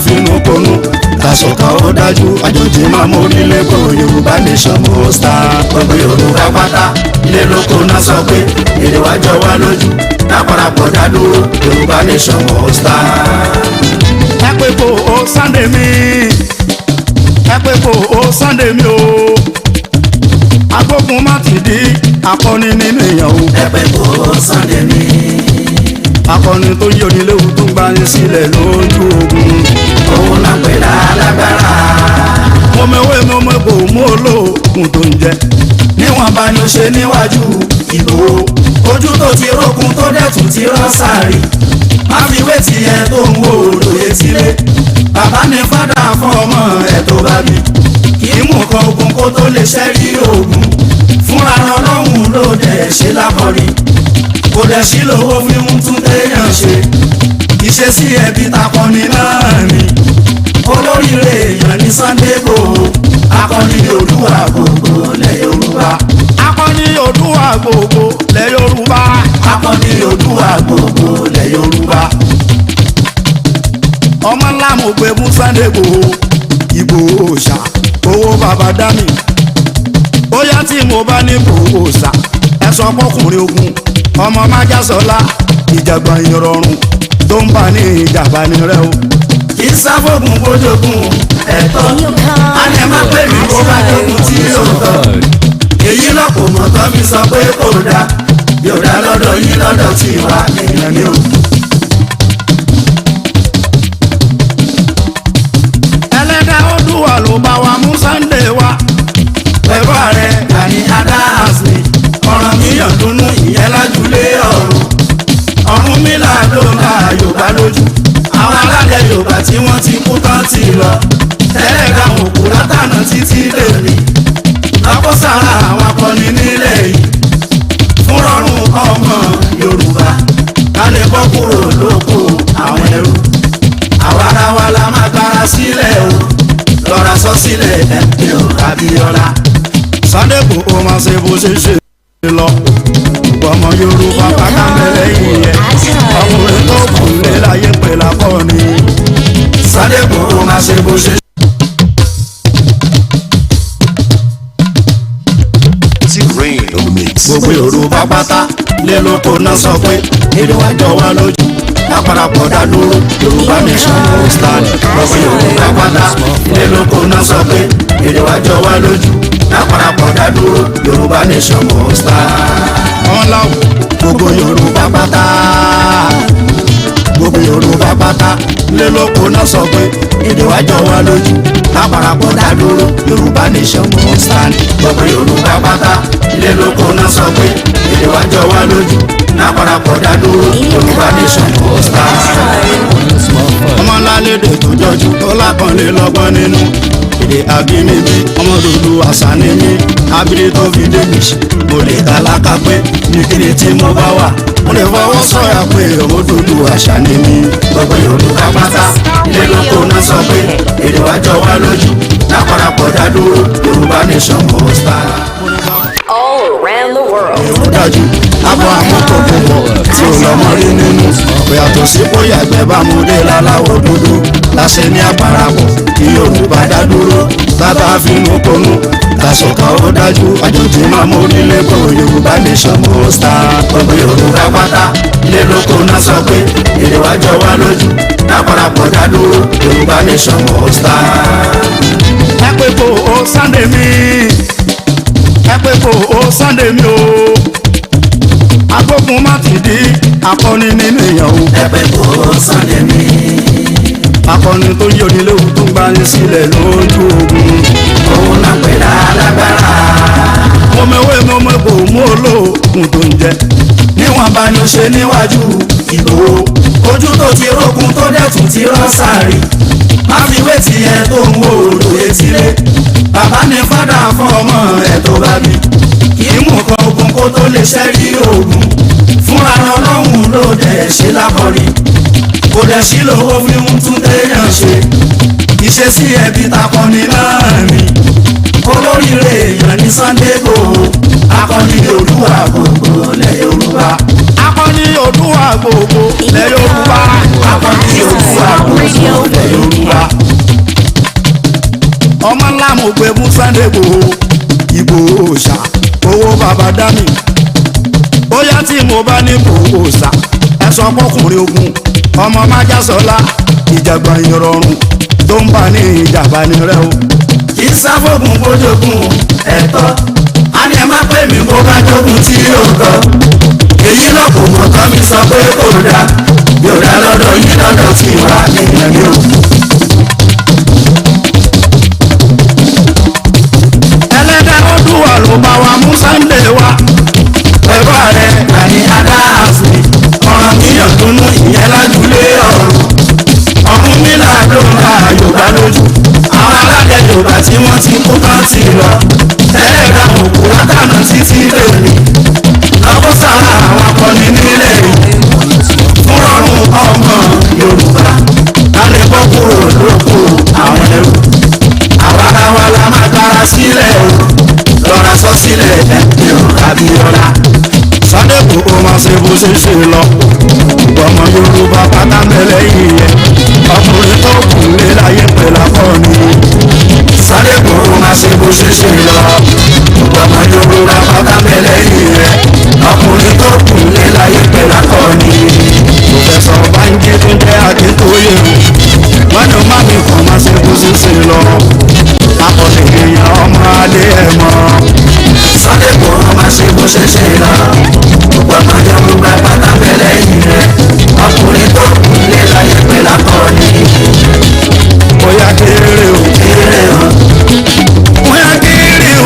finú konú tàṣọkà ó dájú àjòjì máa mú orílẹ̀ kó Yorùbá nation mo star. Gbogbo Yorùbá pátá ilé lóko náà sọ pé èdè wa jọ wá lójú lápárapọ̀ dádúró Yorùbá nation mo star. ẹ pé kò ó Sunday mi ẹ pé kò ó Sunday mi o agbógun má ti di akọni nínú èèyàn o. ẹ pé kò ó Sunday mi. akọni tó yí oníléwu tó ń gbani sílẹ̀ lójú ogun. òun náà pè lálágbára. mo mẹ́wé mo mẹ́ kò mú olóògùn tó ń jẹ. níwọ̀n bá ní ó ṣe níwájú ìbò ojú tó ti rókun tó dẹ̀tún ti rán sáré má fi wé tiẹ̀ tó ń wo lóye sílé bàbá ní fádà fún ọmọ ẹ̀ tó bá bí kì í mú nǹkan ogun kó tó lè ṣẹ́rí ogun fúnra Ọlọ́run ló dẹ̀ ṣe lákọ̀ọ́rí kò dẹ̀ sí lówó fi ń tún téèyàn ṣe ìṣesí ẹbí takọni náà ni olóríire èèyàn ní Sunday Igboho akọni Oòduà gbogbo lẹ̀ Yorùbá. akọni Oòduà gbogbo lẹ̀ Yorùbá. akọni Oòduà gbogbo lẹ̀ Yorùbá. ọmọ ńlá mo gbé fún Sunday Igboho Igboho ṣá owó bàbá dá mi bóyá tí mo bá ní Igboho ṣá ẹ sọ fọkùnrin ogun ọmọ májàsọlá ìjàgbọ̀n ìrọ̀rùn tó ń bá ní ìjàmbá ní rẹ o. kì í sáfògùn kójógùn ẹ̀tọ́ a lè má pè mí kó bá jogun tí yóò tọ́ èyí lọ́pọ̀ mọ́tọ́ mi sọ pé kò dáa yóò dá lọ́dọ̀ yín lọ́dọ̀ tí wà èèyàn ni o. ẹlẹ́dàá Oòduà ló bá wa mú Sunday wá. pẹ̀lú ààrẹ Gani Adams ni ọ̀ràn míyàn dúnú ìyẹn lájúlé ọ̀run mílà ló ń la Yorùbá lójú àwọn alálẹ̀ Yorùbá tí wọ́n ti kú tán ti lọ tẹ́lẹ̀ káwọn òkú látànà títí lèmi lákòsára àwọn akọni nílẹ̀ yìí fún rọrùn ọmọ Yorùbá ká lè bọ́ kúrò lóko àwọn ẹrú àwa ara wa la máa gbára sílẹ̀ o lọ́ra sọ sílẹ̀ MKO Abíọ́lá. Sunday Igboho máa ṣe bó ṣe ṣe lọ ọmọ Yorùbá pátá mẹ́lẹ̀ yìí yẹ ọkùnrin tó kù lé láyé pé lákọ́ni. Sunday Igboho máa ṣe bó ṣe. gbogbo Yorùbá pátá lé lóko náà sọ pé èdè wa jọ wá lójú lápárapọ̀ dádúró Yorùbá nation mo stand. gbogbo Yorùbá pátá lé lóko náà sọ pé èdè wa jọ wá lójú lápárapọ̀ dádúró Yorùbá nation mo stand. gbogbo Yorùbá pátá gbogbo Yorùbá pátá lé lóko náà sọ pé èdè wa jọ wá lójú lápárapọ̀ dádúró Yorùbá nation mo stand. gbogbo Yorùbá pátá lé lóko náà sọ pé èdè wa jọ wá lójú lápárapọ̀ dádúró Yorùbá nation mo stand. ọmọ ńlá lédè tó jọjú tó lápọ̀nlé lọ́gbọ́n nínú èdè abínibí ọmọ dúdú àṣà ni mí abílẹ̀ tó fi débi mo lè kálákà pé nìkiri tí mo bá wà mo lè fọwọ́ sọ̀yà pé ọmọ dúdú àṣà ni mí. gbogbo Yorùbá pátá ilé lóko náà sọ pé èdè wa jọ wá lójú lápárapọ̀ dádúró Yorùbá nation mo stand. All around the world. èrò dájú abọ́ àmọ́tò púpọ̀ tí ò lọ́mọ rí nínú yàtọ̀ sí bóyá ẹgbẹ́ bá mú dé láláwọ̀ dúdú láṣẹ ní àparapọ̀ kí Yorùbá dá dúró bàbá finú konú tàṣọkà ó dájú àjòjì máa mú orílẹ̀ kó Yorùbá nation mo stand. gbogbo Yorùbá pátá ilé lóko náà sọ pé èdè wa jọ wá lójú lápárapọ̀ dá dúró Yorùbá nation mo stand. ẹ pé kò ó Sunday mi ẹ pé kò ó Sunday mi o agbógun má ti di akọni nínú èèyàn o. ẹ pé kò ó Sunday mi. akọni tó yí oníléwu tó ń gbani sílẹ̀ lójú ogun. òun náà pè lálágbára. mo mẹ́wé mo mẹ́ kò mú olóògùn tó ń jẹ. níwọ̀n bá ní ó ṣe níwájú ìbò ojú tó ti rókun tó dẹ̀tún ti rán sáré má fi wé tiẹ̀ tó ń wo lóye sílé bàbá ní fádà fún ọmọ ẹ̀ tó bá bí kì í mú nǹkan ogun kó tó lè ṣẹ́rí ogun fúnra Ọlọ́run ló dẹ̀ ṣe lákọ̀ọ́rí kò dẹ̀ sí lówó fi ń tún téèyàn ṣe ìṣesí ẹbí takọni náà ni olóríire èèyàn ní Sunday Igboho akọni Oòduà gbogbo lẹ̀ Yorùbá. akọni Oòduà gbogbo lẹ̀ Yorùbá. akọni Oòduà gbogbo lẹ̀ Yorùbá. Yorùbá. ọmọ ńlá mo gbé fún Sunday Igboho ṣá owó bàbá dami. bóyá tí mo bá ní Igboho ṣá ẹ sọ fọkùnrin ogun ọmọ májàsọlá ìjàgbọ̀n ìrọ̀rùn tó ń bá ní ìjàmbá ní rẹ o. kì í sáfògùn bójógún ẹ̀tọ́ a ní ẹ má pè mí bó bá jógun tí yóò tọ́ èyí náà kò mọ̀ tán mi sọ pé kò dáa yóò dá lọ́dọ̀ yín lọ́dọ̀ tí wà nìyẹn mi ò. ẹlẹ́dàá Odùwà ló bá wa mú Sunday wá. pẹ̀lú ààrẹ Gani Adams ni ọ̀ràn míyàn dúnú ìyẹn lájúlé ọ̀run mi là ló ń ra Yorùbá lójú àwọn aládé Yorùbá tí wọ́n ti kú tán ti lọ tẹ́lẹ̀ ká òkú látànà títí lèmi lọ́kọ́ sára àwọn akọni nílé fún ọ̀run ọmọ Yorùbá ká lè bọ́ kúrò lóko àwọn ẹrú àwa la máa gbára sílẹ̀ o lọ́ra sọ sílẹ̀ ẹ̀mí Abíọ́lá. Sunday Igboho máa ṣe bó ṣe ṣe lọ ọmọ Yorùbá pátá mẹ́lẹ̀ yìí yẹn ọkùnrin tó kù lé láyé pẹ̀lú akọni. Sunday Igboho máa ṣe bó ṣe ṣe lọ ọmọ Yorùbá pátá mẹ́lẹ̀ yìí yẹn ọkùnrin tó kù lé láyé pẹ̀lú akọni. Professor Banji tó jẹ́ Akíntóyè wọ́n ní má mi kàn máa ṣe bó ṣe ṣe lọ akọni èèyàn ọmọ adé ẹ̀ mọ́. Sunday Igboho máa ṣe bó ṣe ṣe lọ ọmọ Yorùbá pátá mẹ́lẹ̀ yìí yẹn ọkùnrin tó kù lé láyé pẹ̀lú akọni. bóyá kéré o bóyá kéré o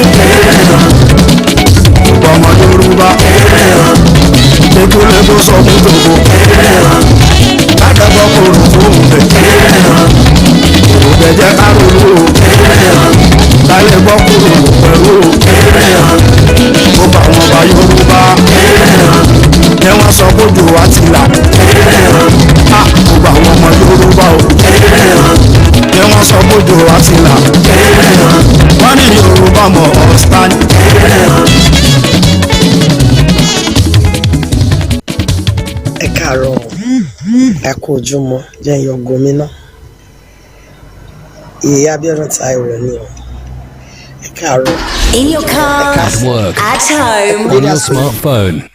ọmọ Yorùbá ojúlé tó sọ fún tòkó ládàgbọ́ kò rò fún òbẹ̀ jẹ́ ká ronú o lálẹ́ gbọ́ kúrò pẹ̀lú o bá wọn bá Yorùbá ẹ wọ́n sọ kójú wa ti là ó bá wọn ọmọ Yorùbá o ẹ wọ́n sọ kójú wa ti là wọ́n ní Yorùbá mọ̀ ọ̀sán. ẹ káàárọ̀ ẹ kú ojúmọ́ jẹ́ ìyọ̀ gómìnà ìyá Abíọ́dún Táíwò ni o ẹ káàárọ̀. In your car, At work, at home. on your smartphone.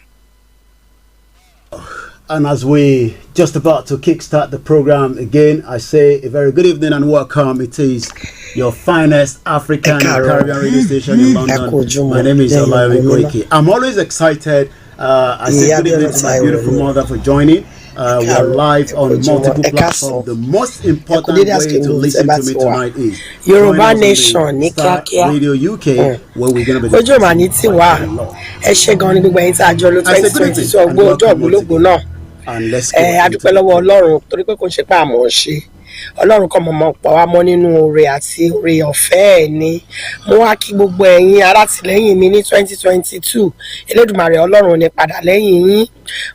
And as we just about to kickstart the program again, I say a very good evening and welcome. It is your finest African and Caribbean radio station in London. My name is Olayomi Koiki. I'm always excited. I say good evening to my beautiful mother for joining. We are live on multiple platforms. The most important way to listen to me tonight is Yorùbá Nation ní kíákíá Radio UK, where we're going to be. ojú ìmọ̀ ní tiwa ẹ ṣe gan ni gbogbo ẹ̀yin tí a jọ ló 2020 ọgbọ́n ọjọ́ ògbólógbò náà adúpẹ́ lọ́wọ́ Ọlọ́run torí pé kò ń ṣe pé àmọ́ ṣe Ọlọ́run kan mọ̀mọ́ pa wá mọ́ nínú oore àti oore ọ̀fẹ́ ẹ̀ ni mo wá kí gbogbo ẹ̀yin alátìlẹ́yìn mi ní 2022 Elédùmarè Ọlọ́run ò ní padà lẹ́yìn yín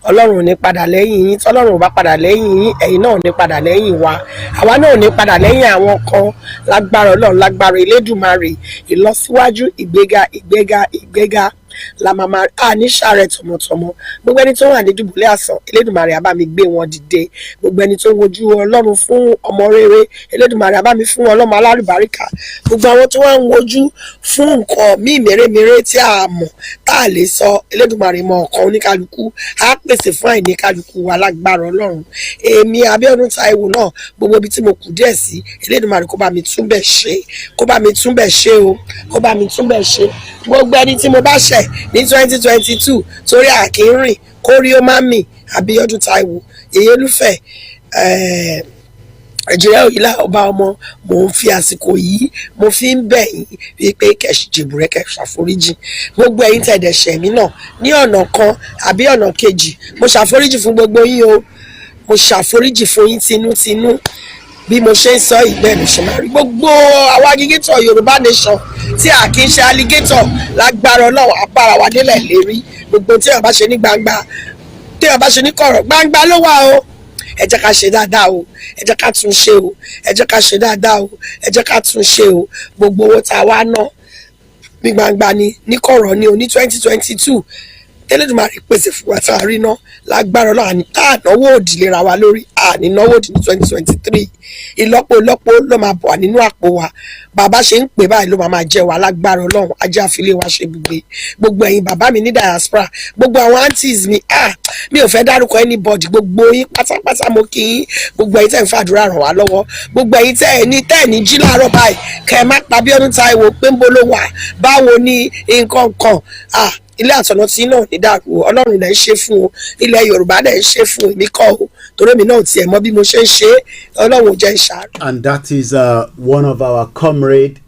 Ọlọ́run ò ní padà lẹ́yìn yín tọ́lọ́run ò bá padà lẹ́yìn yín ẹ̀yin náà ò ní padà lẹ́yìn wa àwa náà ò ní padà lẹ́yìn àwọn kan lágbára Ọlọ́run lágbára Elédùmarè ìlọsíwájú ìgbéga la mama ní sàrẹ tọmọtọmọ gbogbo ẹni tó wà ní dùbúlẹ̀ àsàn Elédùmarè á bá mi gbé wọn dìde gbogbo ẹni tó wojú Ọlọ́run fún ọmọ rere Elédùmarè á bá mi fún ọlọ́mọ alálùbáríkà gbogbo àwọn tó wà ń wojú fún nǹkan míì mèremère tí a mọ̀ tá a lè sọ Elédùmarè mọ ọkàn oníkálukú á pèsè fún àìní kálukú wa lágbára Ọlọ́run èmi Abíọ́dún Táíwò náà gbogbo ibi tí mo kù díẹ̀ sí Elédùmarè kó bá mi túnbẹ̀ ṣe o kó bá mi túnbẹ̀ ṣe gbogbo ẹni tí mo bá ṣẹ̀ ní 2022 torí àkínrìn kórí ó má mì Abíọ́dún Táíwò Yèyélúfẹ̀ Nàìjíríà òyìnlá ọba ọmọ mò ń fi àsìkò yìí mo fi ń bẹ̀ yín wípé kẹ̀sì jèbùrẹ́ kẹ̀sì àforíjì gbogbo ẹ̀yin tẹ̀dẹ̀ṣẹ̀ mi náà ní ọ̀nà kan àbí ọ̀nà kejì mo ṣàforíjì fún gbogbo yín o mo ṣàforíjì fún yín tinútinú bí mo ṣe ń sọ ìgbẹ́ mi ṣe máa rí gbogbo àwọn agigétọ̀ Yorùbá Nation tí a kì í ṣe alligator lágbára Ọlọ́run abára wa délẹ̀ lérí gbogbo tí a bá ṣe ní gbangba tí a bá ṣe ní kọ̀rọ̀ gbangba ló wà o ẹ jẹ́ ká ṣe dáadáa o ẹ jẹ́ ká tún ṣe o ẹ jẹ́ ká ṣe dáadáa o ẹ jẹ́ ká tún ṣe o gbogbo owó tá a wá ná ní gbangba ni ní kọ̀rọ̀ ni o ní 2022 tẹ́lẹ̀dùmarè pèsè fún wa tá a rí ná lágbára Ọlọ́run tá a náwó òdì lera wa lórí àní náwó òdì ní 2023 ìlọ́po ló máa bọ̀ wá nínú àpò wa bàbá ṣe ń pè báyìí ló máa jẹ́ wa lágbára Ọlọ́run ajé àfilé wa ṣe gbogbo ẹ̀yin bàbá mi ní diaspora gbogbo àwọn aunties mi mi ò fẹ́ dárúkọ anybody gbogbo yín pátápátá mo kí yín gbogbo ẹ̀yin tẹ́ ń fàdúrà ràn wá lọ́wọ́ gbogbo ẹ̀yin tẹ́ ẹ̀ ní jí láàárọ̀ báyìí kẹ́ ẹ má pa Bíọ́dún Táíwò pé ń bó ló wà báwo ni nǹkan kan ilé àtọ̀nà tí náà ní dàrú Ọlọ́run lẹ́ ń ṣe fún o ilẹ̀ Yorùbá lẹ́ ń ṣe fún èmi kọ́ o torí mi náà tiẹ̀ mọ̀ bí mo ṣe ń ṣe Ọlọ́run jẹ́ ń ṣàárẹ̀. And that is one of our comrade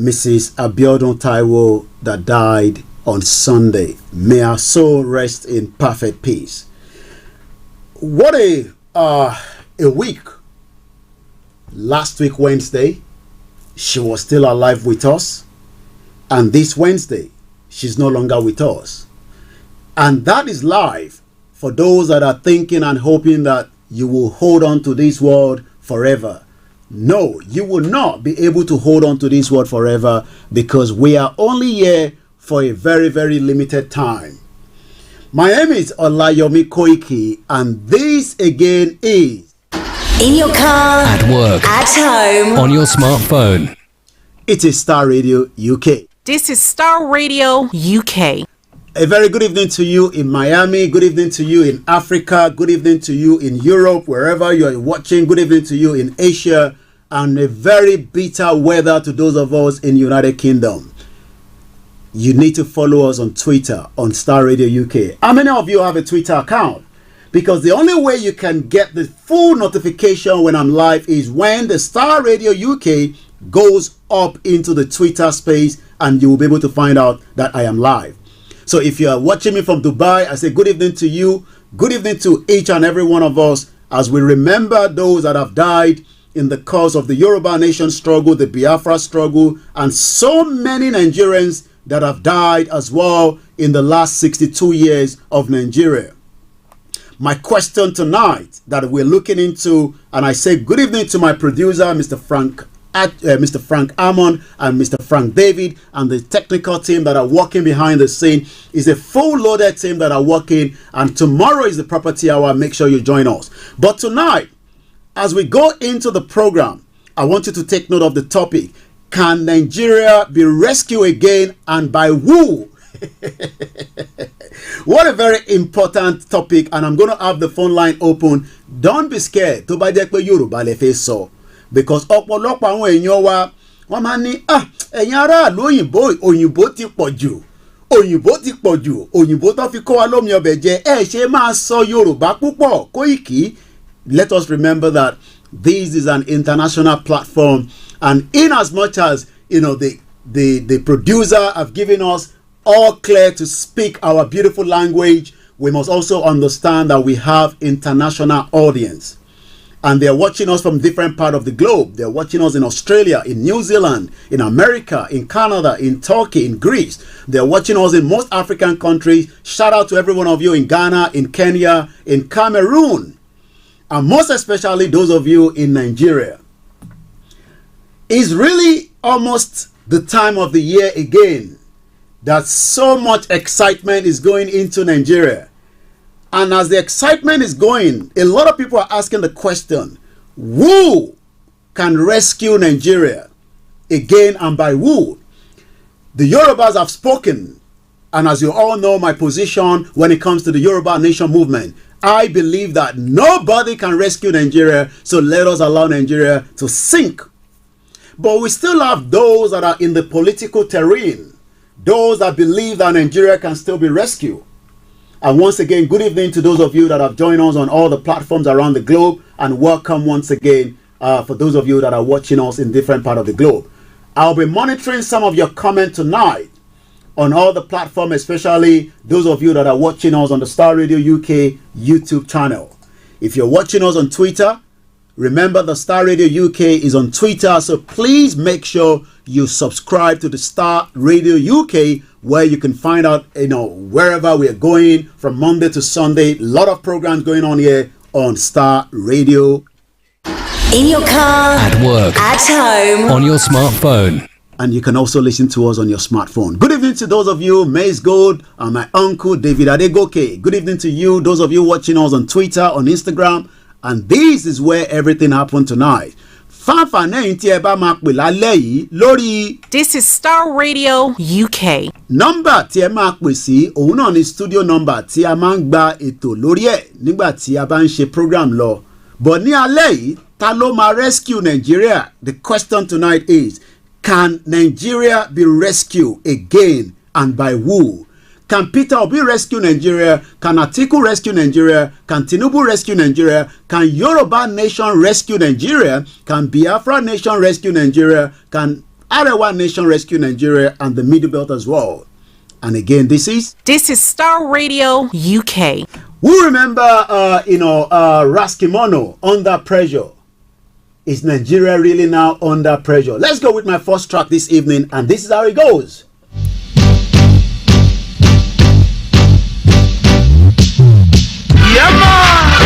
Mrs. Abiodun Taiwo that died on Sunday. May her soul rest in perfect peace. What a week. Last week Wednesday, she was still alive with us, and this Wednesday, she's no longer with us. And that is life for those that are thinking and hoping that you will hold on to this world forever. No, you will not be able to hold on to this world forever, because we are only here for a very, very limited time. My name is Olayomi Koiki, and this again is In your car, at work, at home, on your smartphone. It is Star Radio UK. This is Star Radio UK. A very good evening to you in Miami. Good evening to you in Africa. Good evening to you in Europe, wherever you are watching. Good evening to you in Asia. And a very bitter weather to those of us in United Kingdom. You need to follow us on Twitter, on Star Radio UK. How many of you have a Twitter account? Because the only way you can get the full notification when I'm live is when the Star Radio UK goes up into the Twitter space, and you will be able to find out that I am live. So if you are watching me from Dubai, I say good evening to you. Good evening to each and every one of us as we remember those that have died in the cause of the Yoruba Nation struggle, the Biafra struggle, and so many Nigerians that have died as well in the last 62 years of Nigeria. My question tonight that we're looking into, and I say good evening to my producer, Mr. Frank Amon and Mr. Frank David, and the technical team that are working behind the scene. Is a full loaded team that are working, and tomorrow is the property hour. Make sure you join us. But tonight, as we go into the program, I want you to take note of the topic. Can Nigeria be rescued again, and by who? What a very important topic, and I'm going to have the phone line open. Don't be scared. Tó bá jẹ́ pé Yorùbá lẹ fẹ́ sọ, because ọ̀pọ̀lọpọ̀ àwọn èèyàn wa wọ́n máa ní ẹ̀yin aráàlú òyìnbó ti pọ̀ jù, òyìnbó tó fi kọ́ wa lómi ọbẹ̀ jẹ, ẹ ṣe máa sọ Yorùbá púpọ̀. Koiki, let us remember that this is an international platform, and in as much as the producer have given us all clear to speak our beautiful language, we must also understand that we have international audience, and they're watching us from different parts of the globe. They're watching us in Australia, in New Zealand, in America, in Canada, in Turkey, in Greece. They're watching us in most African countries. Shout out to every one of you in Ghana, in Kenya, in Cameroon, and most especially those of you in Nigeria. It's really almost the time of the year again that so much excitement is going into Nigeria. And as the excitement is going, a lot of people are asking the question, who can rescue Nigeria again, and by who? The Yorubas have spoken, and as you all know my position when it comes to the Yoruba Nation movement, I believe that nobody can rescue Nigeria, so let us allow Nigeria to sink. But we still have those that are in the political terrain, those that believe that Nigeria can still be rescued. And once again, good evening to those of you that have joined us on all the platforms around the globe, and welcome once again for those of you that are watching us in different parts of the globe. I'll be monitoring some of your comments tonight on all the platforms, especially those of you that are watching us on the Star Radio UK YouTube channel. If you're watching us on Twitter, remember the Star Radio UK is on Twitter, so please make sure you subscribe to the Star Radio UK, where you can find out, wherever we are going from Monday to Sunday. A lot of programs going on here on Star Radio. in your car, at work, at home, on your smartphone. And you can also listen to us on your smartphone. Good evening to those of you, Maze Gold, and my uncle David Adegoke. Good evening to you, those of you watching us on Twitter, on Instagram. And this is where everything happened tonight. This is Star Radio UK. Number tí ẹ máa pè sí òun náà ni studio number tí a máa ń gba ètò lórí ẹ̀ nígbà tí a bá ń ṣe program lọ. But ní alẹ́ yìí, ta ló máa rescue Nigeria? The question tonight is, can Nigeria be rescued again, and by who? Can Peter Obi rescue Nigeria? Can Atiku rescue Nigeria? Can Tinubu rescue Nigeria? Can Yoruba nation rescue Nigeria? Can Biafra nation rescue Nigeria? Can Arewa nation rescue Nigeria and the Middle Belt as well? And again, this is Star Radio UK. We remember, Raskimono, Under Pressure. Is Nigeria really now under pressure? Let's go with my first track this evening, and this is how it goes. Yeah, man.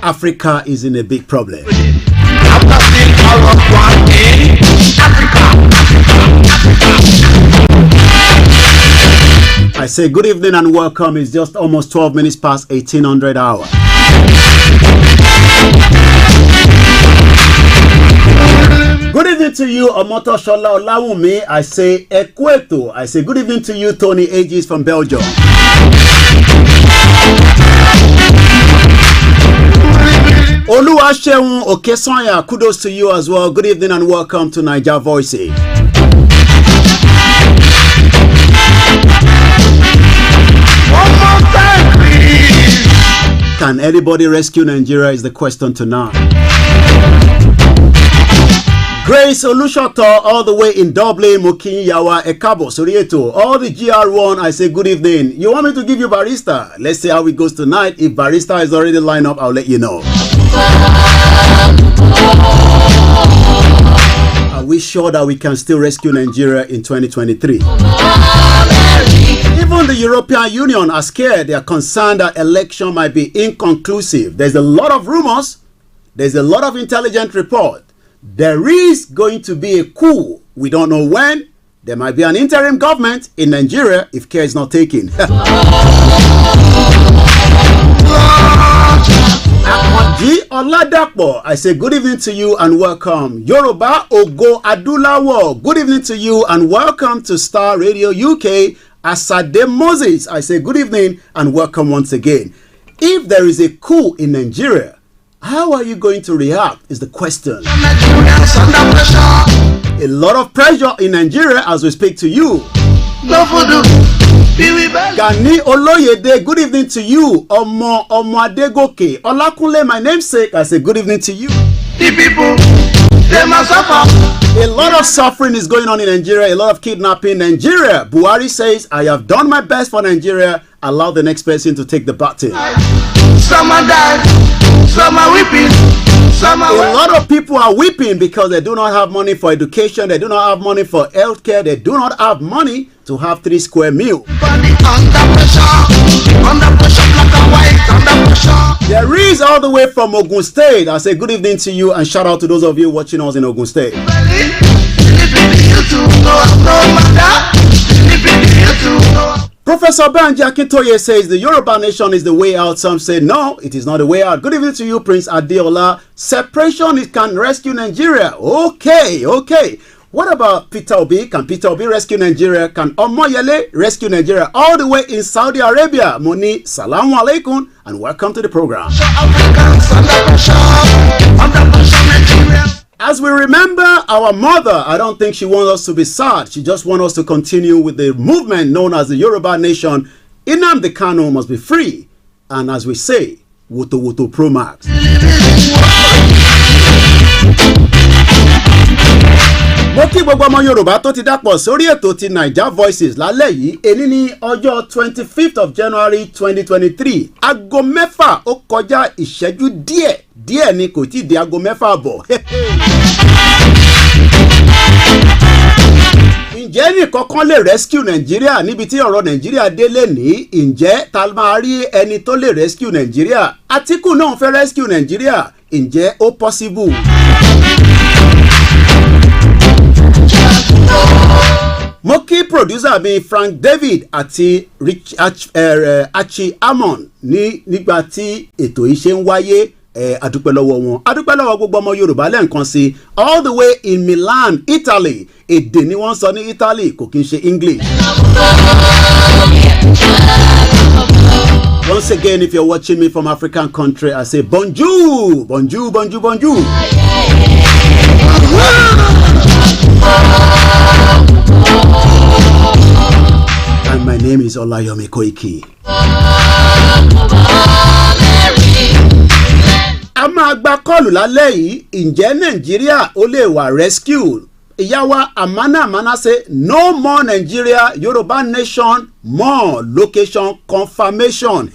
Africa is in a big problem. After seeing all of one in Africa. I say good evening and welcome. It's just almost 12 minutes past 1800 hour. Good evening to you, Omoto Shola Olawumi. I say Ekweto. I say good evening to you, Tony Aegis from Belgium. Oluwaseun Okesanya, kudos to you as well. Good evening and welcome to Naija Voices. One more time, please. Can anybody rescue Nigeria is the question tonight. Grace Olushoto, all the way in Dublin, Mokin Yawa Ekabo Sorieto, all the GR1, I say good evening. You want me to give you Barista? Let's see how it goes tonight. If Barista is already lined up, I'll let you know. Are we sure that we can still rescue Nigeria in 2023? Even the European Union are scared. They are concerned that election might be inconclusive. There's a lot of rumors. There's a lot of intelligent report. There is going to be a coup. We don't know when. There might be an interim government in Nigeria if care is not taken. G. Oladapo, I say good evening to you and welcome. Yoruba Ogo Adulawo, good evening to you and welcome to Star Radio UK. Asade Moses, I say good evening and welcome once again. If there is a coup in Nigeria, how are you going to react is the question. A lot of pressure in Nigeria as we speak to you. Gani Oloyede, good evening to you. Omo Adegoke. Olakunle, my namesake, I say good evening to you. The people, they must suffer. A lot of suffering is going on in Nigeria, a lot of kidnapping. Nigeria, Buhari says, I have done my best for Nigeria. Allow the next person to take the baton. Some are dying, some are weeping, some are... A lot of people are weeping because they do not have money for education, they do not have money for healthcare, they do not have money to have 3 square meals. Under pressure, black and white, under pressure. There is all the way from Ogun State. I say good evening to you and shout out to those of you watching us in Ogun State. Professor Banji Akintoye says the Yoruba nation is the way out. Some say no, it is not the way out. Good evening to you, Prince Adeola. Separation can rescue Nigeria. Okay. What about Peter Obi? Can Peter Obi rescue Nigeria? Can Omoyele rescue Nigeria? All the way in Saudi Arabia. Moni, salamu alaikum and welcome to the program. As we remember our mother, I don't think she wants us to be sad. She just wants us to continue with the movement known as the Yoruba Nation. Nnamdi Kanu must be free. And as we say, Woto Woto Pro Max. Mo kí gbogbo ọmọ Yorùbá tó ti dápọ̀ sórí ètò ti Naija Voices lálẹ́ yìí èní ní ọjọ́ 25th of January 2023 aago 6 ó kọjá ìṣẹ́jú díẹ̀ ni kò tí di aago 6 bọ̀. Ǹjẹ́ nìkankan lè rescue Nàìjíríà níbi tí ọ̀rọ̀ Nàìjíríà dé lẹ́nìí? Ǹjẹ́ ta máa rí ẹni tó lè rescue Nàìjíríà? Àtíkù náà fẹ́ rescue Nàìjíríà. ǹjẹ́ ó possible? Mo kí producer mi Frank David àti Achi Amon nígbà tí ètò yìí ṣe ń wáyé. Adúpẹ́ lọ́wọ́ wọn, adúpẹ́ lọ́wọ́ gbogbo ọmọ Yorùbá lẹ́ǹkan sí all the way in Milan, Italy. Èdè ni wọ́n sọ ní Italy, kò kí n ṣe English. Once again, if you're watching me from African country, I say bonjour, bonjour, bonjour, bonjour. And my name is Olayomi Koiki. A máa gba kọ́ọ̀lù lálẹ́ yìí, ǹjẹ́ Nàìjíríà ó lè wà rescue? Ìyá wa Amana say no more Nigeria, Yoruba nation, more location confirmation.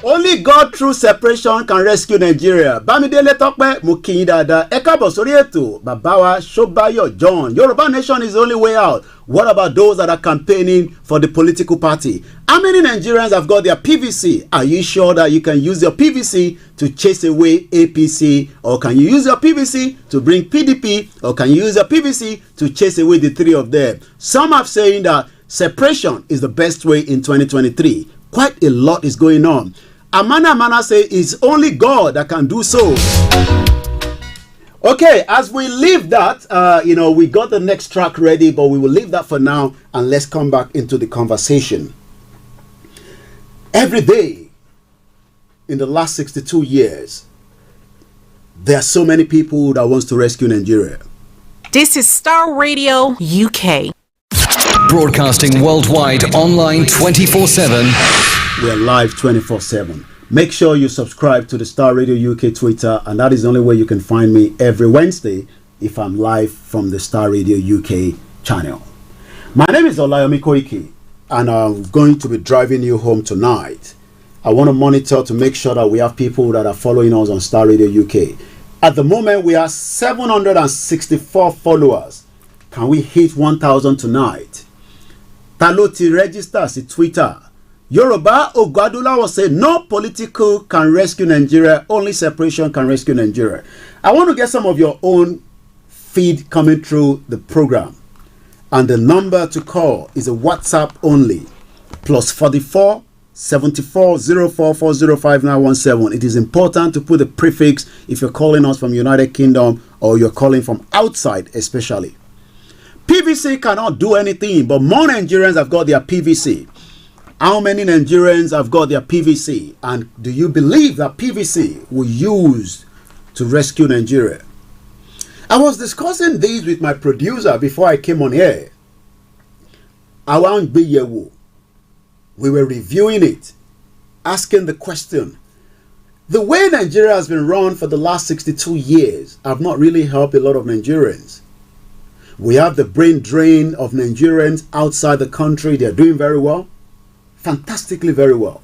Only God through separation can rescue Nigeria. Bámidélé Tọ́pẹ́, mo kí yín dáadáa. Ẹ káàbọ̀ sórí ètò. Bàbá wa Ṣóbáyọ̀ John. Yoruba nation is the only way out. What about those that are campaigning for the political party? How many Nigerians have got their PVC? Are you sure that you can use your PVC to chase away APC? Or can you use your PVC to bring PDP? Or can you use your PVC to chase away the three of them? Some are saying that separation is the best way in 2023. Quite a lot is going on. Amana say it's only God that can do so. Okay, as we leave that, we got the next track ready, but we will leave that for now and let's come back into the conversation. Every day in the last 62 years, there are so many people that wants to rescue Nigeria. This is Star Radio UK. Broadcasting worldwide online 24/7. We're live 24/7. Make sure you subscribe to the Star Radio UK Twitter, and that is the only way you can find me every Wednesday if I'm live from the Star Radio UK channel. My name is Olayomi Koiki, and I'm going to be driving you home tonight. I want to monitor to make sure that we have people that are following us on Star Radio UK. At the moment, we are 764 followers. Can we hit 1,000 tonight? Taloti register si Twitter. Yoruba Ogwadula will say no political can rescue Nigeria, only separation can rescue Nigeria. I want to get some of your own feed coming through the program. And the number to call is a WhatsApp only. +44 74 044 05917. It is important to put the prefix if you're calling us from United Kingdom or you're calling from outside especially. PVC cannot do anything, but more Nigerians have got their PVC. How many Nigerians have got their PVC? And do you believe that PVC will use to rescue Nigeria? I was discussing this with my producer before I came on air. We were reviewing it, asking the question. The way Nigeria has been run for the last 62 years have not really helped a lot of Nigerians. We have the brain drain of Nigerians outside the country. They're doing very well. Fantastically very well.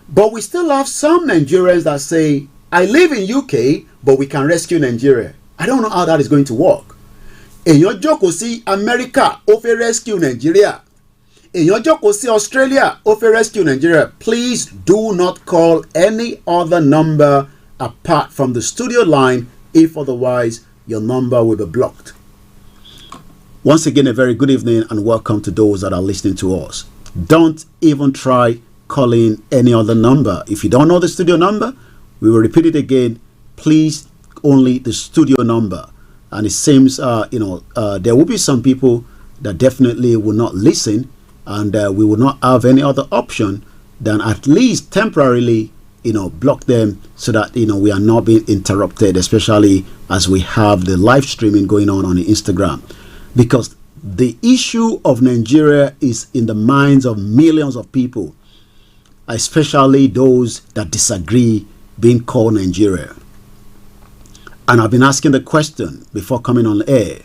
But we still have some Nigerians that say, I live in UK, but we can rescue Nigeria. I don't know how that is going to work. Èyàn jókòó sí America, ó fẹ́ rescue Nigeria. Èyàn jókòó sí Australia, ó fẹ́ rescue Nigeria. Please do not call any other number apart from the studio line, if otherwise your number will be blocked. Once again, a very good evening and welcome to those that are listening to us. Don't even try calling any other number. If you don't know the studio number, we will repeat it again. Please, only the studio number. And it seems, there will be some people that definitely will not listen, and we will not have any other option than at least temporarily, block them so that, we are not being interrupted, especially as we have the live streaming going on the Instagram. Because the issue of Nigeria is in the minds of millions of people, especially those that disagree being called Nigeria. And I've been asking the question before coming on air.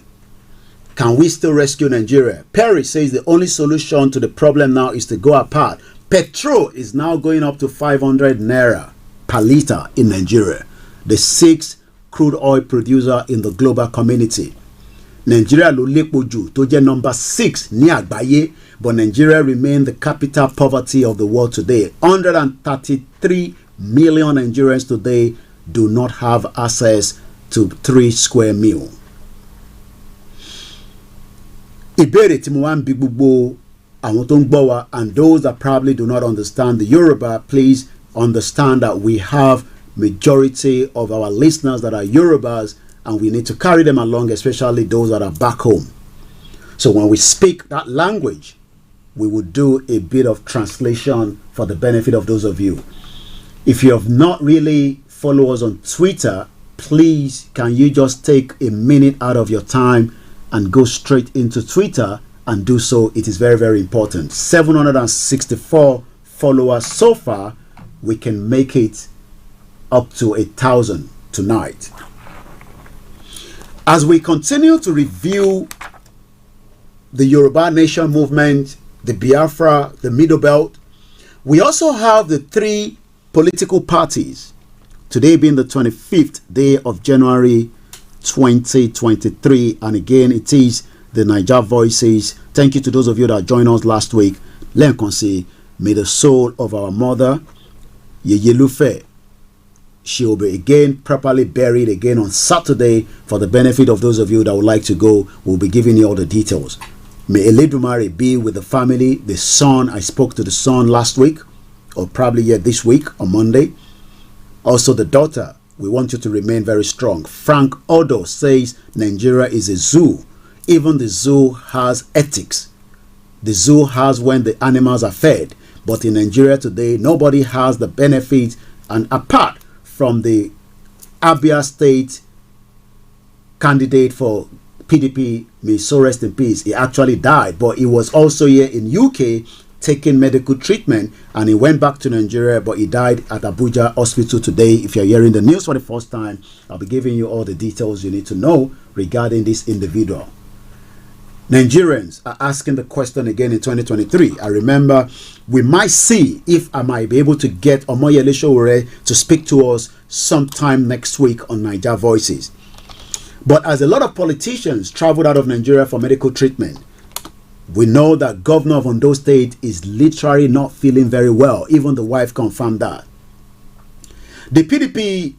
Can we still rescue Nigeria? Perry says the only solution to the problem now is to go apart. Petrol is now going up to 500 naira per litre in Nigeria, the 6th crude oil producer in the global community. Nigeria ló lépo jù tó jẹ́ number 6 ní àgbáyé, but Nigeria remains the capital poverty of the world today. 133 million Nigerians today do not have access to 3 square meal. Ìbéèrè tí mo wá ń bi gbogbo àwọn tó ń gbọ́ wa, and those that probably do not understand the Yoruba, please understand that we have majority of our listeners that are Yorubas, and we need to carry them along, especially those that are back home. So when we speak that language, we will do a bit of translation for the benefit of those of you. If you have not really followed us on Twitter, please can you just take a minute out of your time and go straight into Twitter and do so. It is very, very important. 764 followers so far. We can make it up to 1,000 tonight. As we continue to review the Yoruba Nation movement, the Biafra, the Middle Belt, we also have the 3 political parties. Today being the 25th day of January 2023, and again it is the Niger Voices. Thank you to those of you that joined us last week. Lenkonsi, may the soul of our mother Yeyelufe, she will be again properly buried again on Saturday. For the benefit of those of you that would like to go, we'll be giving you all the details. May Eledumare be with the family, the son. I spoke to the son last week, or probably yet this week on Monday. Also the daughter. We want you to remain very strong. Frank Odo says Nigeria is a zoo. Even the zoo has ethics. The zoo has when the animals are fed. But in Nigeria today, nobody has the benefit. And apart from the Abia State candidate for PDP, may so rest in peace, he actually died. But he was also here in UK taking medical treatment, and he went back to Nigeria, but he died at Abuja Hospital today. If you're hearing the news for the first time, I'll be giving you all the details you need to know regarding this individual. Nigerians are asking the question again in 2023. I remember we might see if I might be able to get Omoyele Sowore to speak to us sometime next week on Niger Voices. But as a lot of politicians traveled out of Nigeria for medical treatment, we know that Governor of Ondo State is literally not feeling very well. Even the wife confirmed that. The PDP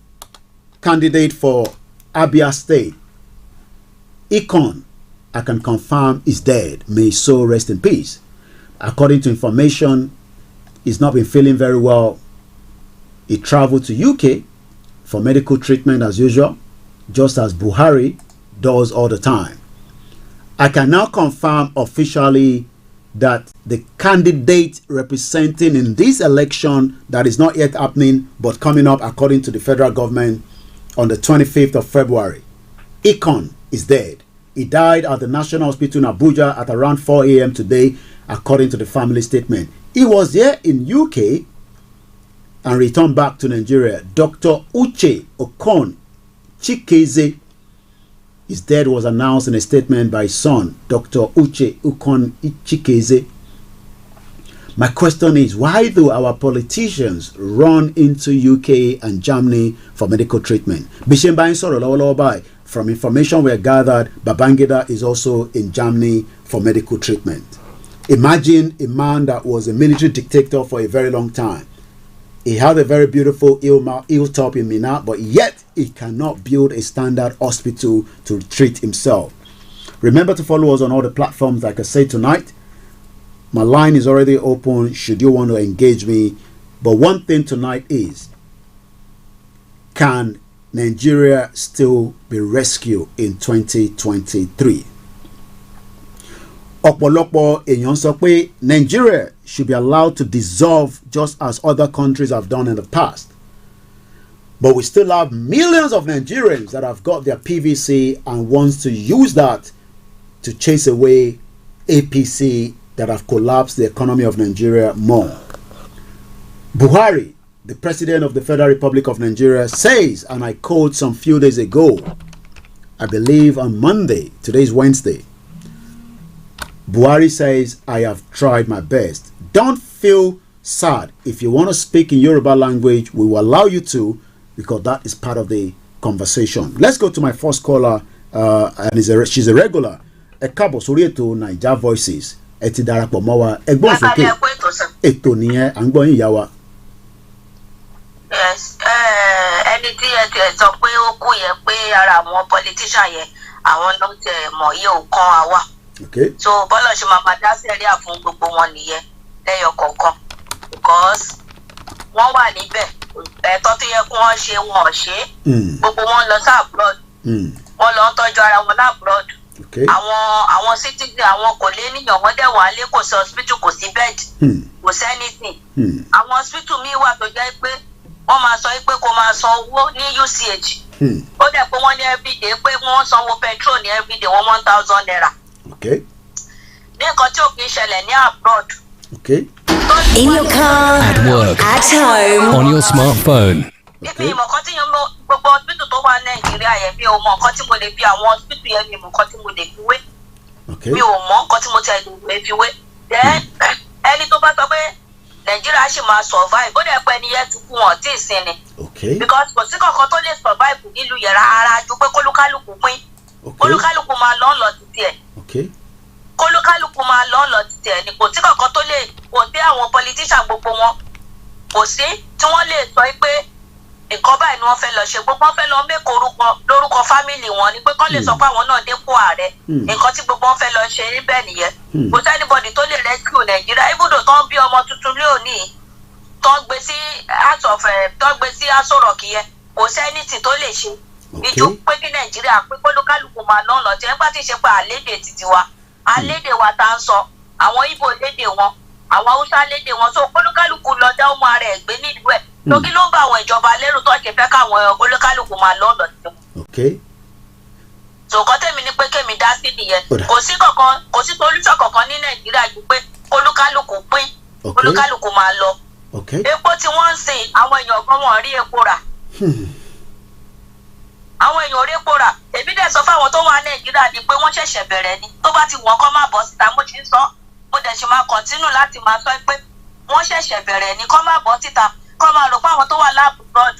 candidate for Abia State, Ikon, I can confirm is dead. May so rest in peace. According to information, he's not been feeling very well. He traveled to UK for medical treatment as usual, just as Buhari does all the time. I can now confirm officially that the candidate representing in this election that is not yet happening but coming up according to the federal government on the 25th of February, Ikon, is dead. He died at the National Hospital in Abuja at around 4 a.m. today, according to the family statement. He was here in UK and returned back to Nigeria. Dr. Uche Okon Chikeze, his death was announced in a statement by his son, Dr. Uche Ukon Chikeze. My question is, why do our politicians run into UK and Germany for medical treatment? From information we gathered, Babangida is also in Germany for medical treatment. Imagine a man that was a military dictator for a very long time. He had a very beautiful hilltop in Mina, but yet he cannot build a standard hospital to treat himself. Remember to follow us on all the platforms, like I said tonight. My line is already open should you want to engage me. But one thing tonight is, can Nigeria still be rescued in 2023? Ọ̀pọ̀lọpọ̀ èèyàn sọ pé Nigeria should be allowed to dissolve just as other countries have done in the past. But we still have millions of Nigerians that have got their PVC and wants to use that to chase away APC that have collapsed the economy of Nigeria more. Buhari, the President of the Federal Republic of Nigeria, says, and I quote some few days ago, I believe on Monday, today's Wednesday, Buhari says, I have tried my best. Don't feel sad. If you want to speak in Yoruba language, we will allow you to, because that is part of the conversation. Let's go to my first caller, and she's a regular. Ẹ káàbọ̀ sórí ètò Naija Voices. Ẹ ti darapọ̀ mọ́ wa. Ẹ gbọ́n sókè. Ètò nìyẹn, à ń gbọ́ yín ìyá wa. tiẹ̀ sọ pé ó kú yẹn pé ara àwọn politician yẹn àwọn ló tẹ̀ mọ̀ yẹ ò kàn á wà. So bọ́lá ṣe máa dá sẹ́ríà fún gbogbo wọn nìyẹn lẹ́yọ kọ̀ọ̀kan because wọ́n wà níbẹ̀ ẹ̀tọ́ tó yẹ kí wọ́n ṣe wọn ò ṣe gbogbo wọn lọ sí abroad wọ́n lọ ń tọ́jú ara wọn ní abroad àwọn citizen àwọn kò lé níyàn wọ́n dẹ̀ wà lé kò sí hospital kò sí bed kò sí anything àwọn hospital míì wà tó jẹ́ pé wọ́n máa sọ pé kó máa san owó ní UCH ó dẹ̀ pé wọ́n ní everyday pé wọ́n sanwó petrol ní everyday 1,000 naira ní nǹkan tí ò kì í ṣẹlẹ̀ ní abroad. In your car, at work, at home, on your smartphone. Ibi ìmọ̀ kan tí gbogbo hospital tó wà Nàìjíríà yẹn mi ò mọ nǹkan tí mo lè fi àwọn hospital yẹn mi mọ nǹkan tí mo lè fi wé. Mi ò mọ nǹkan tí mo ti lè fi wé. Then ẹni tó bá sọ pé Nàìjíríà ṣì máa survive ó dẹ̀ pé ẹni yẹn ti kú wọn tí ì sin ni. Because kò sí kankan tó lè survive nílùú yẹn rárá ju pé kólúkálùkù pín. Kólúkálùkù máa lọ títí ẹ̀. Kólúkálùkù máa lọ títí ẹ̀ ni kò sí kankan tó lè kò sí àwọn politician gbogbo wọn kò sí tí wọ́n lè sọ pé nǹkan báyìí ni wọ́n fẹ́ lọ ṣe gbogbo wọn fẹ́ lọ mẹ́kọ̀ọ́ lórúkọ fámìlì wọn ni pé kán lè sọ pé àwọn náà dépò ààrẹ nǹkan tí gbogbo wọn fẹ́ lọ ṣe níbẹ̀ nìyẹn kò sí anybody tó lè rescue Nàìjíríà ibùdó tó ń bí ọmọ tuntun lónìí tó ń gbé sí Aso Rock yẹn kò sí anything tó lè ṣe ìjú pé kí Nàìjíríà pé kólúkálùkù máa lọ tí nígbà tí ì ṣe pé àlédè títí wa àlédè wa tá ń sọ àwọn Ìgbò lédè wọn àwọn Haúsá lédè wọn so kólúkálùkù lọ dá ọmọ ara ẹ̀ gbé nílùú ẹ̀ lókí ló ń bá àwọn ìjọba lérò tó ṣe fẹ́ káwọn kólúkálùkù máa lọ́ọ̀lọ́ sí. sòkò tèmi ni pé kémi dá sí nìyẹn kò sí solution kankan ní Nàìjíríà ju pé kólúkálùkù pín kólúkálùkù máa lọ. epo tí wọ́n ń sìn àwọn èèyàn gan wọn rí epo rà àwọn èèyàn rí epo rà èmi dẹ̀ sọ fáwọn tó wà Nàìjíríà ni pé wọ́n ṣẹ̀ṣẹ̀ bẹ̀rẹ̀ ni tó bá ti wọ́n kọ́ máa bọ́ síta mo ti ń sọ mo dẹ̀ ṣe máa continue láti máa sọ pé wọ́n ṣẹ̀ṣẹ̀ bẹ̀rẹ̀ ni kọ́ máa bọ́ síta kọ́ máa rò pé àwọn tó wà lábúrọ̀d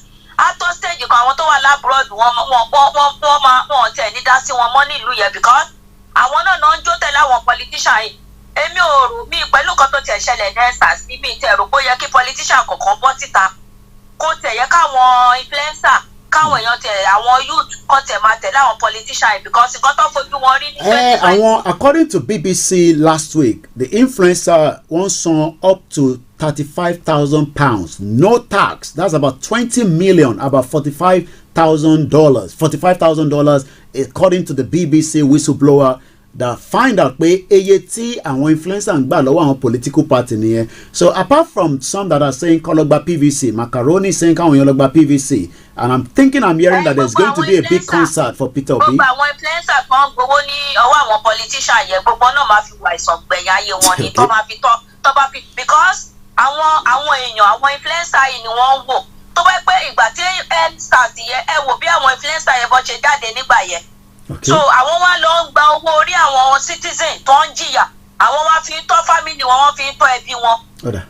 àtọ́ stage kan àwọn tó wà lábúrọ̀d wọ́n tẹ̀ ní dá sí wọn mọ́ nílùú yẹn because àwọn náà ń jó tẹ̀lé àwọn politician yìí èmi ò rò mí pẹ̀lú kan tó tẹ̀ ṣẹlẹ̀ ní ẹ̀sà sí mi tẹ̀ rò bóyá kí politician kọ̀ọ̀kan bọ́ síta kó tẹ̀ yẹ káwọn influencer káwọn èèyàn tẹ̀ àwọn youth kọ́ tẹ̀ máa tẹ̀lé àwọn politician yìí because nǹkan tó fojú wọn rí ní 2020. According to BBC last week, the influencer wọ́n san up to £35,000, no tax. That's about 20 million, about $45,000. $45,000, according to the BBC whistleblower that find out pé eye tí àwọn influencer ń gbà lọ́wọ́ àwọn political party nìyẹn. So apart from some that are saying kó lọ gba PVC, Macaroni saying káwọn èèyàn lọ gba PVC, and I'm hearing that there's going to be a big concert for Peter Obi. Gbogbo àwọn influencer tó ń gbowó ní ọwọ́ àwọn politician yẹn gbogbo náà máa fi wà ìsọ̀gbẹ̀yìn ayé wọn ni tó máa fi tó bá fi because àwọn èèyàn àwọn influencer yìí ni wọ́n ń wò tó bá pẹ́ ìgbà tí EndSARS yẹn ẹ wò bí àwọn influencer yẹn bọ́ ṣe jáde nígbà yẹn. So àwọn wá lọ ń gba owó orí àwọn citizen tó ń jìyà àwọn wá fi ń tọ́ family wọn wọ́n fi ń tọ́ ẹbí wọn. ọ̀dà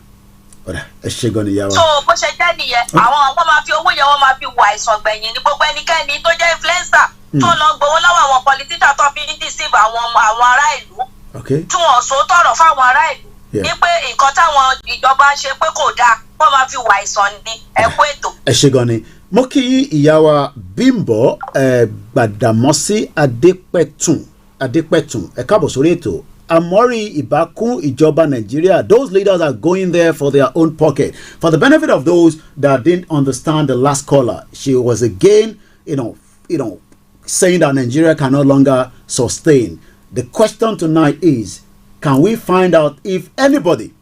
ẹ ṣe gan ni ìyá wa. So bó ṣe jẹ́ nìyẹn àwọn máa fi owó yẹn wọ́n máa fi wà àìsàn gbẹ̀yìn ní gbogbo ẹnikẹ́ni tó jẹ́ influencer tó lọ gbowó lọ́wọ́ àwọn politician tó fi ń deceive àwọn ará ìlú tí wọ́n sọ tọ̀rọ̀ fáwọn ará ìlú ní pé nǹkan táwọn ìjọba ṣe pé kò dáa wọ́n máa fi wà àìsàn ní ẹ̀kú ètò. ẹ ṣe gan ni mo kí ìyá wa Bímbọ́ Gbàdàmọ́sí Adépẹ̀tùn ẹ káàbọ̀ sórí ètò àmọ́rí ìbákún ìjọba Nàìjíríà. Those leaders are going there for their own pocket. For the benefit of those that didn't understand the last caller, she was again saying that Nigeria can no longer sustain. The question tonight is, can we find out if anybody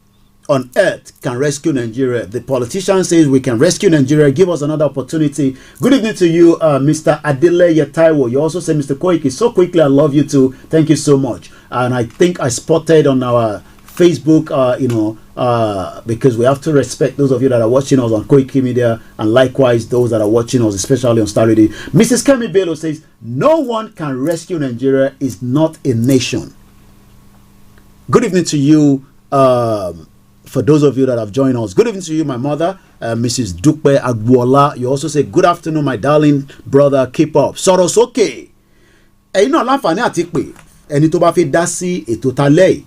on earth can rescue Nigeria? The politician says we can rescue Nigeria. Give us another opportunity. Good evening to you, Mr. Adele Yataiwo. You also say, Mr. Koiki, so quickly, I love you too. Thank you so much. And I think I spotted on our Facebook, because we have to respect those of you that are watching us on Koiki Media, and likewise those that are watching us, especially on Star Radio. Mrs. Kemi Bello says, no one can rescue Nigeria. Is not a nation. Good evening to you. For those of you that have joined us, good evening to you, my mother, Mrs. Dupe Agbuola. You also say, good afternoon, my darling brother, keep up. Sorosoke. Ẹ̀yin náà láǹfààní àti pé ẹni tó bá fi dá sí ètò talẹ́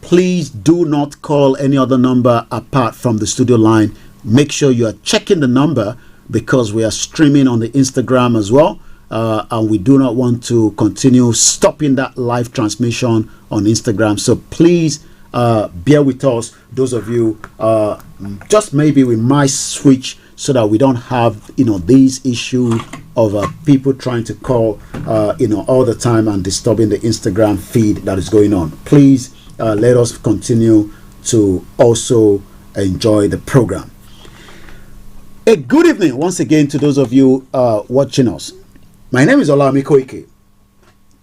please do not call any other number apart from the studio line. Make sure you are checking the number because we are streaming on the Instagram as well. And we do not want to continue stopping that live transmission on Instagram. So please bear with us, those of you. Just maybe we might switch so that we don't have, these issue of people trying to call, all the time and disturbing the Instagram feed that is going on. Please let us continue to also enjoy the program. A good evening once again to those of you watching us. My name is Olayomi Koiki,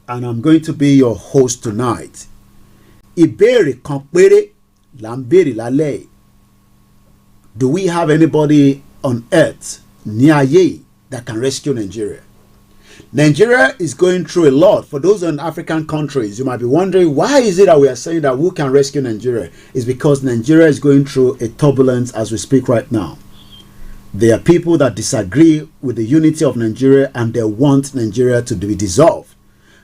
and I'm going to be your host tonight. Ìbéèrè kan péré là ń béèrè lálẹ́. Do we have anybody on earth ní ayé that can rescue Nigeria? Nigeria is going through a lot. For those in African countries, you might be wondering, why is it that we are saying that who can rescue Nigeria? It's because Nigeria is going through a turbulence as we speak right now. There are people that disagree with the unity of Nigeria and they want Nigeria to be dissolved.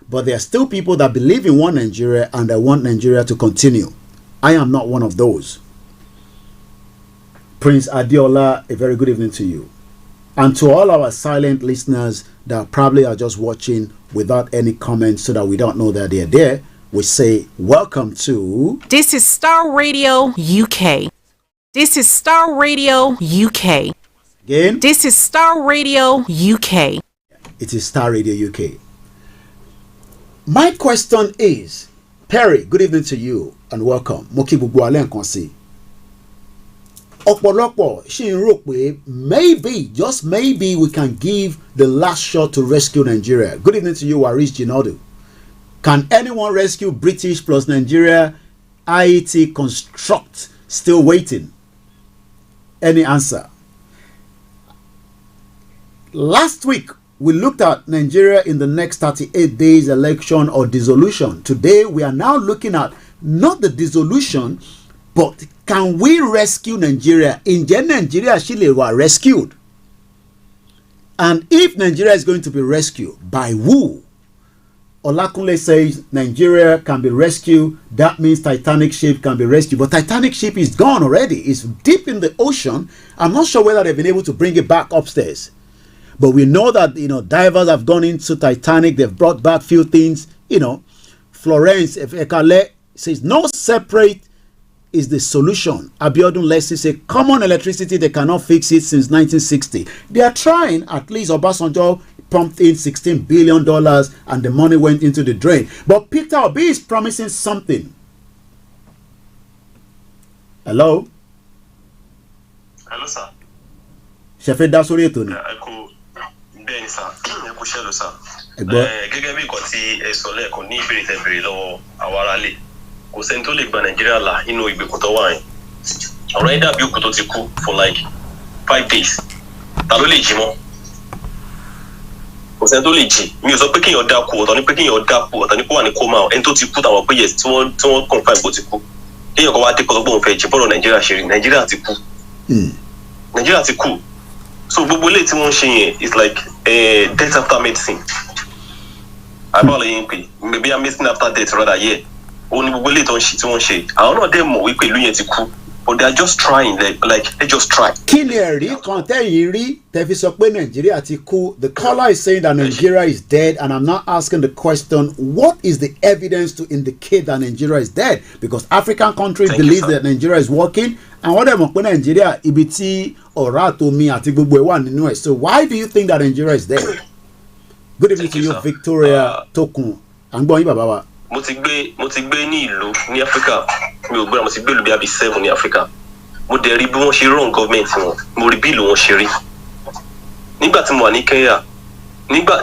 But there are still people that believe in one Nigeria and they want Nigeria to continue. I am not one of those. Prince Adiola, a very good evening to you. And to all our silent listeners that probably are just watching without any comments so that we don't know that they're there, we say welcome to... This is Star Radio UK. This is Star Radio UK. Again? This is Star Radio UK. It is Star Radio UK. My question is, Perry, good evening to you and welcome. Moki gbogbo alẹ́ nǹkan sí. Ọ̀pọ̀lọpọ̀ ṣì ń rò pé maybe, just maybe, we can give the last shot to rescue Nigeria. Good evening to you, Waris Jinadu. Can anyone rescue British plus Nigeria? IET construct still waiting. Any answer? Last week, we looked at Nigeria in the next 38 days election or dissolution. Today, we are now looking at not the dissolution, but can we rescue Nigeria? Ǹjẹ́ Nigeria ṣì lè wà rescued? And if Nigeria is going to be rescued, by who? Olakunle says Nigeria can be rescued. That means Titanic ship can be rescued. But Titanic ship is gone already. It's deep in the ocean. I'm not sure whether they've been able to bring it back upstairs. But we know that, divers have gone into Titanic. They've brought back few things. Florence Ekale says no separate is the solution. Abiodun Leslie say common electricity, they cannot fix it since 1960. They are trying. At least Obasanjo pumped in $16 billion and the money went into the drain. But Peter Obi is promising something. Hello? Hello, sir. Shefe Dasori Etoni. Bẹ́ẹ̀ni sá, ẹ kú iṣẹ́ lọ sá. Gẹ́gẹ́ bí nǹkan tí ẹ sọ lẹ́ẹ̀kan ní ìbéèrè tẹ́ béèrè lọ́wọ́ àwọn aráalé, kò sẹ́ni tó lè gba Nàìjíríà là nínú ìgbèkùn tó wà yẹn. Ọ̀rọ̀ yẹn dàbí òkú tó ti kú for like 5 days. Ta ló lè jí mọ́? Kò sẹ́ni tó lè jí. Mi ò sọ pé kéèyàn dákú, ọ̀tọ̀ ni pé kéèyàn dákú, ọ̀tọ̀ ni pé wà ní kómà, ẹni tó ti kú táwọn pé yes tí wọ́n confirm pé ó ti kú. Kéèyàn kan wá dé kọ́ tó gbóhùn fẹ́ jí bọ́ọ̀rọ̀ Nàìjíríà ṣe rí. Nàìjíríà ti kú. Nàìjíríà ti kú. So gbogbo ilé tí wọ́n ṣe yẹn is like death after medicine. Àbáwọlé yẹn pé maybe I'm medicine after death rather yeah. Ó ní gbogbo ilé tí wọ́n ṣe. Àwọn náà dẹ̀ mọ̀ wípé ìlú yẹn ti kú. But they are just trying like they just try. Kí ni ẹ̀rí kan tẹ́yìn rí tẹ́fi sọ pé Nigeria ti kú? The caller is saying that Nigeria is dead, and I'm not asking the question, what is the evidence to indicate that Nigeria is dead? Because African countries believe that Nigeria is working, and wọ́n dẹ̀ mọ̀ pé Nigeria ibi tí ọ̀rá àtomi àti gbogbo ẹ̀ wà nínú ẹ̀. So why do you think that Nigeria is dead? Good evening to you, Victoria Tokun. À ń gbọ́ yín bàbá wa. Mo ti gbé ní ìlú ní Africa. Mi ò gbé, mo ti gbé ìlú bí abi 7 ní Africa. Mo dẹ̀ rí bí wọ́n ṣe run government wọn. Mo rí bí ìlú wọn ṣe rí. Nígbà tí mo wà ní Kenya,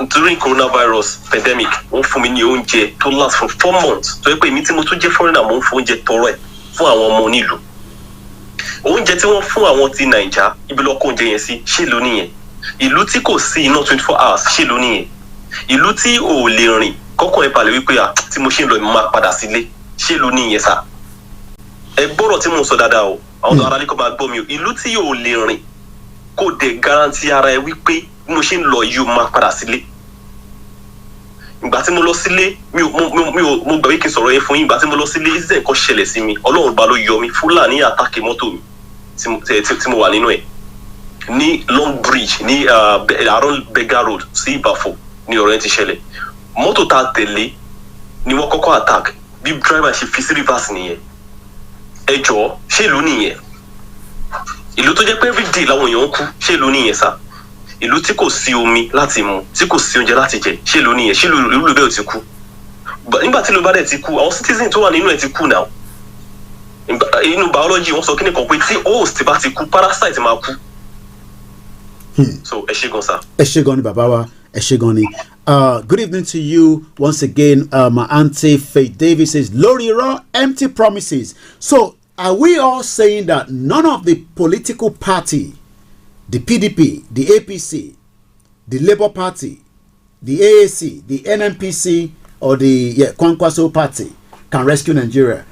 during coronavirus pandemic, wọ́n fún mi ní oúnjẹ tó last for 4 months. Tó yẹ pé èmi tí mo tún jẹ́ foreigner mo ń fún oúnjẹ tọrọ ẹ̀ fún àwọn ọmọ onílùú. Oúnjẹ tí wọ́n fún àwọn ti Naija, ibi ló kó oúnjẹ yẹn sí, ṣé ló nìyẹn? Ìlú tí kò sí iná 24 hours, ṣé ló nìyẹn? Ìlú tí ò lè rìn kọ́kọ́ ẹ balẹ̀ wípé tí mo ṣe ń lọ mo máa padà sílé, ṣé ló nìyẹn sá? Ẹ gbọ́rọ̀ tí mo sọ dáadáa o, àwọn tó aráàlú kọ́ máa gbọ́ mi o. Ìlú tí ò lè rìn kò dé garanti ara ẹ wípé bí mo ṣe ń lọ yìí o máa padà sílé. Ìgbà tí mo lọ sílé mo gbà wípé sọ̀rọ̀ yẹn fún yín. Ìgbà tí mo lọ sílé ìṣẹ̀ nǹkan ṣẹlẹ̀ sí mi, Ọlọ́run bá ló yọ mi. Fúlàní àtàkì mọ́tò mi tí mo wà nínú ẹ̀. ní Long Bridge ní around Bega Road sí Ìbàfò ní ọ̀rọ̀ yẹn ti ṣẹlẹ̀ mọ́tò tá a tẹ̀lé ni wọ́n kọ́kọ́ attack bí driver ṣe fi sí reverse nìyẹn ẹ jọ̀ọ́ ṣé ìlú nìyẹn ìlú tó jẹ́ pé everyday làwọn èèyàn ń kú ṣé ìlú nìyẹn sá ìlú tí kò sí omi láti mu tí kò sí oúnjẹ láti jẹ ṣé ìlú nìyẹn ṣé ìlú bẹ́ẹ̀ ti kú nígbà tí ìlú bá dẹ̀ ti kú àwọn citizen tó wà nínú ẹ̀ ti kú náà inú biology wọ́n sọ kíni kan pé tí host bá ti kú parasite máa kú so ẹ ṣé gan sá. ẹ ṣé gan ni bàbá wa ẹ ṣé gan ni. Good evening to you once again. My auntie Faith Davis says, Lori Raw, empty promises. So, are we all saying that none of the political party, the PDP, the APC, the Labour Party, the AAC, the NNPC, or the Kwankwaso Party can rescue Nigeria?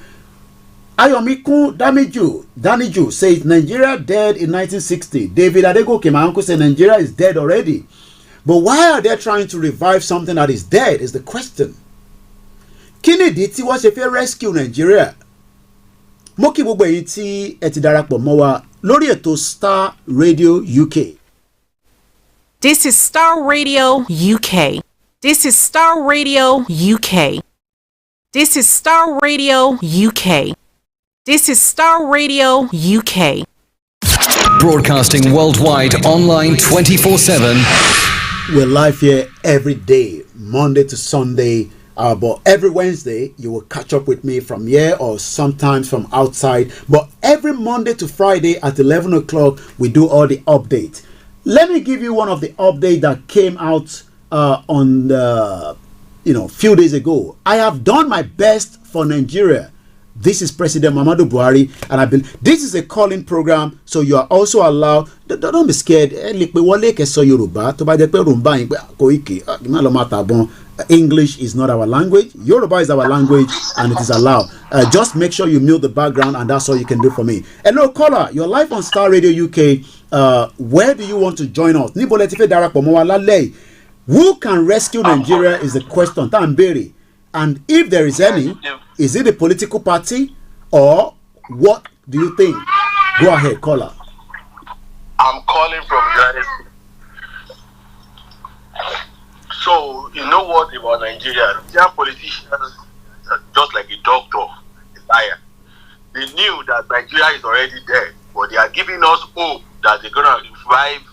Ayomiku Daniju says, Nigeria dead in 1960. David Adegoke, my uncle, said Nigeria is dead already. But why are they trying to revive something that is dead is the question. Kínìdí tí wọ́n ṣe fẹ́ rescue Nigeria? Mo kí gbogbo èyí tí ẹ ti darapọ̀ mọ́ wa lórí ètò Star Radio UK. This is Star Radio UK. This is Star Radio UK. This is Star Radio UK. This is Star Radio UK. Broadcasting worldwide online 24/7. We're live here every day, Monday to Sunday. But every Wednesday, you will catch up with me from here or sometimes from outside. But every Monday to Friday at 11 o'clock, we do all the updates. Let me give you one of the updates that came out on the, few days ago. I have done my best for Nigeria. This is President Muhammadu Buhari, and I believe this is a calling program, so you are also allowed. Don't be scared. English is not our language. Yoruba is our language, and it is allowed. Just make sure you mute the background, and that's all you can do for me. Hello, caller. You're live on Star Radio UK. Where do you want to join us? Who can rescue Nigeria is the question. Tamberi. And if there is any, is it a political party or what do you think? Go ahead, caller. I'm calling from United States. So, you know what about Nigeria? They are politicians just like a doctor, a liar. They knew that Nigeria is already dead, but they are giving us hope that they're going to revive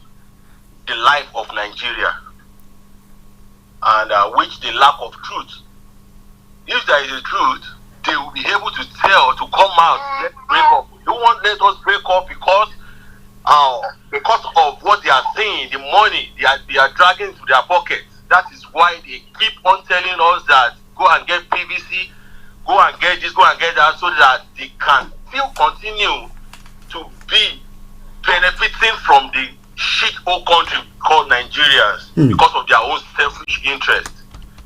the life of Nigeria, and which the lack of truth. If there is a truth, they will be able to come out, let's break up. They won't let us break up because of what they are saying, the money they are dragging to their pockets. That is why they keep on telling us that go and get PVC, go and get this, go and get that, so that they can still continue to be benefiting from the shit hole country called Nigerians because of their own selfish interests.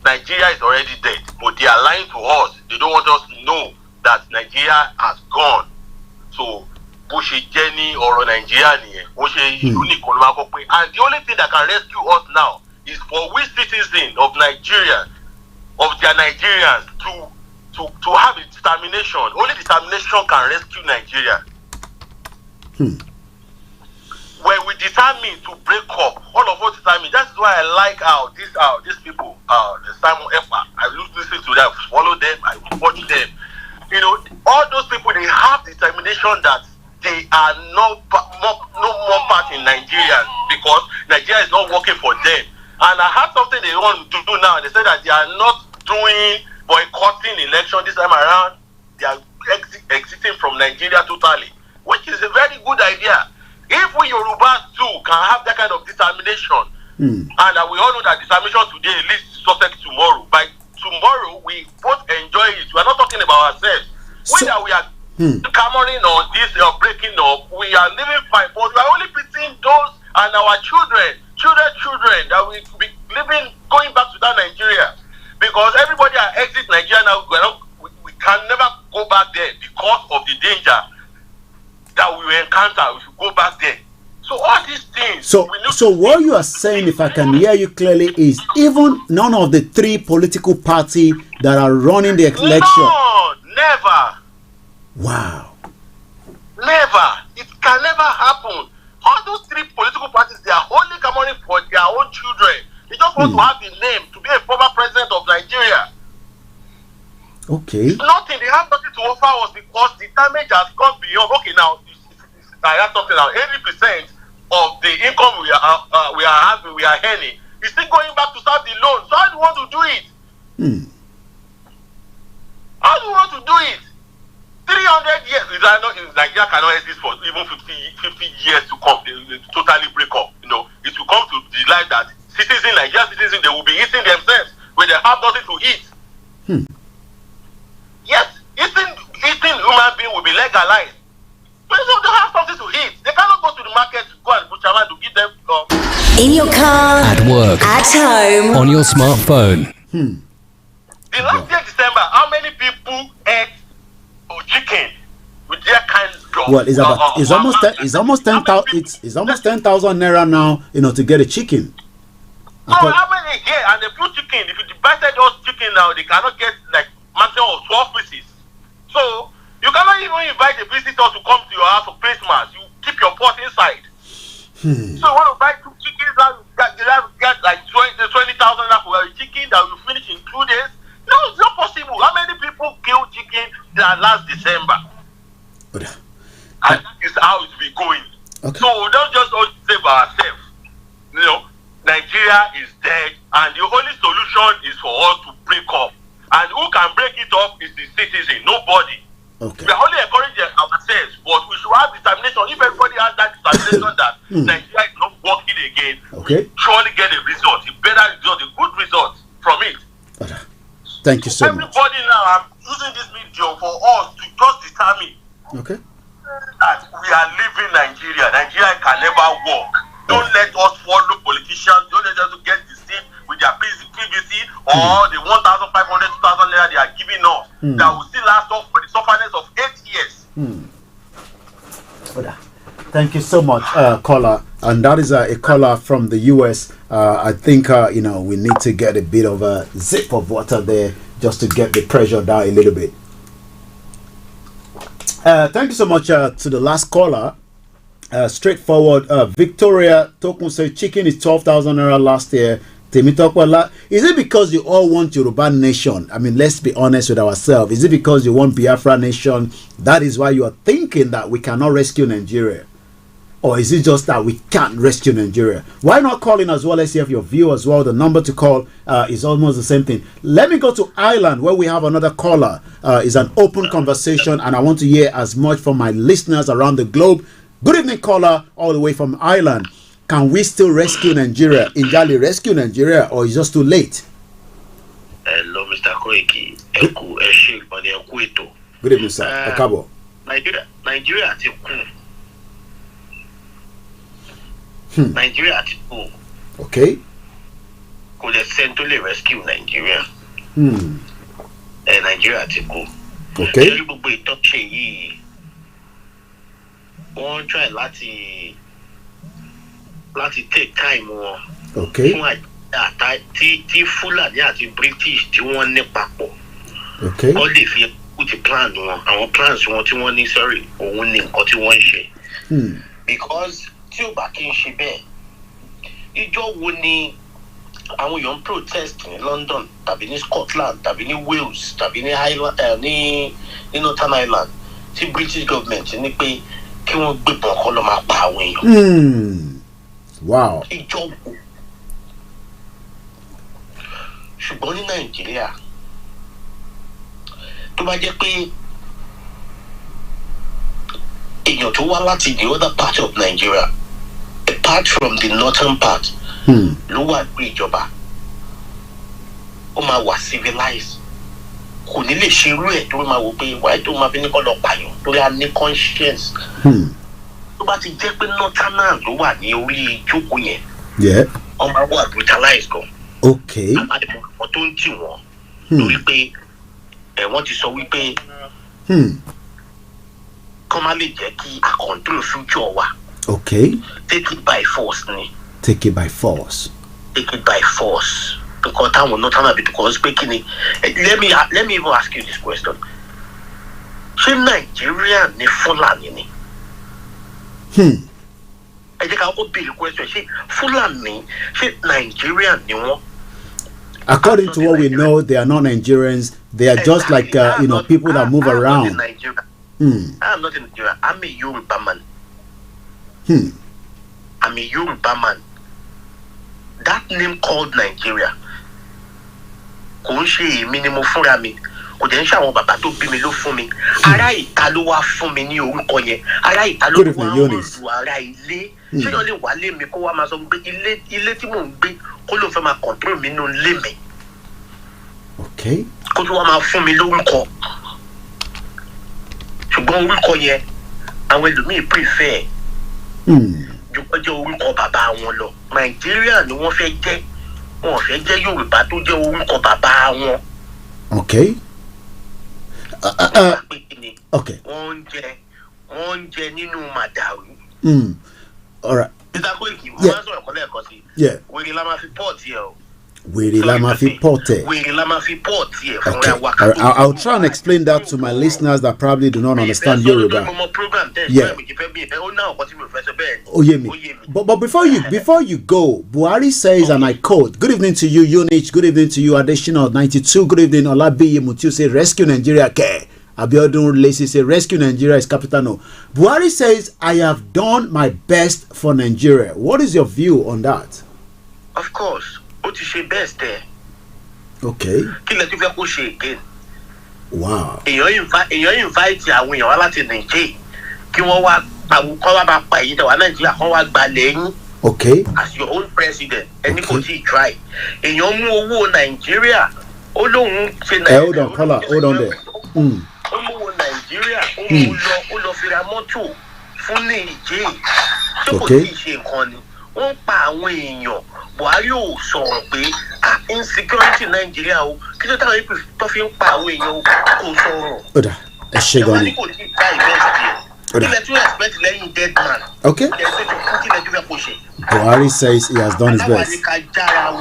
Nigeria is already dead, but they are lying to us. They don't want us to know that Nigeria has gone. So, Jenny or Nigeria, and the only thing that can rescue us now is for we citizens of Nigeria, of their Nigerians, to have a determination. Only determination can rescue Nigeria. When we determine to break up, all of us determine. That's why I like these people, the Simon Effa. I listen to them, follow them, I watch them. All those people, they have determination that they are no more part in Nigeria because Nigeria is not working for them. And I have something they want to do now. They say that they are not doing boycotting election this time around. They are exiting from Nigeria totally, which is a very good idea. If we Yorubas too can have that kind of determination, and we all know that determination today leads to success tomorrow. By tomorrow, we both enjoy it. We are not talking about ourselves. Whether we are clamoring on this or breaking up, we are living fine. But we are only pitying those and our children that will be living, going back to that Nigeria. Because everybody are exit Nigeria now, we can never go back there because of the danger that we will encounter if we go back there. So all these things. So what you are saying, if I can hear you clearly, is even none of the three political parties that are running the election. No, never. Wow. Never. It can never happen. All those three political parties, they are only clamoring for their own children. They just want to have the name to be a former president of Nigeria. Okay. Nothing. They have nothing to offer us because the damage has gone beyond. Okay, now I have something now. 80% of the income we are earning is still going back to start the loan. So how do you want to do it? How do you want to do it? 300 years. Nigeria cannot exist for even 50 years to come. They totally break up. You know, it will come to the life that Nigerian citizens, they will be eating themselves when they have nothing to eat. Yes, eating human being will be legalized. But they have something to eat. They cannot go to the market to go and butcher man to give them. In your car, At work, at home, on your smartphone. The last year December, how many people ate chicken with their kind of? Well, it's almost 10,000 naira now. You know, to get a chicken. So how many here and the few chicken? If you divided those chicken now, they cannot get like maximum of 12 pieces. So you cannot even invite a visitor to come to your house for Christmas. You keep your pot inside. So you want to buy 2 chickens and get like 20,000 for a chicken that will finish in 2 days. No, it's not possible. How many people kill chicken that last December? And that is how it's been going. Okay. So we don't just all save ourselves. You know, Nigeria is dead, and the only solution is for us to break up. And who can break it up is the citizen, nobody. Okay. We are only encouraging ourselves, but we should have determination. If everybody has that determination that Nigeria is not working again, we surely get a result, a better result, a good result from it. Thank you so much. Everybody now, I'm using this medium for us to just determine that we are leaving Nigeria. Nigeria can never work. Don't let us follow politicians. Don't let us get deceived with their PVC or the 1,500, 2,000 naira they are giving us. That will still last us for the suffering of 8 years. Thank you so much, caller. And that is a caller from the US. I think you know, we need to get a bit of a zip of water there just to get the pressure down a little bit. Thank you so much to the last caller. Straightforward. Victoria Tokun said chicken is 12,000 naira last year. Is it because you all want Yoruba nation? I mean, let's be honest with ourselves. Is it because you want Biafra nation? That is why you are thinking that we cannot rescue Nigeria? Or is it just that we can't rescue Nigeria? Why not call in as well? Let's hear your view as well. The number to call is almost the same thing. Let me go to Ireland where we have another caller. It's an open conversation and I want to hear as much from my listeners around the globe. Good evening, caller, all the way from Ireland. Can we still rescue Nigeria? Injali, rescue Nigeria, or is it just too late? Hello, Mr. Koiki. Good evening, sir. Akabo. Nigeria ti kú. Nigeria ti kú. Okay. Kò lè sẹ́ni tó lè rescue Nigeria. Nigeria ti kú. Okay. Ṣé gbogbo ìtọ́ṣe yìí wọ́n try láti take time wọn. Okay. Fún tí Fulani àti British tí wọ́n ní papọ̀. Okay. Wọ́n lè fi put plan wọn, àwọn plans wọn tí wọ́n ní sorry, òun ní nǹkan tí wọ́n ń ṣe. Because tí ò bá kí n ṣe bẹ́ẹ̀, ìjọ wo ni àwọn èèyàn protest ní London tàbí ní Scotland tàbí ní Wales tàbí ní Ireland ní Northern Ireland tí British government ní pé kí wọ́n gbébọn kọ́ lọ́ máa pa àwọn èèyàn. Wow. Ìjọ wo? Ṣùgbọ́n ní Nàìjíríà tó bá jẹ́ pé èèyàn tó wá láti the other part of Nigeria apart from the northern part ló wà ní ìjọba ó máa wà civilized kò ní lè ṣe irú ẹ̀ tó máa wò pé wáyé tó máa fi ní kọ́ lọ pààyàn torí a ní conscience. Tó bá ti jẹ́ pé northerners ló wà ní orí ìjókòó yẹn wọ́n máa wà brutalized gan. Okay. Àmàlẹ́mọ̀ kan tó ń tì wọ́n lórí pé wọ́n ti sọ wípé kọ́ má lè jẹ́ kí a control future wa. Okay. Take it by force ni. Take it by force. Take it by force. Because táwọn northerners bí because pé kí ni let me even ask you this question. Ṣé Nàìjíríà ní Fúlàní ni? ẹ jẹ́ ká kó béèrè question ṣé Fúlàní ṣé Nigerian ni wọ́n. According to what we know, they are not Nigerians. They are just like people that move around. I am not in Nigeria. I'm a Yoruba man. I'm a Yoruba man. That name called Nigeria. Kò ń ṣe èmi ni mo fúnra mi. Kò jẹ́ ń ṣe àwọn bàbá tó bí mi ló fún mi. Ará ìta ló wá fún mi ní orúkọ yẹn. Ará ìta ló wá rúdu ará ilé. Ṣé yóò lè wá lé mi kó wá máa sọ pé ilé tí mò ń gbé kó ló fẹ́ máa control mi nínú ilé mi. Okay. Kó tó wá máa fún mi lórúkọ. Ṣùgbọ́n orúkọ yẹn àwọn ẹlòmíì prefer ju ọjọ́ orúkọ bàbá wọn lọ. Nàìjíríà ni wọ́n fẹ́ jẹ́. Wọ́n fẹ́ jẹ́ Yorùbá tó jẹ́ orúkọ bàbá wọn. Okay. Okay. Wọ́n ń jẹ nínú màdàrú. All right. Mr. Koiki, mo máa ń sọ̀rọ̀ kọ́lẹ̀ ẹ̀kọ́ sí. Wèrè la máa fi pọ́ọ̀tì ẹ̀ o. Wèrè la máa fi pọ́ọ̀tì. Wèrè la máa fi pọ́ọ̀tì ẹ̀ fúnra wa. I'll try and explain that to my listeners that probably do not understand Yoruba. Yeah. But before you go, Buhari says, and I quote, "Good evening to you, Unich. Good evening to you, additional 92. Good evening, Olabiyi Mutiu say rescue Nigeria care. Abiodun Lacey say rescue Nigeria is capital no." Buhari says, "I have done my best for Nigeria." What is your view on that? Of course, ó ti ṣe best there. Okay. Kí lẹ tún fẹ́ kó ṣe again? Wow. Èèyàn invite àwọn èèyàn wá láti Nàìjíríà kí wọ́n wá kọ́ wá bá pa èyí tẹ̀wá Nàìjíríà kọ́ wá gba lẹ́yìn. Okay. As your own president, ẹni kò tí ì try. Èèyàn mú owó Nàìjíríà ó lóun ṣe Nàìjíríà. Hold on, caller. Hold on there. Ó mú owó Nàìjíríà ó lọ fi ra mọ́tò fún Nàìjíríà. Ṣé kò tí ì ṣe nǹkan ni? Wọ́n pa àwọn èèyàn. Buhari ò sọ̀rọ̀ pé insecurity Nàìjíríà o kí ló táwọn èèyàn tó fi ń pa àwọn èèyàn kò sọ̀rọ̀. Ọ̀dà ẹ ṣe gan ni. Ẹ̀wọ̀n ní kò tí ì bá ìbẹ́sì yẹn. Kílẹ̀ tún expect lẹ́yìn dead man. Okay. Kílẹ̀ tún fẹ́ kó ṣe. Buhari says he has done his best.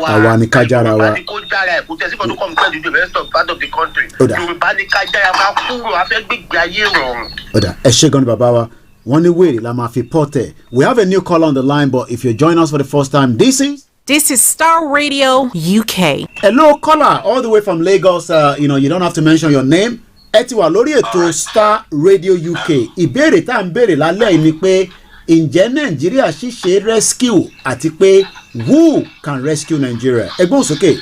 Àwa ni ká jára wa. Yorùbá ni kó jára ẹ̀ kó tẹ̀ sí kó tó kọ́ mi pẹ̀lú the rest of part of the country. Yorùbá ni ká jára wa kúrò afẹ́ gbígbé ayé rọrùn. Ọ̀dà ẹ ṣe gan ni bàbá wa. Wọ́n ní wèrè la máa fi pọ́tẹ̀. We have a new caller on the line, but if you're joining us for the first time, this is Star Radio UK. Hello, caller, all the way from Lagos. You don't have to mention your name. Ẹ ti wà lórí ètò Star Radio UK. Ìbéèrè tá à ń béèrè lálẹ́ yìí ni pé ǹjẹ́ Nàìjíríà ṣíṣe rescue àti pé who can rescue Nigeria? Ẹgbọ́n sókè.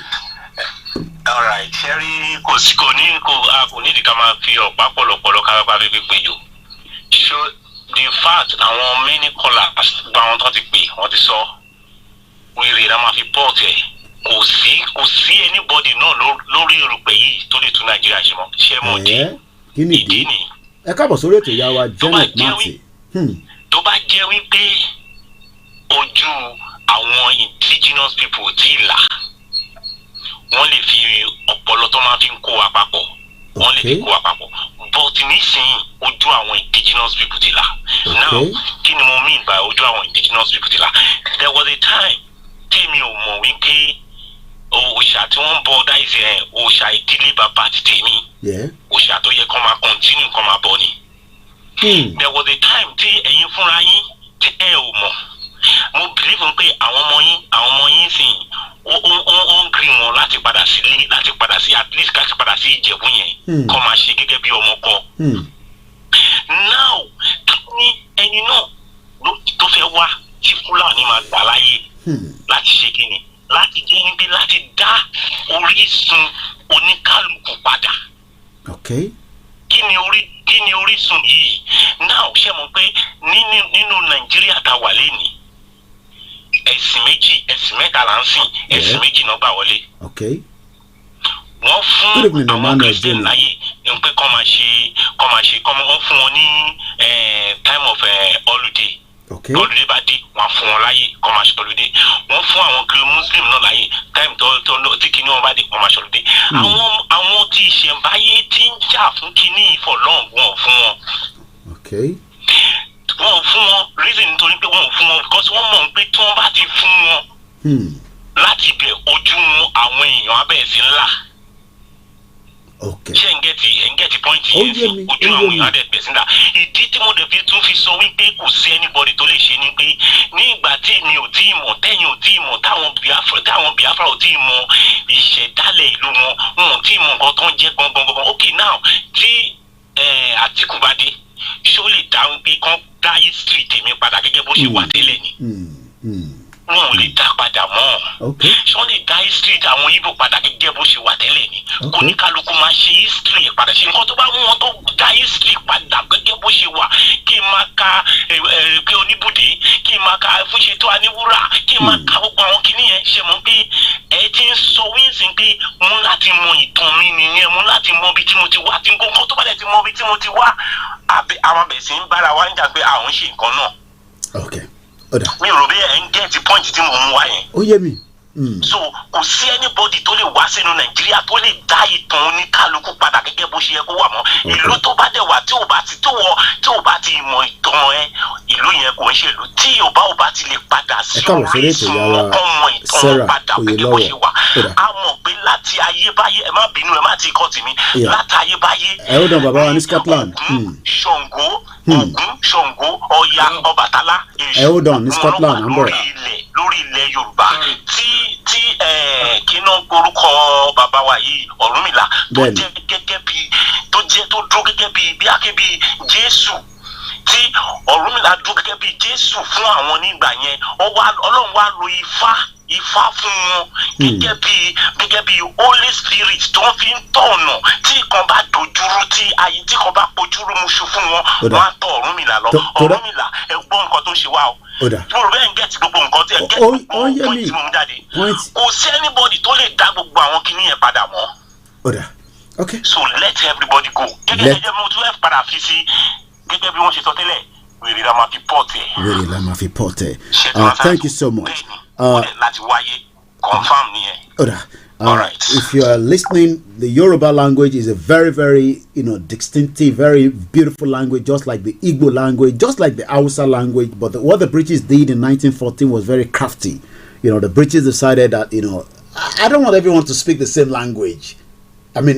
All right, ṣẹ́rí kò ní ìdí ká máa fi ọ̀pá pọ̀lọpọ̀lọ kárápá fífi pé jò. So the fact àwọn many callers gba àwọn tó ti pè wọ́n ti sọ wíìrì la máa fi pọ́ọ̀tì ẹ̀ kò sí anybody náà lórí erùpẹ̀ yìí tó lè tún Nàìjíríà ṣe mọ́ ṣé mo ìdí ni. Ẹ káàbọ̀ sórí ètò ìyá wa Janet Martin. Tó bá jẹ́ wípé ojú àwọn indigenous people tí là wọ́n lè fi ọpọlọ tó máa fi ń kó wa papọ̀ wọ́n lè fi kó wa papọ̀ but nísìnyí ojú àwọn indigenous people ti là. Now kí ni mo mean by ojú àwọn indigenous people ti là? There was a time tí mi ò mọ̀ wípé òòṣà tí wọ́n ń bọ dáìsì ẹ̀ òòṣà ìdílé bàbá ti tèmi òòṣà tó yẹ kó máa continue kó máa bọ ni. There was a time tí ẹ̀yin fúnra yín tí ẹ ò mọ̀ mo believe pé àwọn ọmọ yín sìn ó ń green wọn láti padà sílé láti padà sí at least láti padà sí Ìjẹ̀bú yẹn kó máa ṣe gẹ́gẹ́ bí ọmọ kọ. Now ní ẹni náà tó fẹ́ wá tí Fúlàní máa gbà láyè láti ṣe kí ni láti jẹ́ níbi láti dá orísun oníkálukú padà. Kí ni orísun yìí? Now ṣé mo pé nínú Nàìjíríà tá a wà lénìí ẹ̀sìn mẹ́ta là ń sìn ẹ̀sìn méjì náà gbà wọlé. Wọ́n fún àwọn Christian láyè pé kọ́ máa ṣe wọ́n fún wọn ní time of holiday. Holiday bá dé wọ́n fún wọn láyè kọ́ máa ṣe holiday. Wọ́n fún àwọn Muslim náà láyè time tí kinní wọn bá dé wọ́n máa ṣe holiday. Àwọn tí ìṣẹ̀ǹbáyé ti ń jà fún kinní for long wọ́n fún wọn. Wọ́n fún wọn reason nítorí pé wọ́n fún wọn because wọ́n mọ̀ pé tí wọ́n bá ti fún wọn láti bẹ̀ ojú àwọn èèyàn abẹ́ sí ńlá. Ṣé ń gẹ́tì point yẹn sí ojú àwọn èèyàn abẹ́ sí ńlá? Ìdí tí mo dẹ̀ fi tún fi sọ wípé kò sí anybody tó lè ṣe ni pé ní nǹkan tó ń jẹ́ gbọ̀ngbọ̀ngbọ̀n okay now tí Àtíkù bá dé ṣó lè dáhùn pé kán dá history tèmi padà gẹ́gẹ́ bó ṣe wà tẹ́lẹ̀ ni wọn ò lè dá padà mọ́ ṣó lè dá history àwọn Ìgbò padà gẹ́gẹ́ bó ṣe wà tẹ́lẹ̀ ni kò ní kálukú máa ṣe history padà ṣe nǹkan tó bá mú wọn tó dá history padà gẹ́gẹ́ bó ṣe wà kí n máa ka pé oníbùdé kí n máa ka Fúnṣetó Aníwúrà kí n máa ka gbogbo àwọn kinní yẹn ṣe mọ̀ pé ẹ ti ń sọ wíńsìn pé mo láti mọ ìtàn mi nìyẹn mo láti mọ ibi tí mo ti wá tí nǹkan tó bá dẹ̀ ti mọ ibi tí mo ti wá àwọn abẹ̀ sí ń bára wa ń jà pé àwọn ṣe nǹkan náà. mi rò bí ẹ ń gẹ́ẹ̀tì pọ́ǹtì tí mo mú wá yẹn. ó yé mi. so kò sí anybody tó lè wá sínú Nàìjíríà tó lè dá ìtàn oníkálukú padà gẹ́gẹ́ bó ṣe yẹ kó wà mọ́ ìlú tó bá dẹ̀ wà tí ò bá ti mọ ìtàn ẹ ìlú yẹn kò ń ṣe ìlú tí ò bá ti lè padà sí orísun ọmọ ìtàn padà gẹ́gẹ́ bó ṣe wà á mọ̀ pé láti ayébáyé ẹ má bínú ẹ má ti kọ́ tèmi láti ayébáyé ẹ ó dàn bàbá wa ní Scotland. Ṣàngó Ògún Ṣàngó Ọya Ọbàtálá Èṣù ní Scotland ń bọ̀ lórí ilẹ̀ Yorùbá tí kíná orúkọ bàbá wa yìí Ọ̀rúnmìlà tó jẹ́ gẹ́gẹ́ bí tó dúró gẹ́gẹ́ bí akébí Jésù tí Ọ̀rúnmìlà dúró gẹ́gẹ́ bí Jésù fún àwọn nígbà yẹn Ọlọ́run wá lo Ifá fún wọn gẹ́gẹ́ bí Holy Spirit tó ń fi ń tọ̀nà tí kan bá dojúrú tí kan bá pojúrú muṣu fún wọn wọn á tọ̀ Ọ̀rúnmìlà lọ Ọ̀rúnmìlà ẹ gbọ́ nǹkan tó ṣe wá o mo bẹ́ẹ̀ ń gẹ̀ẹ́tì gbogbo nǹkan tí ẹ gẹ̀ẹ́tì gbogbo point tí mo mú jáde kò sí anybody tó lè dá gbogbo àwọn kinní yẹn padà mọ́. So let everybody go gẹ́gẹ́ mo tún fẹ́ padà fi sí gẹ́gẹ́ bí wọ́n ṣe sọ tẹ́lẹ̀ wèrè la máa fi pọ̀ tẹ̀. Thank you so much. láti wáyé confam nìyẹn. If you are listening, the Yoruba language is a very, very, distinctive, very beautiful language, just like the Igbo language, just like the Hausa language. But what the British did in 1914 was very crafty. The British decided that, I don't want everyone to speak the same language. I mean,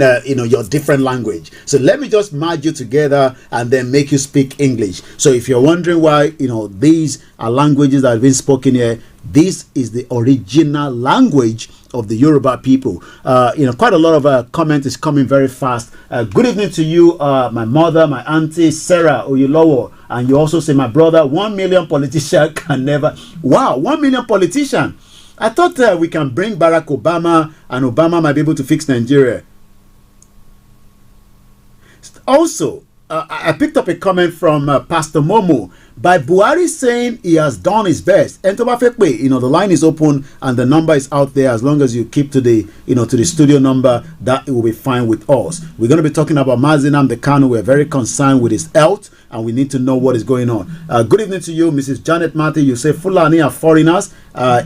your different language. So let me just merge you together and then make you speak English. So if you're wondering why, these are languages that have been spoken here, this is the original language of the Yoruba people. Quite a lot of comment is coming very fast. Good evening to you, my mother, my auntie, Sarah Oyulowo. And you also say, my brother, 1 million politician can never... Wow, 1 million politician. I thought we can bring Barack Obama and Obama might be able to fix Nigeria. Also, I picked up a comment from Pastor Momo by Buhari saying he has done his best. And the line is open and the number is out there. As long as you keep to the to the studio number, that it will be fine with us. We're going to be talking about Mazi Nnamdi Kanu. We're very concerned with his health and we need to know what is going on. Good evening to you, Mrs. Janet Mati. You say Fulani are foreigners.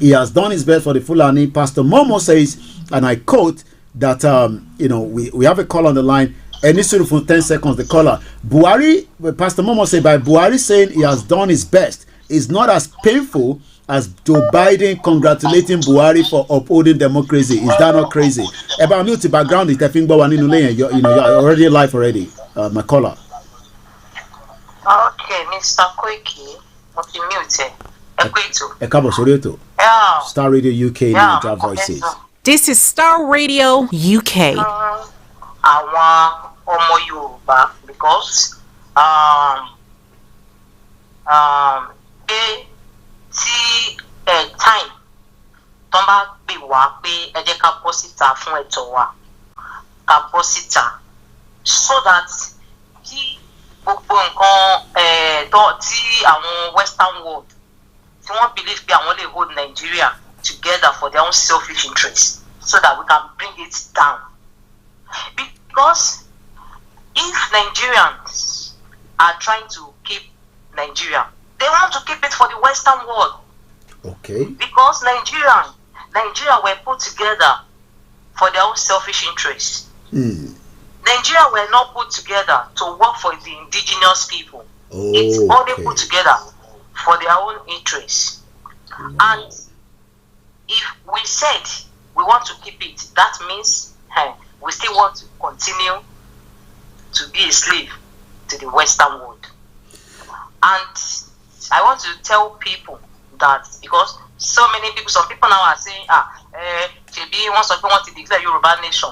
He has done his best for the Fulani. Pastor Momo says, and I quote, that we have a call on the line. Any sort for 10 seconds, the caller. Buhari, Pastor Momo said, by Buhari saying he has done his best, is not as painful as Joe Biden congratulating Buhari for upholding democracy. Is that not crazy? About mute background, you're already live already, my caller. Okay, Mr. Koiki, mute. Star Radio UK, Nigeria Voices. This is Star Radio UK. Àwọn ọmọ Yorùbá because pé tí time tó bá pè wá pé ẹ jẹ́ ká bọ́ síta fún ẹ̀tọ́ wa ká bọ́ síta so that kí gbogbo nǹkan tí àwọn Western world tí wọ́n believe pé àwọn lè hold Nigeria together for their own selfish interests so that we can bring it down. Because if Nigerians are trying to keep Nigeria, they want to keep it for the Western world. Okay. Because Nigeria were put together for their own selfish interests. Nigeria were not put together to work for the indigenous people. It's only put together for their own interests. And if we said we want to keep it, that means we still want to continue to be a slave to the Western world. And I want to tell people that because so many people, some people now are saying, maybe once or want to declare Yoruba nation.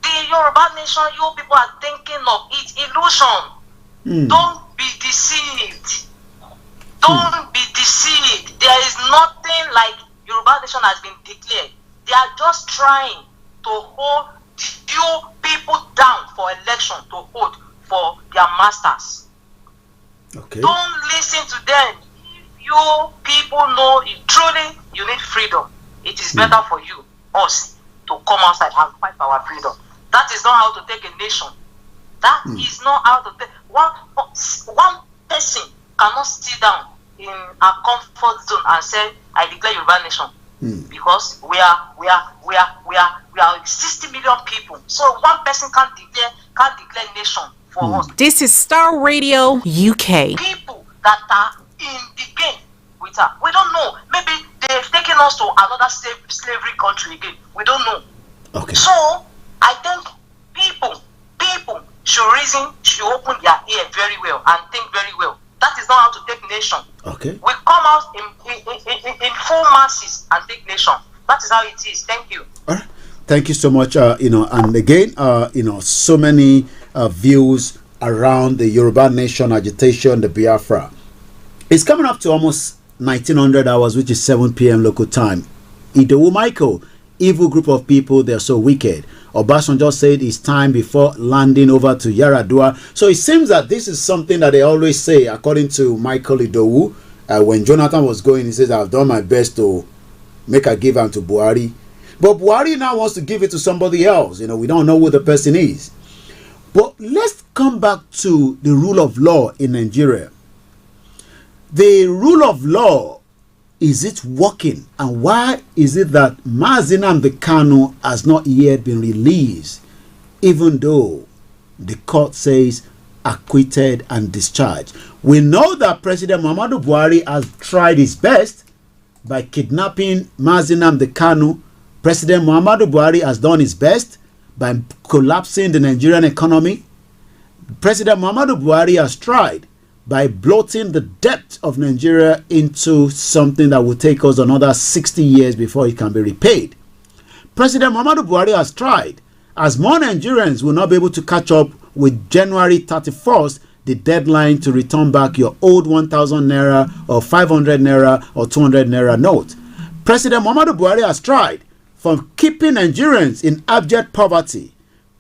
The Yoruba nation you people are thinking of, it's illusion. Don't be deceived. Don't be deceived. There is nothing like Yoruba nation has been declared. They are just trying to hold you people down for election to vote for their masters. Okay. Don't listen to them. If you people know truly you need freedom, it is better for you, us, to come outside and fight for our freedom. That is not how to take a nation. That is not how to take one person cannot sit down in a comfort zone and say, I declare Yoruba nation. Because we are 60 million people. So one person can't declare nation for us. This is Star Radio UK. People that are in the game with her. We don't know. Maybe they've taken us to another slavery country again. We don't know. Okay. So I think people should open their ear very well and think very well. That is not how to take nation. Okay. We come out in full masses and take nation. That is how it is. Thank you. All right. Thank you so much. And again, so many views around the Yoruba nation agitation, the Biafra. It's coming up to almost 1900 hours, which is 7 p.m. local time. Idowu Michael, evil group of people, they're so wicked. Obasanjo said it's time before landing over to Yaradua. So it seems that this is something that they always say, according to Michael Idowu. When Jonathan was going, he says, I've done my best to make a give unto Buhari. But Buhari now wants to give it to somebody else. We don't know who the person is. But let's come back to the rule of law in Nigeria. The rule of law, is it working? And why is it that Mazi Nnamdi Kanu has not yet been released, even though the court says acquitted and discharged? We know that President Muhammadu Buhari has tried his best by kidnapping Mazi Nnamdi Kanu. President Muhammadu Buhari has done his best by collapsing the Nigerian economy. President Muhammadu Buhari has tried by bloating the debt of Nigeria into something that will take us another 60 years before it can be repaid. President Muhammadu Buhari has tried, as more Nigerians will not be able to catch up with January 31st, the deadline to return back your old 1,000 naira or 500 naira or 200 naira note. President Muhammadu Buhari has tried from keeping Nigerians in abject poverty.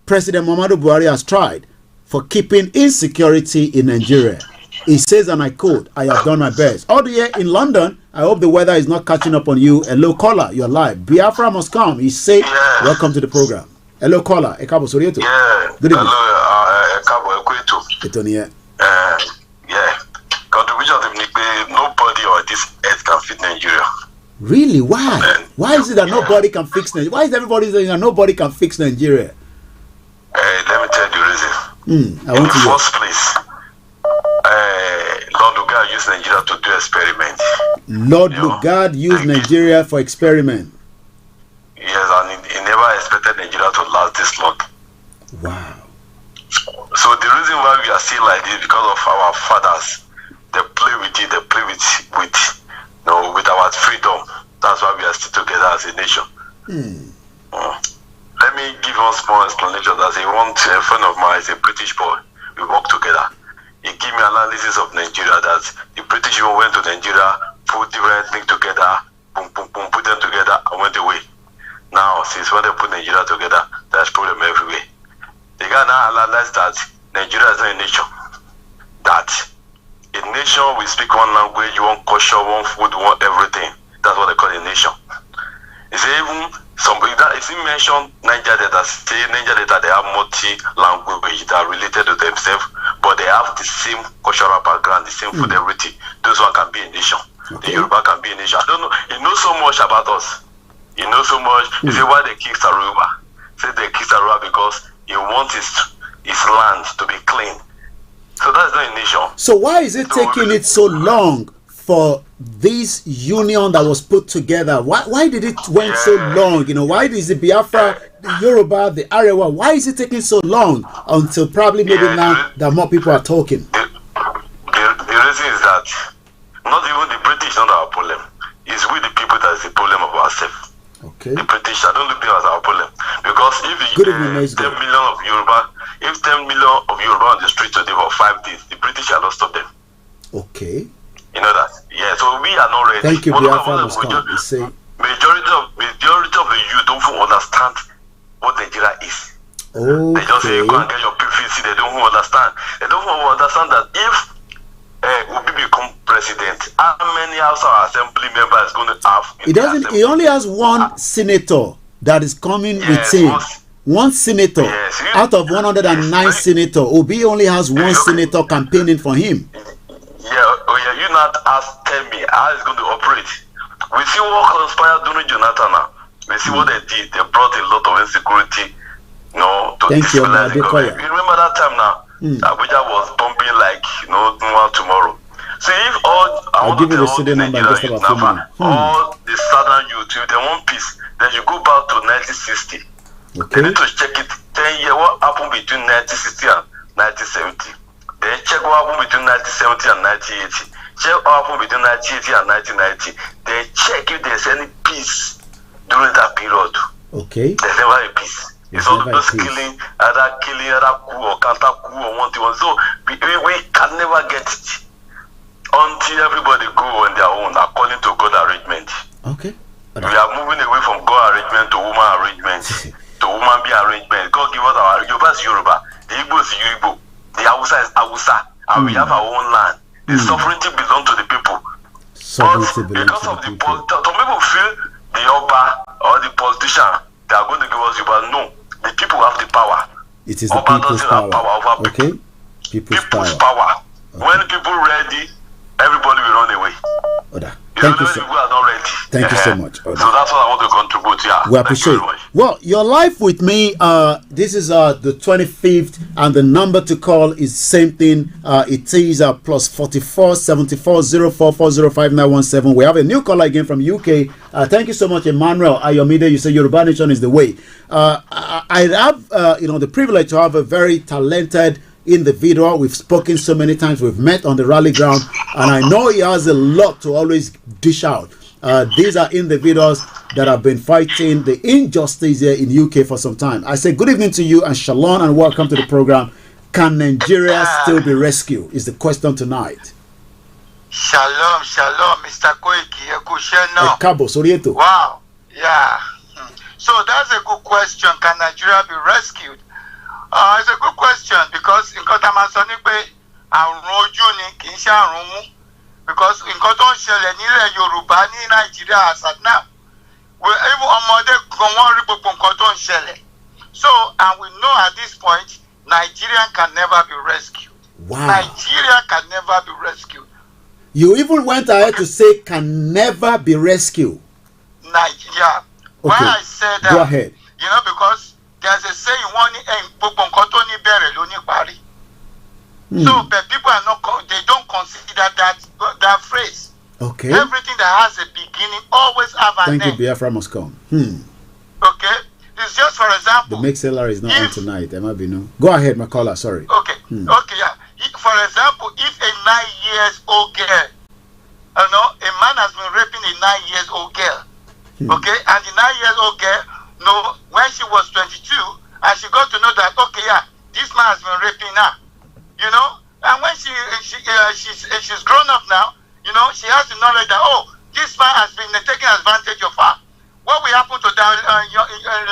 President Muhammadu Buhari has tried for keeping insecurity in Nigeria. He says, and I quote, I have done my best. All the way in London, I hope the weather is not catching up on you. Hello, caller, you're live. Biafra must come. He said, welcome to the program. Hello, caller. Ekabo Sorieto. Yeah. Good evening. Hello, Ekabo Ekweto. Etonia. Yeah. Contribution of nobody on this earth can fit Nigeria. Really? Why? Why is it that nobody can fix Nigeria? Why is everybody saying that nobody can fix Nigeria? Let me tell you the reason. I want to the first place, Lord Lugard used Nigeria to do experiment. Lord Lugard used Nigeria for experiment. Yes, and he never expected Nigeria to last this long. Wow. So the reason why we are still like this because of our fathers. They play with it, they play with our freedom. That's why we are still together as a nation. Let me give one small explanation. As a friend of mine is a British boy. We work together. He gave me analysis of Nigeria that the British even went to Nigeria, put different things together, boom, boom, boom, put them together and went away. Now, since when they put Nigeria together, there's problem everywhere. They can now analyze that Nigeria is not a nation. That a nation will speak one language, one culture, one food, one everything. That's what they call a nation. It's even somebody that is mentioned Niger Delta. Say Niger Delta, they have multi-language that are related to themselves, but they have the same cultural background, the same food, everything. Those one can be a nation. Okay. The Yoruba can be a nation. I don't know. He knows so much about us. He knows so much. You say why they kill Saruba? Say they kill Saruba because he wants his land to be clean. So that's not a nation. So why is it taking it so long for this union that was put together? Why did it went so long? Why is the Biafra, the Yoruba, the Arewa, why is it taking so long until probably maybe now that more people are talking? The reason is that not even the British not our problem. It's we the people that is the problem of ourselves. Okay. The British, I don't look at it as our problem. Because Good evening, let's go. 10 million of Yoruba, if 10 million of Yoruba on the street today for 5 days, the British are not stop them. Okay. You know that? Yeah, so we are not ready. Thank you, Biafra must come. You say majority of the youth don't understand what Nigeria is. Okay. They just say go and get your PVC. They don't understand. They don't understand that if Obi become president, how many House of Assembly members is going to have? He doesn't. He only has one senator that is coming with him. One senator out of 109 senators. Obi only has one senator campaigning for him. Yeah, you not tell me how it's going to operate. We see what conspired during Jonathan now. We see what they did. They brought a lot of insecurity, to destabilize the government. You remember that time now? Abuja was bombing like, tomorrow. So if I'll give you the city number in just about a few minutes. All the southern youth, if they want peace, then you go back to 1960. Okay. They need to check it 10 years, what happened between 1960 and 1970. Then check what happened between 1970 and 1980. Check what happened between 1980 and 1990. Then check if there's any peace during that period. Okay. There's never a peace. It's all those killing, either coup or counter coup or one thing. So we can never get it until everybody go on their own according to God arrangement. Okay. We are moving away from God arrangement to woman arrangement, to woman be arrangement. God give us our Yoruba is Yoruba, the Igbo is Igbo, the Hausa is Hausa, and we have our own land. The sovereignty belongs to the people. Because of the some people feel the Oba or the politician they are going to give us Yoruba. No, the people have the power. It is the people's power. Over okay. People. People's power. Okay. When people ready, everybody will run away. Oda. Thank you so much. Thank you so much. So that's what I want to contribute. Yeah. We appreciate it. Well, your life with me, this is the 25th, and the number to call is same thing. It is plus 44 74 04 405917. We have a new caller again from UK. Thank you so much, Emmanuel Ayomide. You say Yoruba Nation is the way. I have the privilege to have a very talented individual. We've spoken so many times, we've met on the rally ground, and I know he has a lot to always dish out. These are individuals that have been fighting the injustice here in UK for some time. I say good evening to you and shalom and welcome to the program. Can Nigeria still be rescued is the question tonight. Shalom, Mr. Koiki. Cabo Sorieto. Wow, yeah. So that's a good question. Can Nigeria be rescued? It's a good question because nǹkan tá a máa sọ ní pé àrùn ojú ni kì í ṣe àrùn mú, because nǹkan tó ń ṣẹlẹ̀ nílẹ̀ Yorùbá ní Nàìjíríà as at now, even ọmọdé gan wọ́n rí gbogbo nǹkan tó ń ṣẹlẹ̀. So, and we know at this point Nigeria can never be rescued. Wow. Nigeria can never be rescued. You even went ahead to say can never be rescued. Nigeria. Okay. Why I said that? Go ahead. Because there's a saying one gbogbo nǹkan tó ní bẹ̀rẹ̀ ló ní parí. So but people are not, they don't consider that phrase. Okay. Everything that has a beginning always have an end. Thank you, Biafra must come. Okay. It's just for example. The mixer is not on tonight. There might be no. Go ahead, my caller. Sorry. Okay. Okay. Yeah. For example, if a 9-year-old girl, a man has been raping a 9-year-old girl. Okay, and the 9-year-old girl, when she was 22, and she got to know that this man has been raping her, and when she's grown up now, she has the knowledge that this man has been taking advantage of her. What will happen to that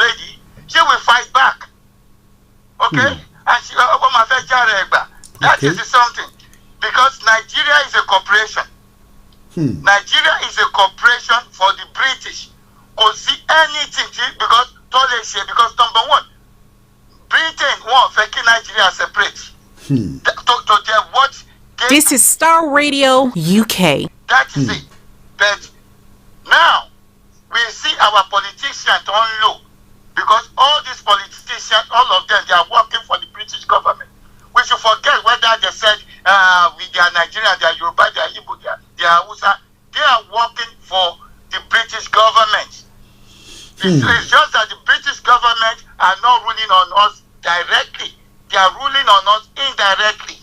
lady? She will fight back. Okay, and she that is something, because Nigeria is a corporation. Nigeria is a corporation for the British. Could see anything because number one, Britain won't make Nigeria separate. This is Star Radio UK. That is it. But now we see our politicians on low, because all these politicians, all of them, they are working for the British government. We should forget whether they said they are Nigerian, they are Yoruba, they are Igbo, they are Hausa. They are working for the British government. It's just that the British government are not ruling on us directly. They are ruling on us indirectly.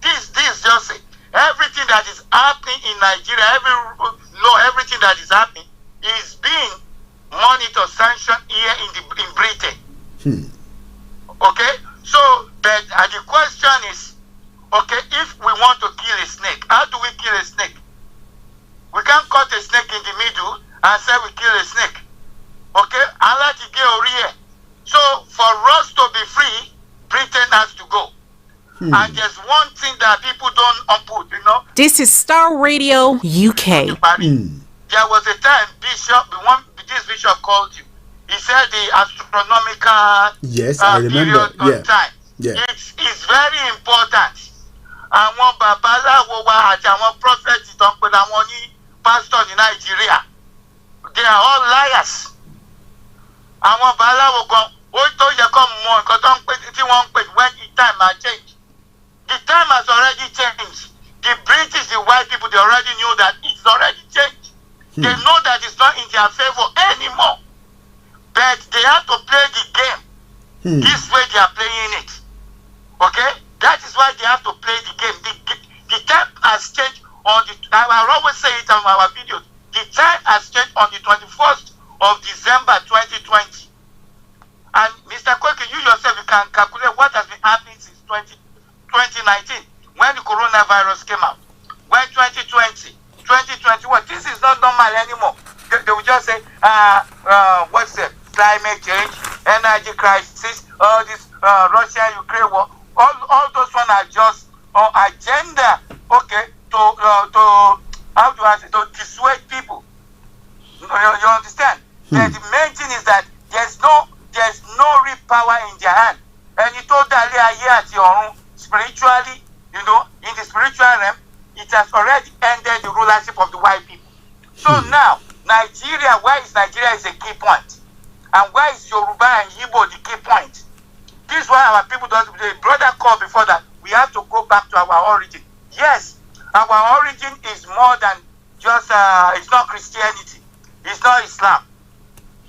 This is just it. Everything that is happening in Nigeria, everything that is happening is being monitored, sanctioned here in Britain. Okay? So, but the question is, okay, if we want to kill a snake, how do we kill a snake? We can't cut a snake in the middle and say we kill a snake. Okay? I like to get over here. So, for us to be free, Britain has to go. And there's one thing that people don't put, you know. This is Star Radio UK. There was a time this bishop called you. He said the astronomical yes, I remember. Period of time. Yeah. It's very important. Àwọn babaláwo wa àti àwọn prophets tó ń pè àwọn ní pastor ní Nigeria. They are all liars. Àwọn babaláwo gan ó tó yẹ kó mọ nǹkan tó ń pè tí wọ́n ń pè when the time has changed. The time has already changed. The British, the white people, they already knew that it's already changed. They know that it's not in their favor anymore. But they have to play the game. This way they are playing it. Okay? That is why they have to play the game. The time has changed on I always say it on our videos. The time has changed on the 21st of December 2020. And Mr. Koiki, you yourself, you can calculate what has been happening since 2019, when the coronavirus came out. When 2020, 2021, this is not normal anymore. They will just say, what's it? Climate change, energy crisis, all this Russia-Ukraine war. All those ones are just agenda, okay, to how do I say, to dissuade people. You understand? The main thing is that there's no real power in their hand. And it totally spiritually, you know, in the spiritual realm, it has already ended the rulership of the white people. So now, Nigeria, where is Nigeria is a key point. And where is Yoruba and Igbo the key point? This is why our people don't, the brother called before that, we have to go back to our origin. Yes, our origin is more than just, it's not Christianity. It's not Islam.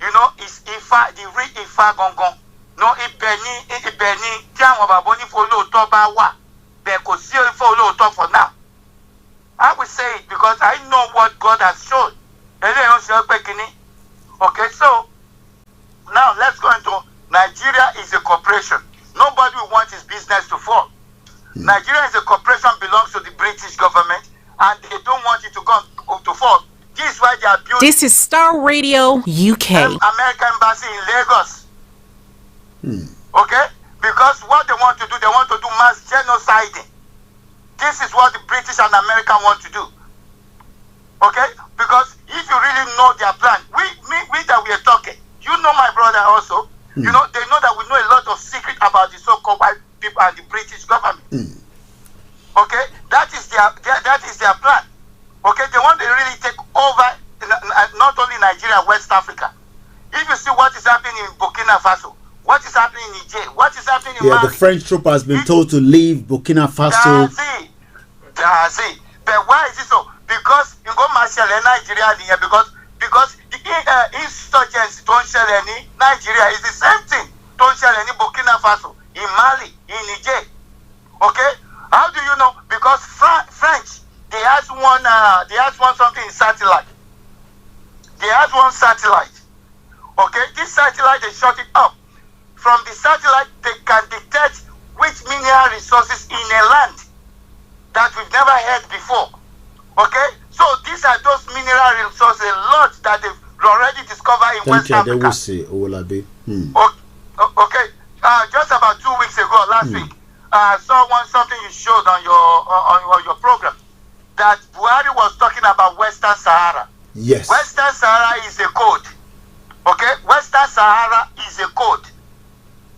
You know, it's Ifa, the real Ifa Gongon. No, Ibeni, Tiamo Baboni follow Toba wa. Beko see follow top for now. I will say it because I know what God has shown. Okay, so now let's go into Nigeria is a corporation. Nobody will want his business to fall. Nigeria is a corporation, belongs to the British government, and they don't want it to go to fall. This is why they are building. This is Star Radio UK. American embassy in Lagos. Okay? Because what they want to do, they want to do mass genociding. This is what the British and American want to do. Okay? Because if you really know their plan, we that we are talking, you know my brother also, you know, they know that we know a lot of secret about the so-called white people and the British government. Okay? That is their plan. Okay? They want to really take over not only Nigeria, West Africa. If you see what is happening in Burkina Faso, what is happening in Niger, what is happening in Mali. The French troop has been told to leave Burkina Faso. That's it. But why is it so? Because you go marshal in Nigeria here, because the insurgents don't shell any Nigeria is the same thing. Don't shell any Burkina Faso, in Mali, in Niger. Okay? How do you know? Because French, they has one something in satellite. They has one satellite. Okay? This satellite, they shut it up. From the satellite, they can detect which mineral resources in a land that we've never heard before. Okay? So these are those mineral resources, a lot that they've already discovered in West Africa. They will say, Olabi. Okay. Just about 2 weeks ago, last week, I saw something you showed on your program, that Buhari was talking about Western Sahara. Yes. Western Sahara is a code. Okay? Western Sahara is a code.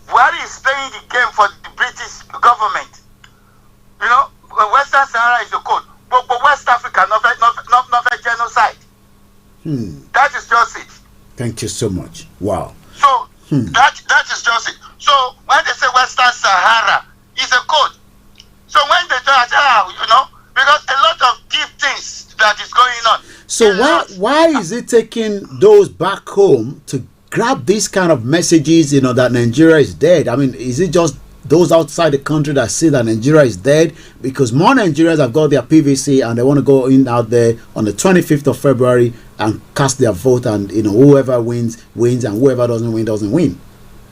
Buhari is playing the game for the British government. You know, Western Sahara is a code. But West Africa, not a genocide. That is just it. Thank you so much. Wow. So, that is just it. So, when they say Western Sahara, it's a code. So, when they talk, you know, because a lot of deep things that is going on. So, why is it taking those back home to grab these kind of messages, you know, that Nigeria is dead? I mean, is it just those outside the country that say that Nigeria is dead? Because more Nigerians have got their PVC and they want to go in out there on the 25th of February and cast their vote, and, you know, whoever wins, and whoever doesn't win.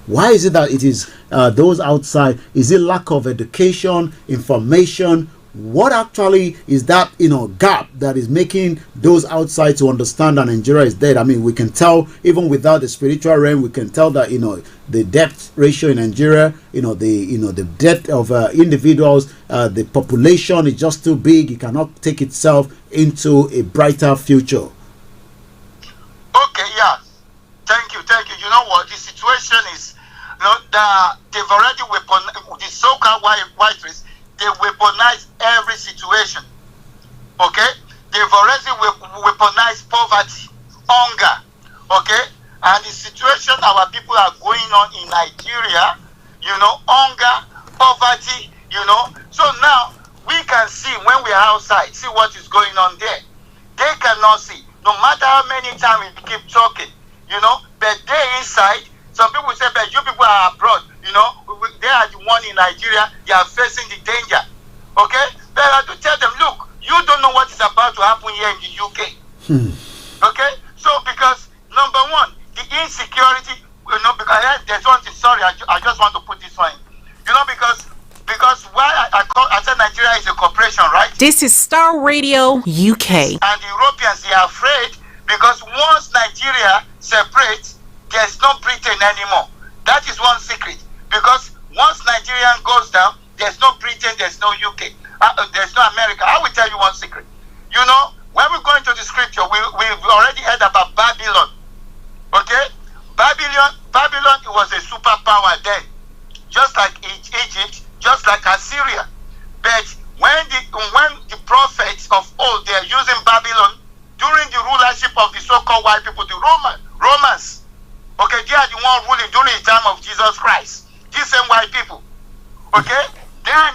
Why is it that it is those outside? Is it lack of education, information? What actually is that gap that is making those outside to understand that Nigeria is dead? I mean, we can tell even without the spiritual realm, we can tell that the death ratio in Nigeria, the death of individuals, the population is just too big. It cannot take itself into a brighter future. Okay, yeah. Thank you. You know what? The situation is, they've already weaponized, the so-called white race, they weaponize every situation. Okay? They've already weaponized poverty, hunger. Okay? And the situation our people are going on in Nigeria, hunger, poverty, So now, we can see when we are outside, see what is going on there. They cannot see. No matter how many times we keep talking, but they inside, some people say, but you people are abroad, they are the one in Nigeria, they are facing the danger. Okay? But I have to tell them, look, you don't know what is about to happen here in the UK. Okay? So, because, number one, the insecurity, because there's one thing, sorry, I just want to put this one, because why I said Nigeria is a corporation, right? This is Star Radio UK. And the Europeans, they are afraid because once Nigeria separates, there's no Britain anymore. That is one secret. Because once Nigeria goes down, there's no Britain, there's no UK, there's no America. I will tell you one secret. When we go into the scripture, we've already heard about Babylon. Okay? Babylon was a superpower then. Just like Egypt, just like Assyria. But when the prophets of old, they are using Babylon during the rulership of the so-called white people, the Romans. Okay, they are the one ruling during the time of Jesus Christ. These same white people. Okay? Then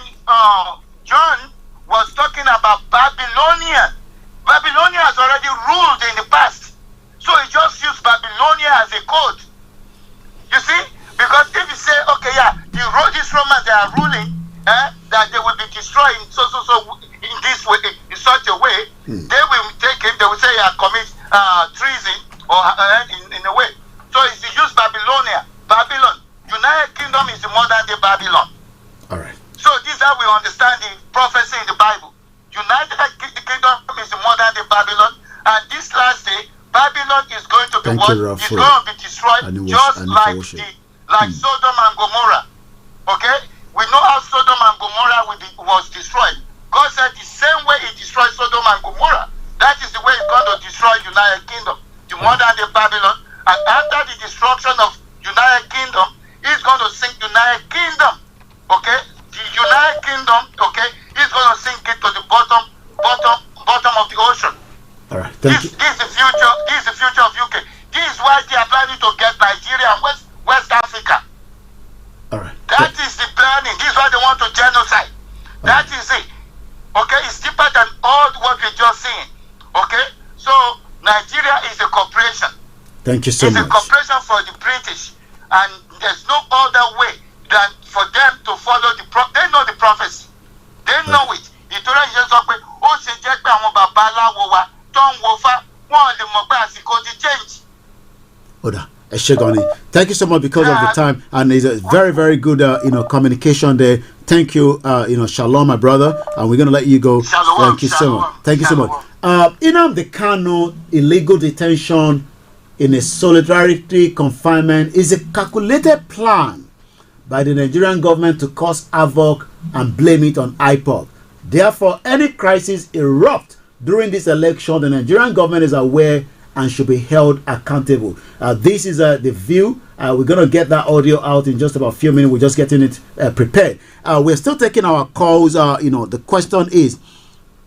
John was talking about Babylonia. Babylonia has already ruled in the past. So he just used Babylonia as a code. You see? Because if you say, okay, yeah, these Romans, they are ruling, that they will be destroyed in this way, in such a way, they will take it, they will say, commit treason, or in a way. So it's used Babylonia. Babylon. United Kingdom is the modern day Babylon. All right. So this is how we understand the prophecy in the Bible. United Kingdom is the modern day Babylon, and this last day, Babylon is going to be It's going to be destroyed, just like Sodom and Gomorrah. Okay? We know how Sodom and Gomorrah was destroyed. God said the same way he destroyed Sodom and Gomorrah, that is the way he's going to destroy United Kingdom, the modern day Babylon. And after the destruction of United Kingdom, he's going to sink United Kingdom. Okay? The United Kingdom, okay, he's going to sink it to the bottom of the ocean. All right. Thank you. This is the future. This is the future of UK. This is why they are planning to get Nigeria and West Africa. All right. That is the planning. This is why they want to genocide. That is it. Okay, it's deeper than all what we're just saying. Okay, so Nigeria is a corporation. Thank you so much. It's a corporation for the British, and there's no other way than for them to follow they know the prophecy. They know it. Ìtura ìṣe sọ pé ó ṣe jẹ́ pé àwọn bàbá aláwo wa tó ń wo fá wọn lè mọ̀ pé àsìkò ti change. Oda, Eshegoni, thank you so much because of the time, and it's a very, very good, communication there. Thank you, Shalom, my brother, and we're gonna let you go. Shalom, thank you so much. Thank you so much. The Kano illegal detention in a solidarity confinement is a calculated plan by the Nigerian government to cause havoc and blame it on IPOB. Therefore, any crisis erupt during this election, the Nigerian government is aware and should be held accountable. This is the view. We're going to get that audio out in just about a few minutes. We're just getting it prepared. We're still taking our calls. The question is,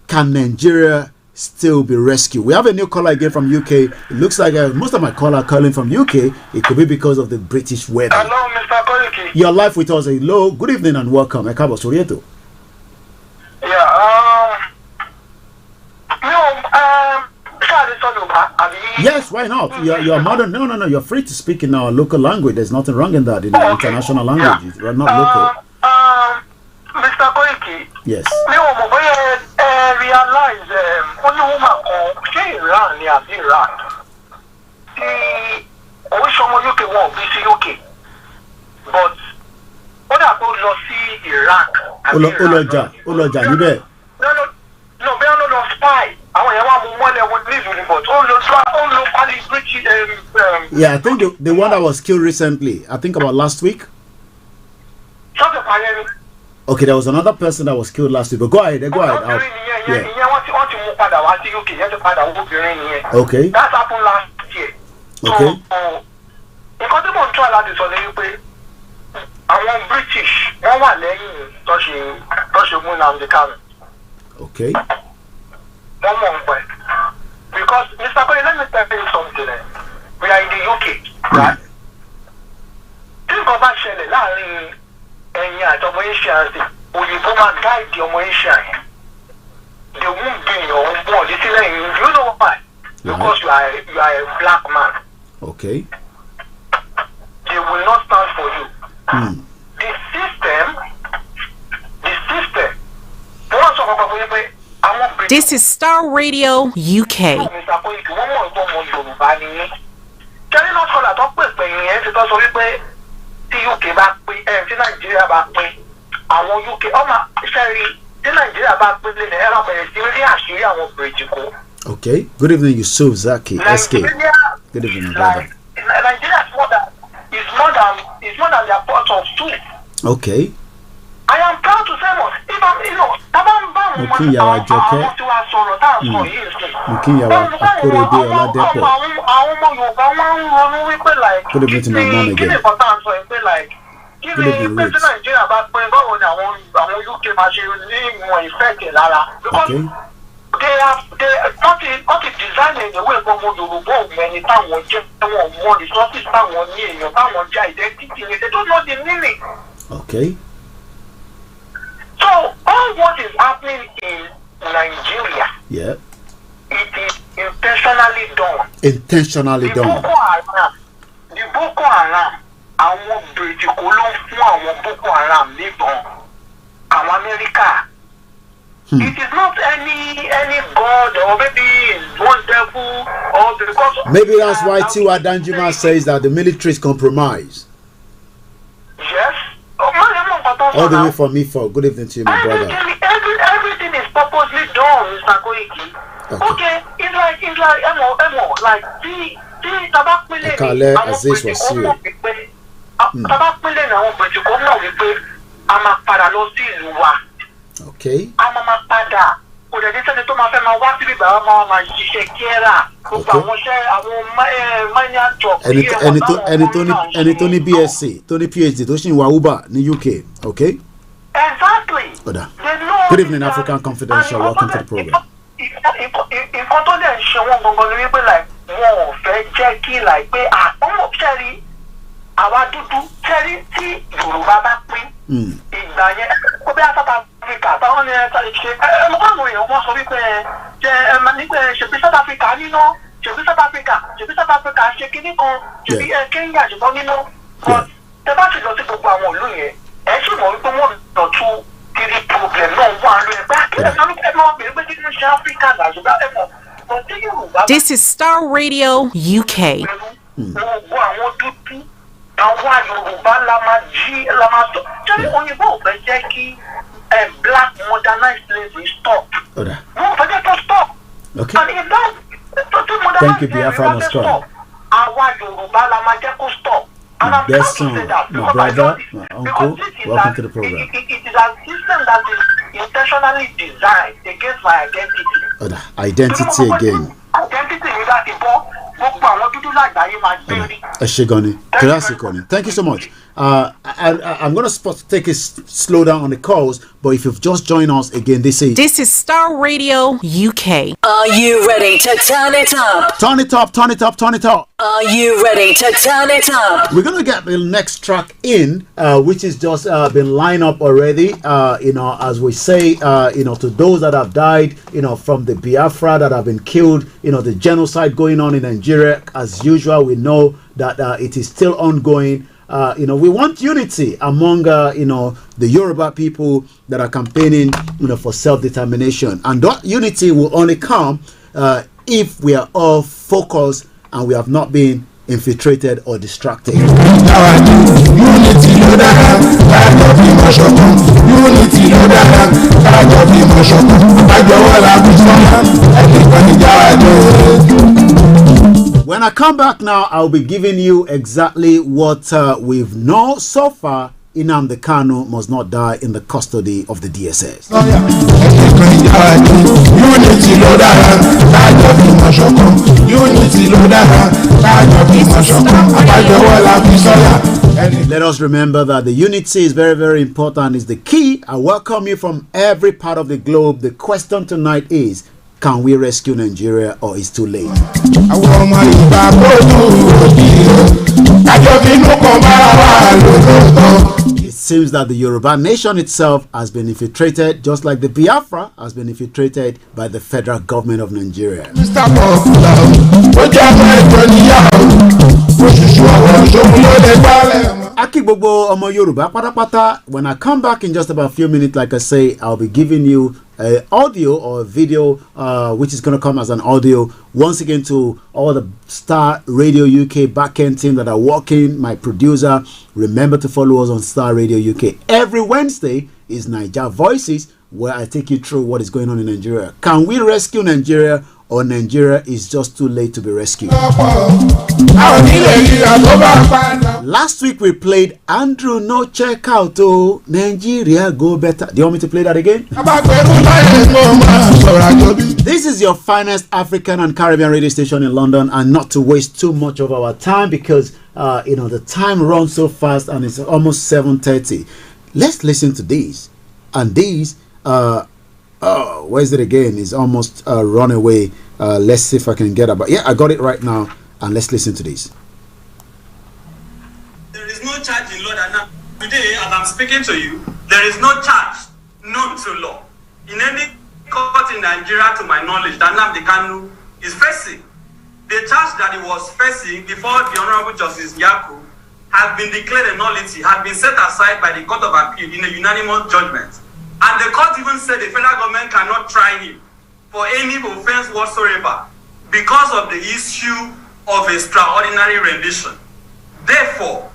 can Nigeria still be rescued? We have a new caller again from UK. It looks like most of my callers are calling from UK. It could be because of the British weather. Hello, Mr. Koiki. You're live with us. Hello, good evening and welcome. Ekabo Sorieto. Yes, why not? You're modern. No. You're free to speak in our local language. There's nothing wrong in that. In our international language, we're not local. Mr. Koiki. Yes. Realize only woman ṣé Iran ni àbí Iraq tí oríṣiríṣi ọmọ UK wọn ò bí sí UK but ó dà kó lọ sí Iraq. Ọlọ́jà níbẹ̀. No, bí wọ́n lọ spy. Àwọn yẹn wà mú mọ́lẹ̀ wọn nílùú ni, but ó lọ pali British. Yeah, I think the one that was killed recently, I think about last week. Okay, there was another person that was killed last week, but go ahead. Okay. That happened last year. Okay. Nǹkan tí mò ń tọ́ láti sọ ni wípé àwọn British wọ́n wà lẹ́yìn tó ṣe mú Nnamdi Kanu. Okay. Wọ́n mọ̀ ń pẹ́. Because Mr. Koiki, let me tell you something. We are in the UK, right? Tí nǹkan bá ṣẹlẹ̀ láàrin ẹ̀yin àti ọmọ Asia ṣe, òyìnbó máa gáìdì ọmọ Asia yẹn. They won't be your own boy. You see, you know why? Because you are a black man. Okay. They will not stand for you. The system. This is Star Radio UK. Mr. Koiki, wọ́n mọ̀ ìgbọ́ ọmọ Yorùbá ni yín. Kẹ́rin náà sọ̀rọ̀ tó pè pé yẹn ti tọ́ sọ wípé tí UK bá pín tí Nàìjíríà bá pín àwọn UK ọmọ ṣẹ́rí tí Nàìjíríà bá pín lé ní ẹ̀rọ bẹ̀rẹ̀ sí rí àṣírí àwọn bridge kó. Okay. Good evening, Yusuf Zaki. SK. Good evening, brother. Nigeria is more than their pot of two. Okay. I am proud to say more. Mukiyawa Joke. Mukiyawa Akorede Oladepo. Good evening to my mom again. Good evening, Rich. Okay. They designing the way from Yoruba many táwọn jẹ́ wọn mọ resources táwọn ní èèyàn táwọn jẹ́ identity they don't know the meaning. Okay. So all what is happening in Nigeria, yeah, it is intentionally done. Intentionally done. The Boko Haram, àwọn British ló ń fún àwọn Boko Haram níbọn, àwọn America. It is not any god or maybe one devil or because. Maybe that's why Tiwa Danjuma says that the military is compromised. Yes. All the way from Ifo. Good evening to you, my brother. Everything is purposely done, Mr. Koiki. Okay, it's like like tabakpele. Akale Aziz was serious. Tabakpele na àwọn British kò mọ̀ wípé a máa padà lọ sí ìlú wa. Okay. A máa padà. Kò dẹ̀ ní sẹ́ni tó máa fẹ́ máa wá síbí bàbá máa ṣiṣẹ́ kíẹ́rà. Gbogbo àwọn iṣẹ́ àwọn minor job. Ẹni tó ní BSc, tó ní PhD, tó ṣì ń wa Uber ní UK. Okay. Exactly. Good evening, African Confidential. Welcome to the program. Nǹkan tó dẹ̀ ń ṣe wọ́n gangan ni wípé like wọn ò fẹ́ jẹ́ kí like pé àpọ́nmọ̀ ṣẹ́rí àwa dúdú ṣẹ́rí tí Yorùbá bá pín. Ìgbà yẹn kó bí South Africa táwọn ní ṣe ẹmọkànlò èèyàn wọn sọ wípé nígbà ṣèbí South Africa níná ṣèbí South Africa ṣe kíní kan ṣèbí Kenya ṣùgbọ́n níná tẹ bá ti lọ sí gbogbo àwọn ìlú yẹn ẹ sì mọ̀ wípé wọ́n lọ tún kiri problem náà wà lóye pé àkíyèsí sọ wípé ẹ máa bèrè pé kí ní ṣe Africa làṣùgbọ́n ẹ mọ̀. This is Star Radio UK. Gbogbo àwọn dúdú àwọn Yorùbá la máa sọ ṣé òyìnbó ò fẹ́ jẹ́ kí black modernized slavery stop. Okay. No, but they don't stop. Okay. And if that thank you, Biafra must stop. Our Yoruba la ma jẹ́ kó stop. And I'm proud to say that. My brother, my uncle, welcome to the program. It is a system that is intentionally designed against my identity. Identity again. Identity is that gbogbo àwọn dúdú lágbàáyé máa gbé rí. Thank you so much. I'm going to take a slow down on the calls, but if you've just joined us again, this is Star Radio UK. Are you ready to turn it up? Turn it up, turn it up, turn it up. Are you ready to turn it up? We're going to get the next track in, which is just been lined up already, as we say, to those that have died, from the Biafra that have been killed, the genocide going on in Nigeria. As usual, we know that it is still ongoing. We want unity among, the Yoruba people that are campaigning, for self-determination. And that unity will only come if we are all focused and we have not been, infiltrated or distracted. When I come back now, I'll be giving you exactly what we've known so far. Nnamdi Kanu must not die in the custody of the DSS. Let us remember that the unity is very, very important. It's the key. I welcome you from every part of the globe. The question tonight is, can we rescue Nigeria or is it too late? It seems that the Yoruba nation itself has been infiltrated, just like the Biafra has been infiltrated by the federal government of Nigeria. Akibobo Omo Yoruba patapata. When I come back in just about a few minutes, like I say, I'll be giving you audio or video, which is going to come as an audio once again to all the Star Radio UK backend team that are working. My producer, remember to follow us on Star Radio UK. Every Wednesday is Niger Voices, where I take you through what is going on in Nigeria. Can we rescue Nigeria, or Nigeria is just too late to be rescued? Last week we played Andrew No Check Out to Nigeria Go Better. Do you want me to play that again? This is your finest African and Caribbean radio station in London, and not to waste too much of our time because the time runs so fast and it's almost 7:30. Let's listen to these. And these where's it again? It's almost run away. Let's see if I can get about. Yeah, I got it right now. And let's listen to this. There is no charge in law that now, today, as I'm speaking to you, there is no charge known to law in any court in Nigeria, to my knowledge, that Nnamdi Kanu is facing. The charge that he was facing before the Honorable Justice Yaku has been declared a nullity, has been set aside by the Court of Appeal in a unanimous judgment. And the court even said the federal government cannot try him for any offense whatsoever because of the issue of extraordinary rendition. Therefore,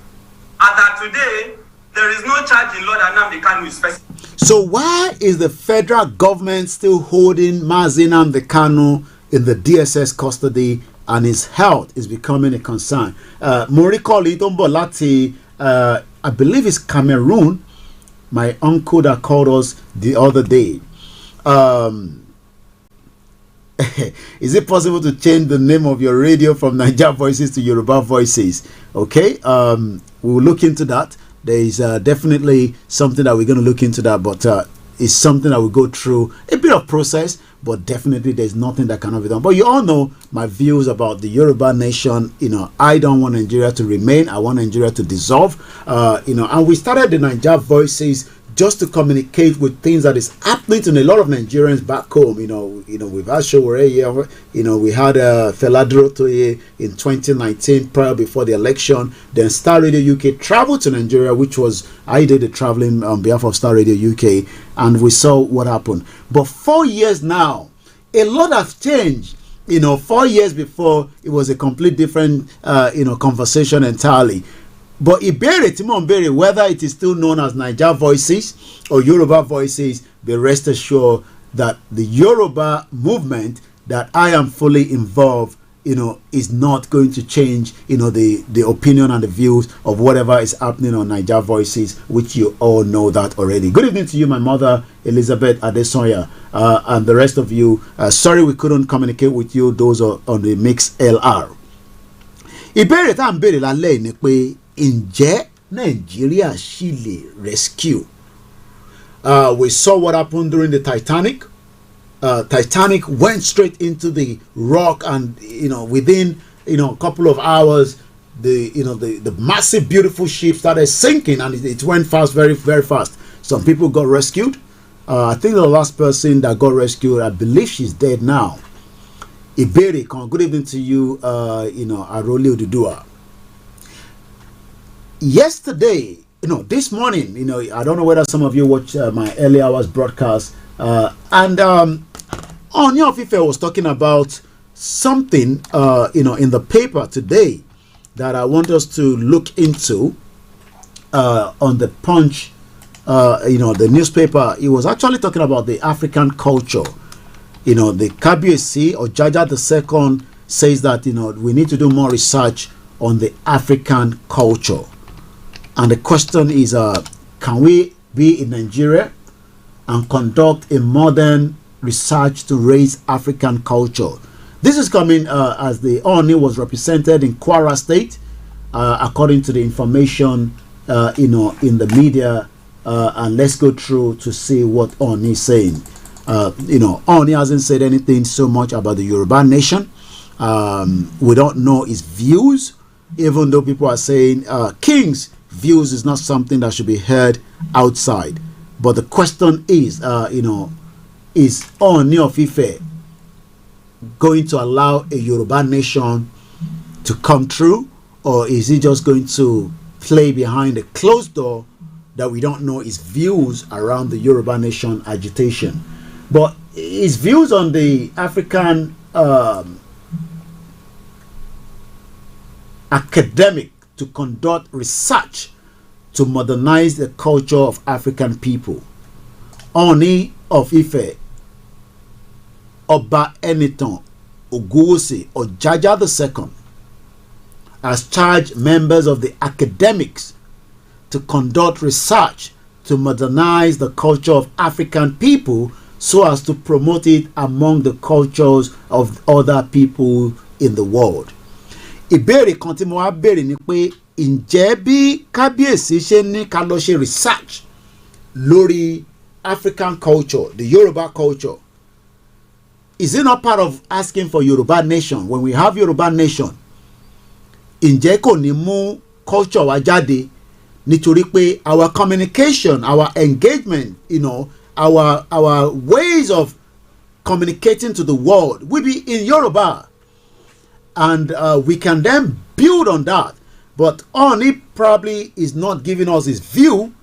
as of today, there is no charge in law that Nnamdi Kanu is facing. So why is the federal government still holding Mazi Nnamdi Kanu in the DSS custody, and his health is becoming a concern? Morikoli Tombo Lati, I believe it's Cameroon. My uncle that called us the other day. Is it possible to change the name of your radio from Niger Voices to Yoruba Voices? Okay, we'll look into that. There is definitely something that we're going to look into that, but it's something that will go through a bit of process, but definitely there's nothing that cannot be done. But you all know my views about the Yoruba nation. I don't want Nigeria to remain. I want Nigeria to dissolve. And we started the Niger Voices just to communicate with things that is happening to a lot of Nigerians back home. We've had Showore here. We had Feladro Toye in 2019, prior before the election. Then Star Radio UK traveled to Nigeria, which was, I did the traveling on behalf of Star Radio UK, and we saw what happened. But 4 years now, a lot has changed. 4 years before, it was a complete different, conversation entirely. But Ibere, Timon Bere, whether it is still known as Niger Voices or Yoruba Voices, be rest assured that the Yoruba movement that I am fully involved, is not going to change, the opinion and the views of whatever is happening on Niger Voices, which you all know that already. Good evening to you, my mother, Elizabeth Adesoya, and the rest of you. Sorry we couldn't communicate with you, those on the Mix LR. Ibere tá ń bèrè lálẹ́ ni pé ǹjẹ́ Nigeria ṣì lè rescue? We saw what happened during the Titanic. Titanic went straight into the rock, and within a couple of hours, the massive beautiful ship started sinking, and it went fast, very very fast. Some people got rescued. I think the last person that got rescued, I believe she's dead now. Iberi, good evening to you, Aroli Odudua. Yesterday, this morning, I don't know whether some of you watched my early hours broadcast, and Ooni of Ife was talking about something, in the paper today, that I want us to look into on the Punch, the newspaper. It was actually talking about the African culture. The Kabiyesi or Jaja II says that we need to do more research on the African culture, and the question is, can we be in Nigeria and conduct a modern research to raise African culture? This is coming as the Oni was represented in Kwara State, according to the information in the media, and let's go through to see what Oni is saying. Oni hasn't said anything so much about the Yoruba nation. We don't know his views, even though people are saying King's views is not something that should be heard outside. But the question is, is Oni of Ife going to allow a Yoruba nation to come through, or is he just going to play behind a closed door that we don't know his views around the Yoruba nation agitation? But his views on the African academic to conduct research to modernize the culture of African people. Oni of Ife, Oba Enitan Oguwusi or Jaja II has charged members of the academics to conduct research to modernize the culture of African people so as to promote it among the cultures of other people in the world. Ìbéèrè kan tí mo wá béèrè ni pé ǹjẹ́ bí Kábíyèsí ṣe ní ká lọ ṣe research lórí African culture, the Yoruba culture, is it not part of asking for Yoruba nation? When we have Yoruba nation, ǹjẹ́ kò ní mú culture wa jáde nítorí pé our communication, our engagement, our ways of communicating to the world will be in Yoruba, and we can then build on that. But Oni probably is not giving us his view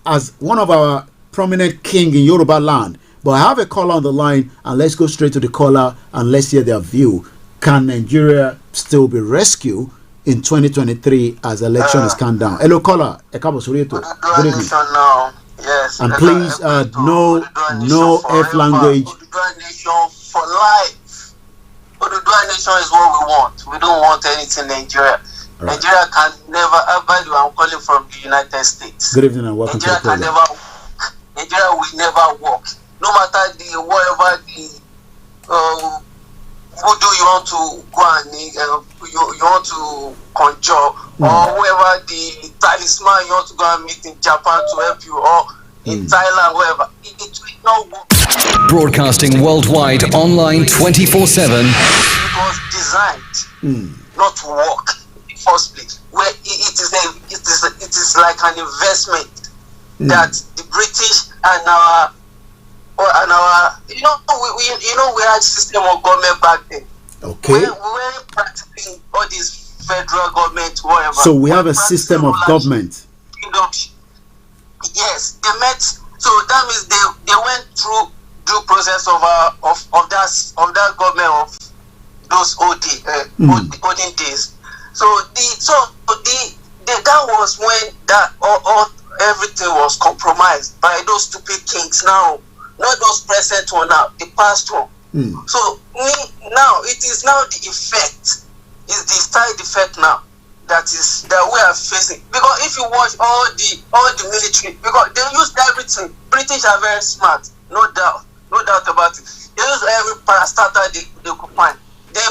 as one of our prominent king in Yoruba land. But I have a caller on the line, and let's go straight to the caller and let's hear their view. Can Nigeria still be rescued in 2023 as election is count down? Hello, caller. Good evening. Yes. And please, no F language. Oduduwa nation for life. Oduduwa nation is what we want. We don't want anything in Nigeria. Right. Nigeria can never, by the way, I'm calling from the United States. Good evening and welcome Nigeria to the program. Nigeria will never work. No matter whatever the voodoo you want to go and you want to conjure, or whoever the talisman you want to go and meet in Japan to help you, or in Thailand, wherever, it will not work. Broadcasting worldwide, online 24/7. It was designed not to work in the first place. Where it is like an investment that the British and our we had system of government back then. Okay. We were practicing all these federal government, whatever. So we have a system of government. Yes, they met. So that means they went through due process of that government of those olden days. So that was when that all everything was compromised by those stupid kings. Now, not those present one now, the past one. So now it is now the effect, is the side effect now that we are facing. Because if you watch all the military, because they use everything. British are very smart, no doubt about it. They use every parastatal they could find. They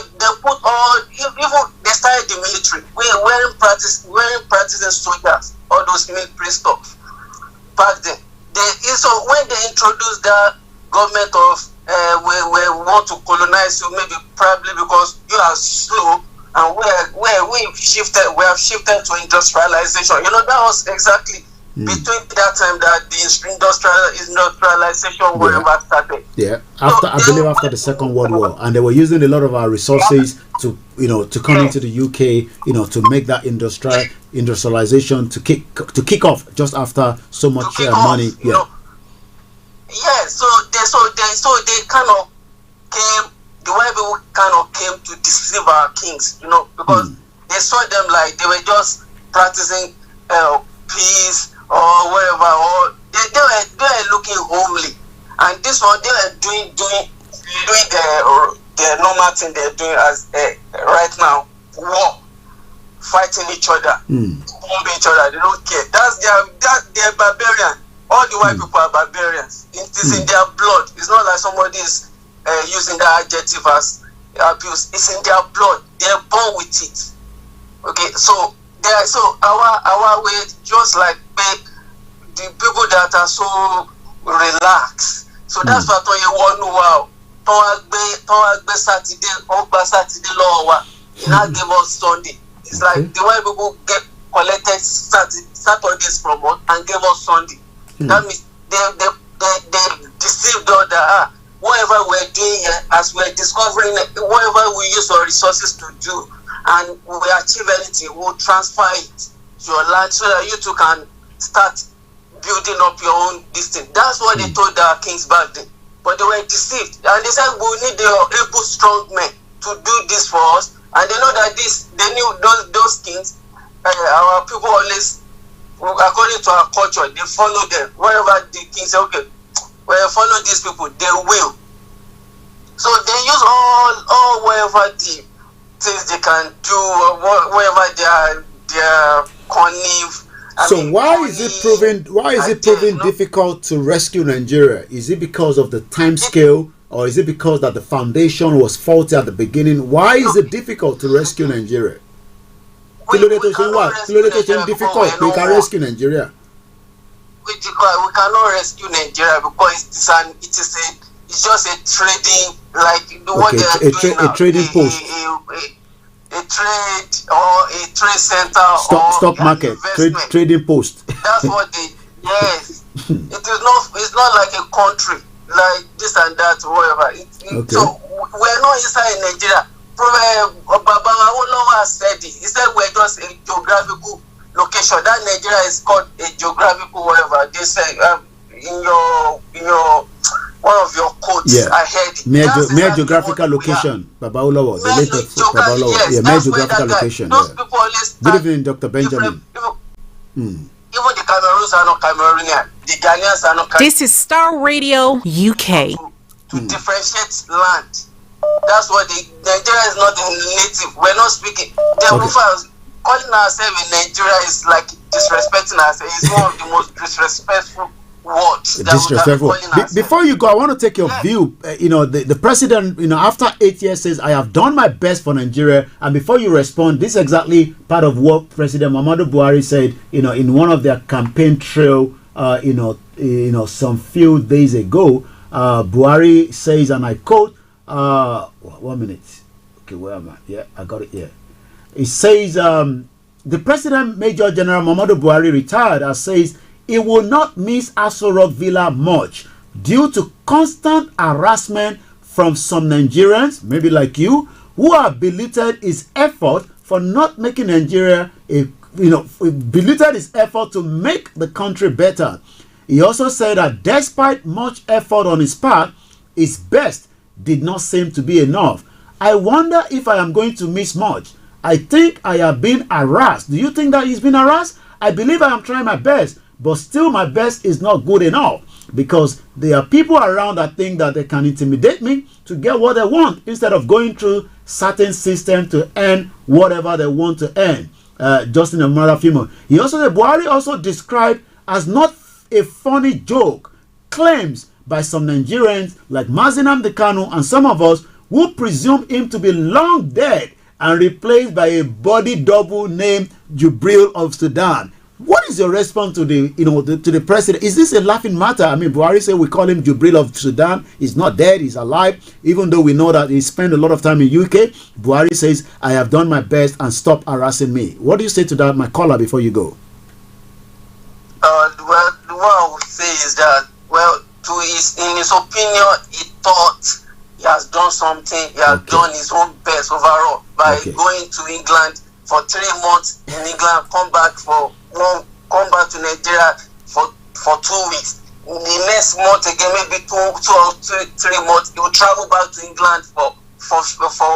put all, even they started the military wearing practicing soldiers, all those military stuff back then. So when they introduced the government of we want to colonize you, maybe probably because you are slow, and we have shifted to industrialization. That was exactly between that time that the industrialization whatever started. Yeah, I believe after the Second World War, and they were using a lot of our resources to come into the UK, to make that industrialization to kick off just after so much money. Yeah, so they kind of came. The white people kind of came to deceive our kings, because they they saw them like they were just practicing peace or whatever, or they were looking homely. And this one, they were doing the normal thing they're doing as right now, war, fighting each other, bombing each other. They don't care. They're barbarian. All the white people are barbarians. It is in their blood. It's not like somebody is using that adjective as abuse. It's in their blood. They're born with it. Okay, so our way, just like the people that are so relaxed. So that's what you want to wow. Saturday law. He now gave us Sunday. It's like the white people collected Saturdays from us and gave us Sunday. That means they deceived us that whatever we're doing here, as we're discovering whatever we use our resources to do, and we achieve anything, we'll transfer it to your land so that you too can start building up your own distance. That's what they told our kings back then. But they were deceived. And they said we need the able, strong men to do this for us. And they know that they knew those kings, our people always, according to our culture, they follow them. Wherever the king say, okay, well, follow these people, they will. So they use all whatever the things they can do, wherever they are cunning. So why is it proving difficult to rescue Nigeria? Is it because of the time scale, or is it because that the foundation was faulty at the beginning? Why is it difficult to rescue Nigeria? We cannot rescue Nigeria because it's just a trading, like what they are doing now. A trading post. A trade or a trade center stock market trading post. That's what they yes. It's not like a country like this and that or whatever. So we're not inside Nigeria. Baba Olayomi said it. He said we're just a geographical location. That Nigeria is called a geographical whatever. They say in your one of your quotes, I heard it. Mere geographical location, Baba Olayomi, the latest Baba Olayomi. Yes, mere geographical location. Those people always good evening, Dr. Benjamin. Even the Cameroons are not Cameroonian. The Ghanaians are not Ghanaian. This is Star Radio UK. To differentiate land. That's what Nigeria is not a native. We're not speaking. Calling ourselves in Nigeria is like disrespecting ourselves. It's one of the most disrespectful words. Disrespectful. Before you go, I want to take your view. The president, after 8 years says, I have done my best for Nigeria. And before you respond, this is exactly part of what President Muhammadu Buhari said, in one of their campaign trail, some few days ago. Buhari says, and I quote, 1 minute. Okay, where am I? Yeah, I got it here. It says, the President, Major General Muhammadu Buhari, retired, says he will not miss Aso Rock Villa much due to constant harassment from some Nigerians, maybe like you, who have belittled his effort for not making Nigeria belittled his effort to make the country better. He also said that despite much effort on his part, his best did not seem to be enough. I wonder if I am going to miss much. I think I have been harassed. Do you think that he's been harassed? I believe I am trying my best, but still my best is not good enough, because there are people around that think that they can intimidate me to get what they want instead of going through certain systems to earn whatever they want to earn. Just in a matter of few months. He also said Buhari also described as not a funny joke claims by some Nigerians like Mazinam Dekanu and some of us who presume him to be long dead and replaced by a body double named Jubril of Sudan. What is your response to the president? Is this a laughing matter? I mean, Buhari said we call him Jubril of Sudan. He's not dead, he's alive. Even though we know that he spent a lot of time in UK, Buhari says, I have done my best and stop harassing me. What do you say to that, my caller, before you go? What I would say is that, in his opinion, he thought he has done something, he has done his own best overall by going to England for 3 months in England, come back to Nigeria for 2 weeks. In the next month again, maybe 2 or 3 months, he will travel back to England for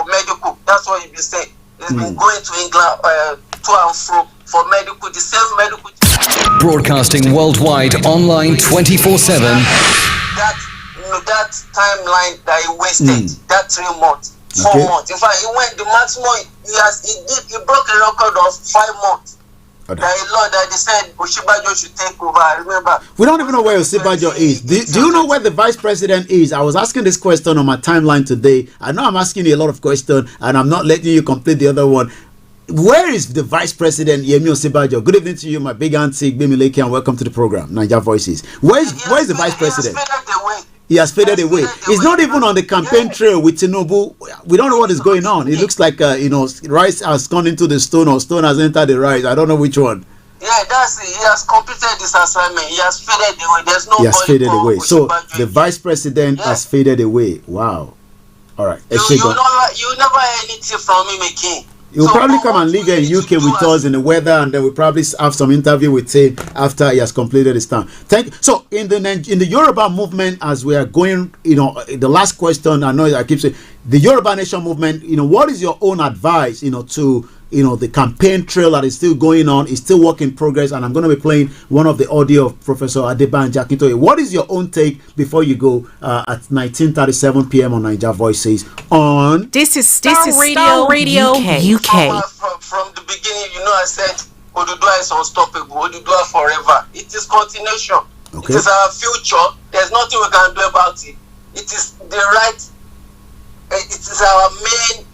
medical. That's what he'll be saying. He's been going to England to and fro for medical, the same medical. Broadcasting worldwide online 24/7. That timeline that he wasted, that 3 months, 4 months. In fact, he went the maximum. He broke a record of 5 months. That a law that they said Oshibajo should take over. I remember. We don't even know where Oshibajo is. Do you know where the vice president is? I was asking this question on my timeline today. I know I'm asking you a lot of questions, and I'm not letting you complete the other one. Where is the vice president, Yemi Oshibajo? Good evening to you, my big auntie, Gbemileke, and welcome to the program, Naija Voices. Where is the vice president? He has faded away. He's not even on the campaign trail with Tinubu. We don't know what is going on. It looks like, rice has gone into the stone or stone has entered the rice. I don't know which one. Yeah, that's it. He has completed this assignment. He has faded away. There's no. He has faded away. So the vice president has faded away. Wow. All right. You never hear anything from him again. He'll probably come and live here in UK with us in the weather, and then we'll probably have some interview with him after he has completed his term. Thank you. So in the Yoruba movement, as we are going, the last question, I know I keep saying, the Yoruba Nation movement, what is your own advice, to the campaign trail that is still going on, is still work in progress, and I'm going to be playing one of the audio of Professor Adebanjo Akintoye. What is your own take before you go at 19:37 p.m. on Naija Voices on... This is Star Radio UK. From the beginning, I said Oduduwa is unstoppable. Oduduwa forever. It is continuation. Okay. It is our future. There's nothing we can do about it. It is the right... It is our main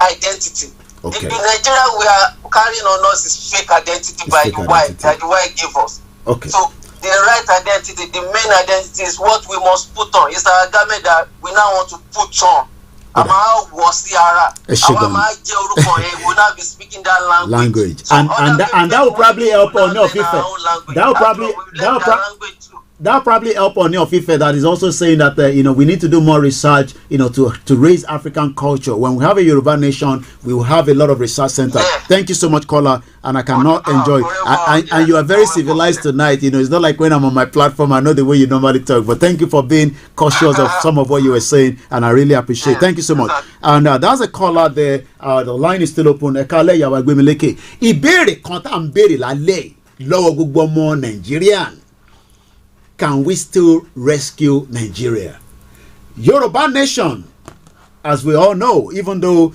identity. Okay. The Nigeria we are carrying on us is fake identity by the white that the white gave us. Okay. So the right identity, the main identity is what we must put on. It's our garment that we now want to put on. Okay. Will not be speaking that language. And that will probably help on your that will probably help on your FIFA that is also saying that we need to do more research to raise African culture. When we have a Yoruba nation, we will have a lot of research center. Yeah. Thank you so much, caller, and I cannot enjoy and you are very civilized tonight. It's not like when I'm on my platform, I know the way you normally talk, but thank you for being cautious of some of what you were saying, and I really appreciate it. Thank you so much. And that's a caller there. The line is still open. Ekale Yawa Gbemileke. Ìbéèrè kan tá ń béèrè lálẹ́ lọ́wọ́ gbogbo ọmọ Nigerian. Can we still rescue Nigeria? Yoruba Nation, as we all know, even though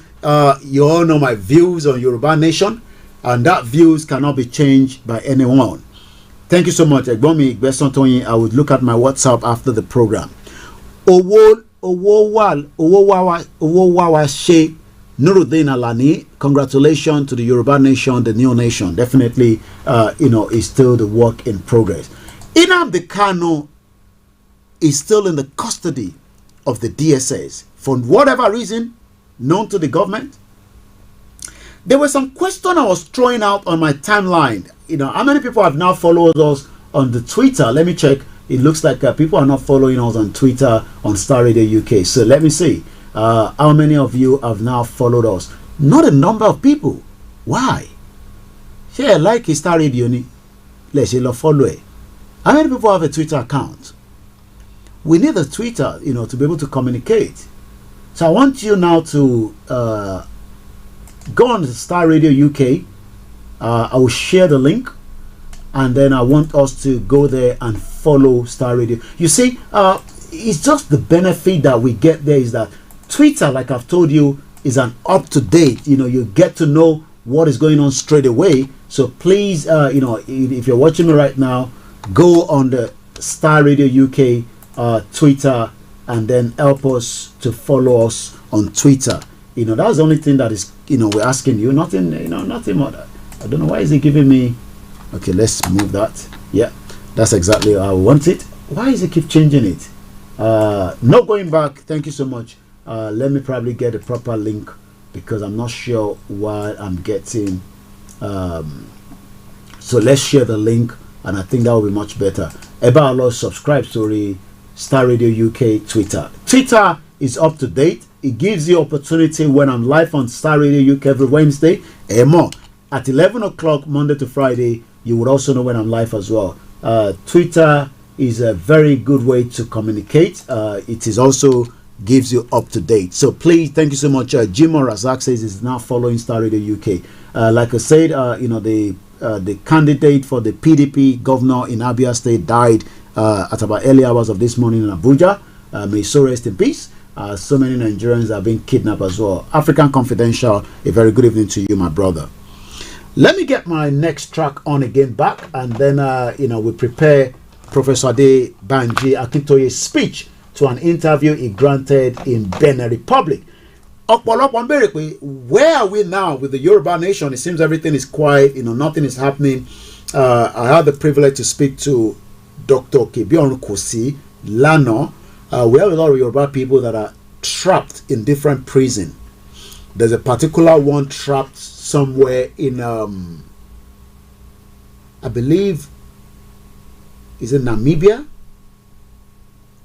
you all know my views on Yoruba Nation, and that views cannot be changed by anyone. Thank you so much, Egbomi Igbesantoyin. I would look at my WhatsApp after the program. Owo Wawa She Nuruddin Alani, congratulations to the Yoruba Nation, the new nation. Definitely, is still the work in progress. Nnamdi Kanu is still in the custody of the DSS for whatever reason known to the government. There was some question I was throwing out on my timeline. How many people have now followed us on the Twitter? Let me check. It looks like people are not following us on Twitter on Star Radio UK. So let me see. How many of you have now followed us? Not a number of people. Why? Share like Star Radio ni. Let's follow it. How many people have a Twitter account? We need a Twitter, to be able to communicate. So I want you now to go on the Star Radio UK. I will share the link, and then I want us to go there and follow Star Radio. You see, it's just the benefit that we get there is that Twitter, like I've told you, is an up-to-date. You get to know what is going on straight away. So please, if you're watching me right now, go on the Star Radio UK Twitter, and then help us to follow us on Twitter. That's the only thing that is, we're asking you. Nothing, nothing more. I don't know why is it giving me. Okay, let's move that. Yeah, that's exactly how I want it. Why is it keep changing it? No going back. Thank you so much. Let me probably get a proper link because I'm not sure what I'm getting. So let's share the link. And I think that will be much better. Eba, subscribe to the Star Radio UK Twitter. Twitter is up to date. It gives you opportunity when I'm live on Star Radio UK every Wednesday. More at 11 o'clock Monday to Friday. You would also know when I'm live as well. Twitter is a very good way to communicate. It is also gives you up to date. So please, thank you so much. Jimo Razak says is now following Star Radio UK. Like I said, the candidate for the PDP governor in Abia State died at about early hours of this morning in Abuja. May so rest in peace. So many Nigerians have been kidnapped as well. African Confidential, a very good evening to you, my brother. Let me get my next track on again back, and then we prepare Professor Ade Banji Akintoye's speech to an interview he granted in Benin Republic. Where are we now with the Yoruba nation? It seems everything is quiet, nothing is happening. I had the privilege to speak to Dr. Kebion Kosi Lano. We have a lot of Yoruba people that are trapped in different prisons. There's a particular one trapped somewhere in, I believe, is it Namibia?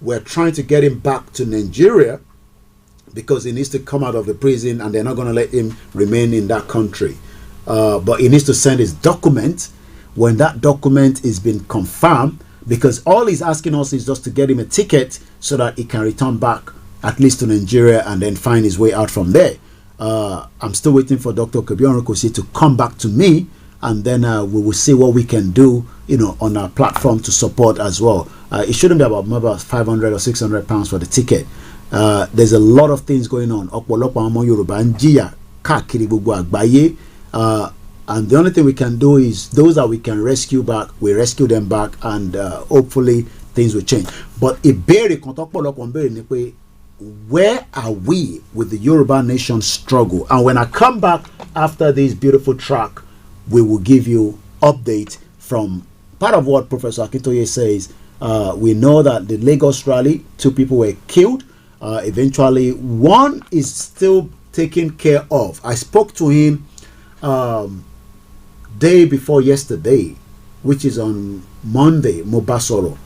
We're trying to get him back to Nigeria because he needs to come out of the prison, and they're not going to let him remain in that country. But he needs to send his document. When that document is been confirmed, because all he's asking us is just to get him a ticket so that he can return back at least to Nigeria and then find his way out from there. I'm still waiting for Dr. Kebion Kosi to come back to me, and then we will see what we can do, on our platform to support as well. It shouldn't be about 500 or 600 pounds for the ticket. There's a lot of things going on. And the only thing we can do is those that we can rescue back, we rescue them back, and hopefully things will change. But where are we with the Yoruba nation struggle? And when I come back after this beautiful track, we will give you update from part of what Professor Akintoye says. We know that the Lagos rally, 2 people were killed. Eventually, one is still taken care of. I spoke to him day before yesterday, which is on Monday, Mobasoro.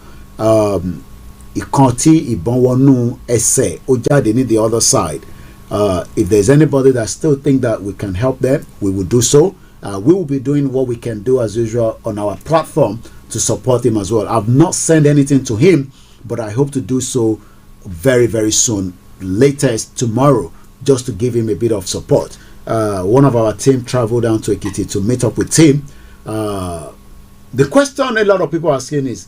Ikonti Ibonwonu Ese Ojade the other side. If there's anybody that still think that we can help them, we will do so. We will be doing what we can do as usual on our platform to support him as well. I've not sent anything to him, but I hope to do so very, very soon, latest tomorrow, just to give him a bit of support. One of our team traveled down to Ekiti to meet up with him. The question a lot of people are asking is,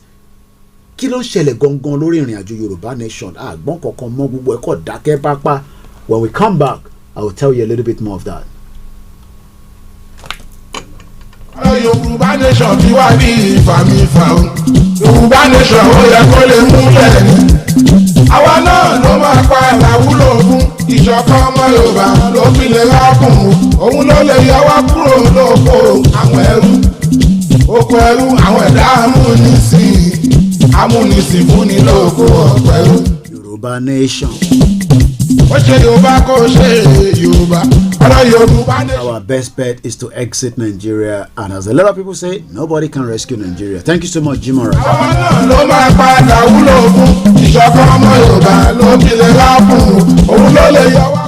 kí ló ṣẹlẹ̀ gangan lórí ìrìn àjò Yorùbá nation? Àgbọn kankan mọ́ gbogbo ẹ̀kọ́ dákẹ́ pápá. When we come back, I will tell you a little bit more of that. Yorùbá nation ti wá bí ìfàmìfà o. Yorùbá nation ó yẹ kó lè múlẹ̀ ni. Àwa náà ló máa pa ìlàwúlò fún ìṣọ̀kan ọmọ Yorùbá ló fi lè rákùn. Òun ló lè yọ wá kúrò lóko àwọn ẹrú. Oko ẹrú àwọn ẹ̀dá amúnisìn. Amúnisìn fún ni lóko ọ̀pẹ̀rú. Yorùbá nation. Ó ṣe Yorùbá kó ṣe Yorùbá. Our best bet is to exit Nigeria, and as a lot of people say, nobody can rescue Nigeria. Thank you so much, Jimora.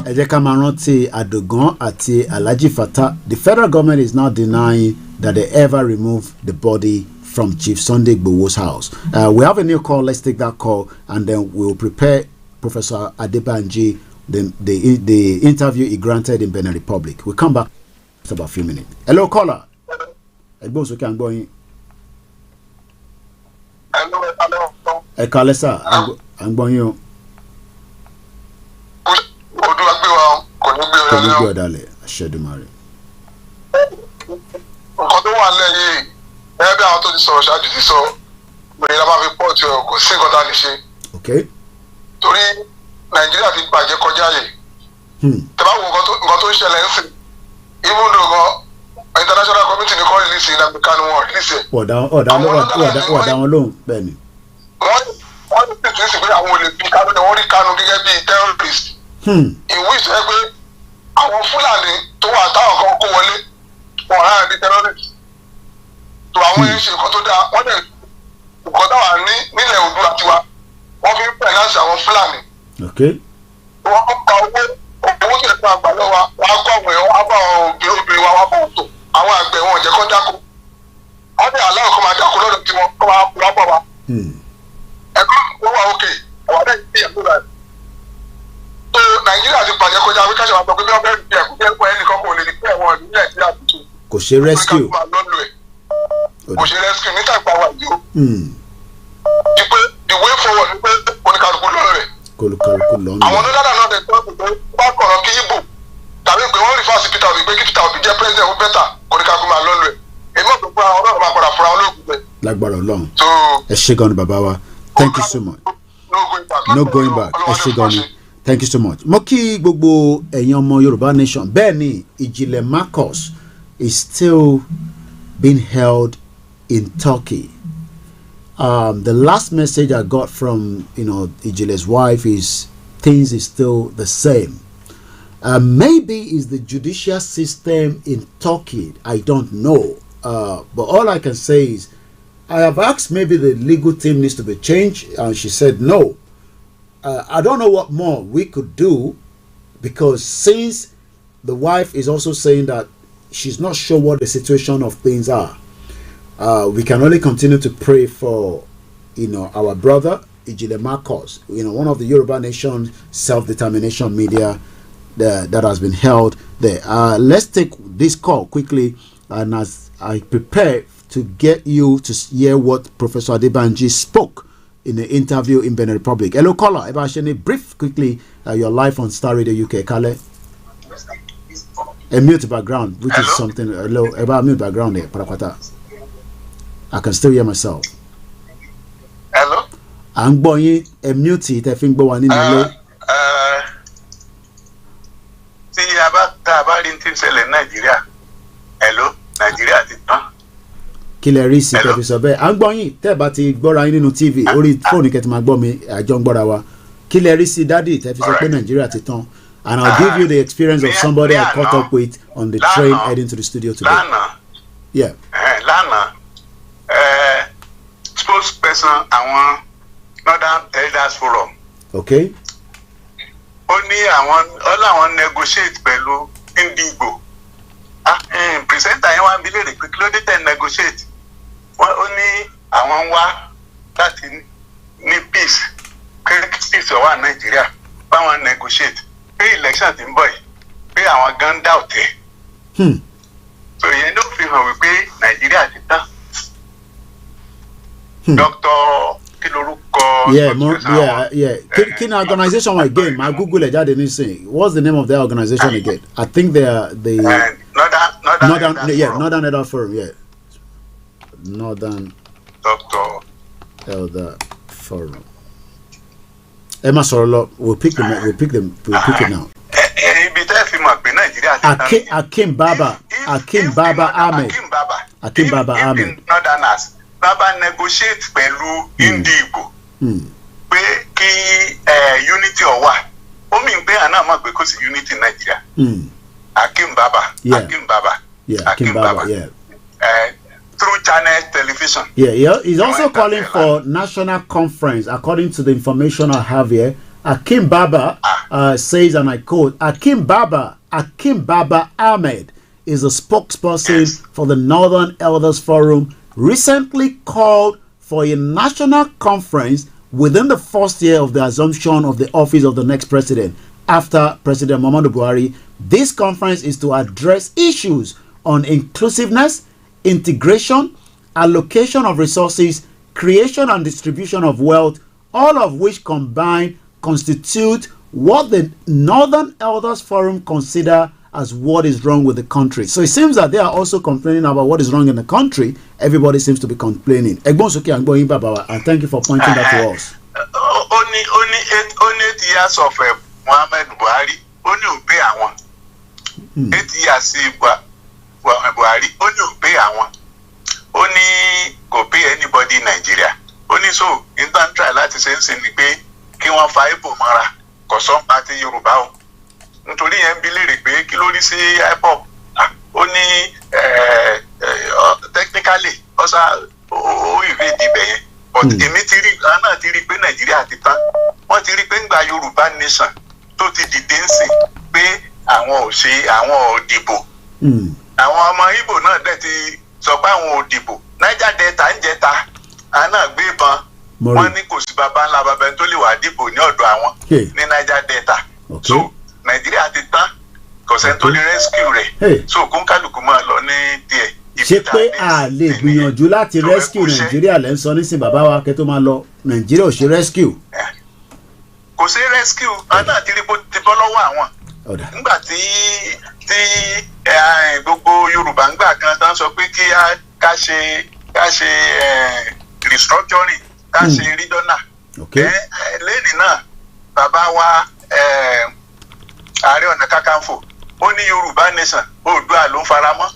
Ẹ jẹ́ ká máa rántí Adogan àti Alhaji Fattah. The federal government is now denying that they ever removed the body from Chief Sunday Igboho's house. We have a new call. Let's take that call, and then we will prepare Professor Adebanji the interview he granted in Benin Republic. We'll come back in about a few minutes. Hello, caller. Hello, sir. I'm going you. Okay. Nàìjíríà ti bàjẹ́ kọjá yẹ. Tẹ́lá wo nǹkan tó ń ṣẹlẹ̀ ń sìn. Even though gan international committee ní kọ́ release ìlànà kanu wọn release ẹ̀. Wọ̀dà wọn lóhùn bẹ́ẹ̀ ni. Wọ́n ti tètè sí pé àwọn olè bí Kanu ni wọ́n rí Kanu gẹ́gẹ́ bí terrorist. Ìwé ìṣẹ́ pé àwọn Fúlàní tó wà táwọn kan kó wọlé wọn rárá ní terrorist. Tó àwọn ẹ̀ ń ṣe nǹkan tó dáa wọ́n dẹ̀ nǹkan táwa nílẹ̀ Oòduà tiwa wọ́n fi ń finance àwọn Fúlàní. Okay. Wọ́n gba owó tó yẹ kó àgbà lọ́wọ́ wọn á kọ́ àwọn èèyàn wọn á bá àwọn obìnrin wa wá bọ̀ tó àwọn àgbẹ̀ wọn ò jẹ́ kó dáko wọ́n ní aláwọ̀ kan máa dáko lọ́dọ̀ tí wọ́n kọ́ máa kú lápọ̀ wa. Ẹ̀kọ́ ló wà òkè àwọn adé ìpín ẹ̀kọ́ rẹ̀ kò ṣe rescue. kò ṣe rescue níta ìpawà yìí o. ìpè the way forward ni pé oníkàlùkù lọ́rọ̀ rẹ̀. kólúkálùkù lọ́nà. àwọn onídàáda náà dẹ̀ tọ́ pé bá kọ̀rọ̀ kí ibo tàbí pé wọ́n rí fásitì Peter Obi pé kí Peter Obi jẹ́ president ó bẹ́tà oníkàlùkù máa lọ́rọ̀ rẹ̀. èmi ò tó fún àwọn ọlọ́run máa padà fúnra wọn lóògùn bẹ́ẹ̀. lágbára Ọlọ́run ẹ ṣé gan ni bàbá wa thank you so much. No going back ẹ ṣé gan ni thank you so much. mo kí gbogbo ẹ̀yin ọmọ Yorùbá nation bẹ́ẹ̀ ni Ìjìnlẹ̀ Marcus is still being held in Turkey. The last message I got from Ijile's wife is things is still the same. Maybe it's the judicial system in Turkey. I don't know. But all I can say is I have asked maybe the legal team needs to be changed, and she said no. I don't know what more we could do, because since the wife is also saying that she's not sure what the situation of things are, we can only continue to pray for our brother Ijile Marcus, one of the Yoruba Nation self-determination media that has been held there. Let's take this call quickly, and as I prepare to get you to hear what Professor Adebanji spoke in the interview in Benin Republic. Hello, caller. Ebashene, brief quickly your live on Star Radio UK. Kale, a mute background, which is something. Hello, about mute background here. Parakwata. I can still hear myself. Hello. I'm going a mute it. I think go on in the See about in Nigeria. Hello, Nigeria ti tán. Kí lẹ rí sí tẹ́ fi sọ bẹ́ẹ̀. À ń gbọ́ yín tẹ́ bá ti gbọ́ra yín nínú TV orí fóònù kẹ́ ti máa gbọ́ mi àjọ ń gbọ́ra wa. Kí lẹ rí sí dádì tẹ́ fi sọ pé Nàìjíríà ti tán. And I'll give you the experience of somebody I caught up with on the train heading to the studio today. Yeah. Lánàá spokesperson àwọn Northern Elders Forum. Okay. Ó ní àwọn negotiate pẹ̀lú Indigo. Presenter yẹn wá ń bi léèrè pé kí ló dé tẹ̀ negotiate. Ó ní àwọn wá láti ní peace peace wà Nàìjíríà báwọn negotiate pé election ti ń bọ̀ yìí pé àwọn gan dá ọ̀tẹ̀. So yẹn ló fi hàn wípé Nàìjíríà ti tán. Dr. kí lorúkọ. Yeah. Kí ni organization wọn again? My Google ẹ̀ jáde nísìnyí. What's the name of their organization again? I think they are the Northern Elder Forum. Yeah. Northern Elder Forum. Emma Sorolo, we'll pick it now. Akim Baba Ahmed. Northerners Baba negotiate pẹ̀lú Indigo pé kí unity ọ̀wà ó mì pé àná máa gbé kó sí unity Nigeria. Akim Baba. Through Channel Television. Yeah. He's also calling for national conference. According to the information I have here, Akim Baba says, and I quote, Akim Baba Ahmed is a spokesperson for the Northern Elders Forum, recently called for a national conference within the first year of the assumption of the office of the next president after President Muhammadu Buhari. This conference is to address issues on inclusiveness, integration, allocation of resources, creation and distribution of wealth, all of which combined constitute what the Northern Elders Forum consider as what is wrong with the country. So it seems that they are also complaining about what is wrong in the country. Everybody seems to be complaining. And thank you for pointing that to us. Only 8 years of Muhammad Buhari, only obey àwọn. 8 years Buhari, only obey àwọn. Only go pay anybody in Nigeria. Only so in that try láti ṣe ń sin ni pé kí wọ́n fa ipò mọ́ra kò sọ pàtí Yorùbá o. Nítorí yẹn bí léèrè pé kí ló rí sí IPOB. Ó ní technically ọ̀sà ó ìwé ìdìbẹ̀ yẹn. But èmi ti rí àná ti rí pé Nàìjíríà ti tán. Wọ́n ti rí pé ńgbà Yorùbá nation tó ti dìde ń sìn pé àwọn ò dìbò. Àwọn ọmọ Ìgbò náà dẹ̀ ti sọ pé àwọn ò dìbò. Niger Delta ń jẹta àná gbé ìbọn. Wọ́n ní kò sí baba ńlá baba tó lè wà dìbò ní ọ̀dọ̀ àwọn ní Niger Delta. So Nàìjíríà ti tán kò sẹ́ni tó lè rescue rẹ̀. So kó ń kálukú máa lọ ní ṣé pé a lè gbìyànjú láti rescue Nàìjíríà lẹ́ ń sọ nísìn bàbá wa kẹ́ tó máa lọ Nàìjíríà ò ṣe rescue. kò sí rescue àná àti rí bó ti bọ́ lọ́wọ́ àwọn nígbà tí gbogbo Yorùbá ń gbà kan tán sọ pé kí ká ṣe restructuring ká ṣe regional lẹ́yìn náà bàbá wa Ààrẹ Ọ̀nà Kakanfò ó ní Yorùbá nation Oòduà ló ń faramọ́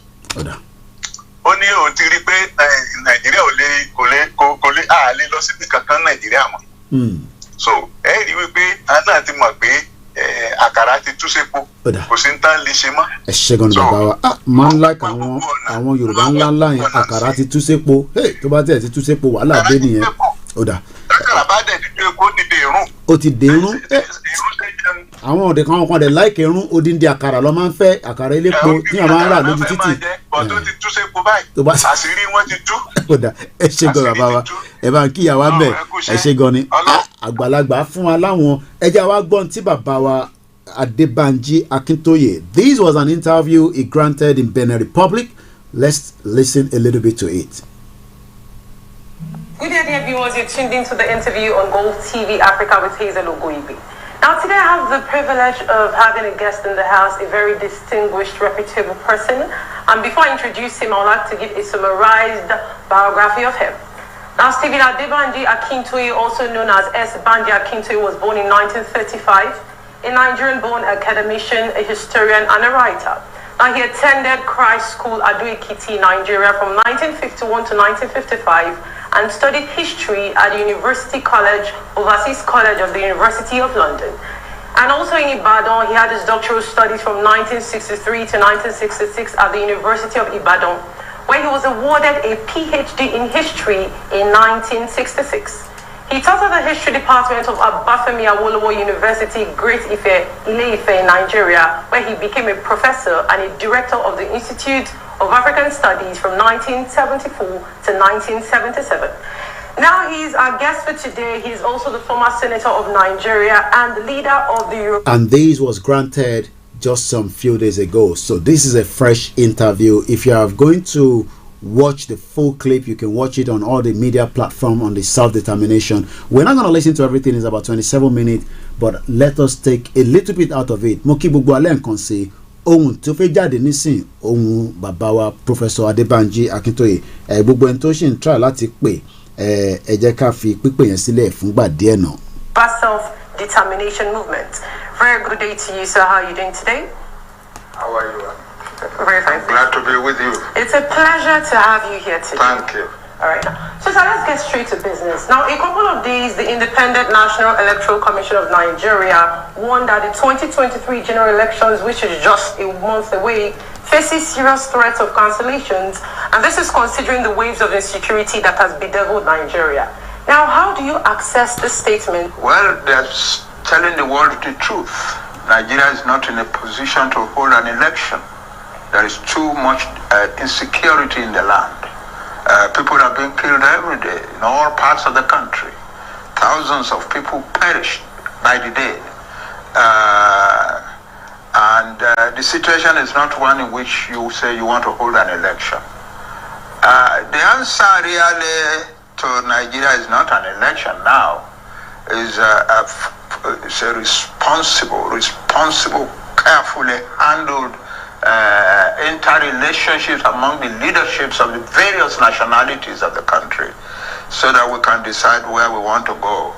ó ní òun ti rí pé Nàìjíríà kò lè àlè lọ síbi kankan Nàìjíríà mọ́ so ẹ rí wípé àná ti mọ̀ pé àkàrà ti tú sépo kò sí ń tán lè ṣe mọ́. ẹ ṣe gan ni bàbá wa máa ń like àwọn Yorùbá ńláńlá yẹn àkàrà ti tú sépo tó bá tẹ̀ ti tú sépo wàhálà dé nìyẹn ó dà. àkàrà bá dẹ̀ dídé epo dìde irun. ó ti dé irun àwọn òde kan dẹ̀ láìkè irun odindi àkàrà lọ máa ń fẹ́ àkàrà elépo tí a máa ń rà lójú títì. tó ti tú sépo báyìí àṣírí wọn ti tú. ó dà ẹ ṣe gan bàbá wa ẹ bá ń kíyàwó àmbẹ ẹ ṣe gan ni àgbàlagbà fún wa láwọn ẹjẹ wa gbọ́n tí bàbá wa Adebanji Akintoye. This was an interview he granted in Benin Republic. Let's listen a little bit to it. Good day, dear viewers. You're tuned into the interview on Gold TV Africa with Hazel Ogoibi. Now, today I have the privilege of having a guest in the house, a very distinguished, reputable person. And before I introduce him, I would like to give a summarized biography of him. Now, Stephen Adebanji Akintoye, also known as S. Banji Akintoye, was born in 1935. A Nigerian-born academician, a historian, and a writer. Now, he attended Christ School, Ado-Ekiti, Nigeria, from 1951 to 1955, and studied history at the University College, Overseas College of the University of London. And also in Ibadan, he had his doctoral studies from 1963 to 1966 at the University of Ibadan, where he was awarded a PhD in history in 1966. He taught at the History Department of Abafemi Awolowo University, Great Ife, Ile-Ife in Nigeria, where he became a professor and a director of the Institute of African Studies from 1974 to 1977. Now he's our guest for today. He's also the former senator of Nigeria and the leader of the Europe. And this was granted just some few days ago. So this is a fresh interview. If you are going to watch the full clip, you can watch it on all the media platform on the self-determination. We're not going to listen to everything. It's about 27 minutes, but let us take a little bit out of it. Mo kí gbogbo alẹ́ nǹkan sí ohun tó fẹ́ jáde nísìn ohun bàbá wa Professor Adebanji Akintoye. Gbogbo ẹni tó ṣì ń try láti pè ẹ jẹ́ ká fi pípè yẹn sílẹ̀ fúngbà díẹ̀ náà. Self-determination movement. Very good day to you, sir. How are you doing today? How are you? Very fine. Glad to be with you. It's a pleasure to have you here today. Thank you. All right. So let's get straight to business. Now, a couple of days, the Independent National Electoral Commission of Nigeria warned that the 2023 general elections, which is just a month away, faces serious threats of cancellations, and this is considering the waves of insecurity that has bedeviled Nigeria. Now, how do you access this statement? Well, that's telling the world the truth. Nigeria is not in a position to hold an election. There is too much insecurity in the land. People are being killed every day in all parts of the country. Thousands of people perish by the day. And the situation is not one in which you say you want to hold an election. The answer really to Nigeria is not an election now. It's a responsible, carefully handled interrelationships among the leaderships of the various nationalities of the country, so that we can decide where we want to go.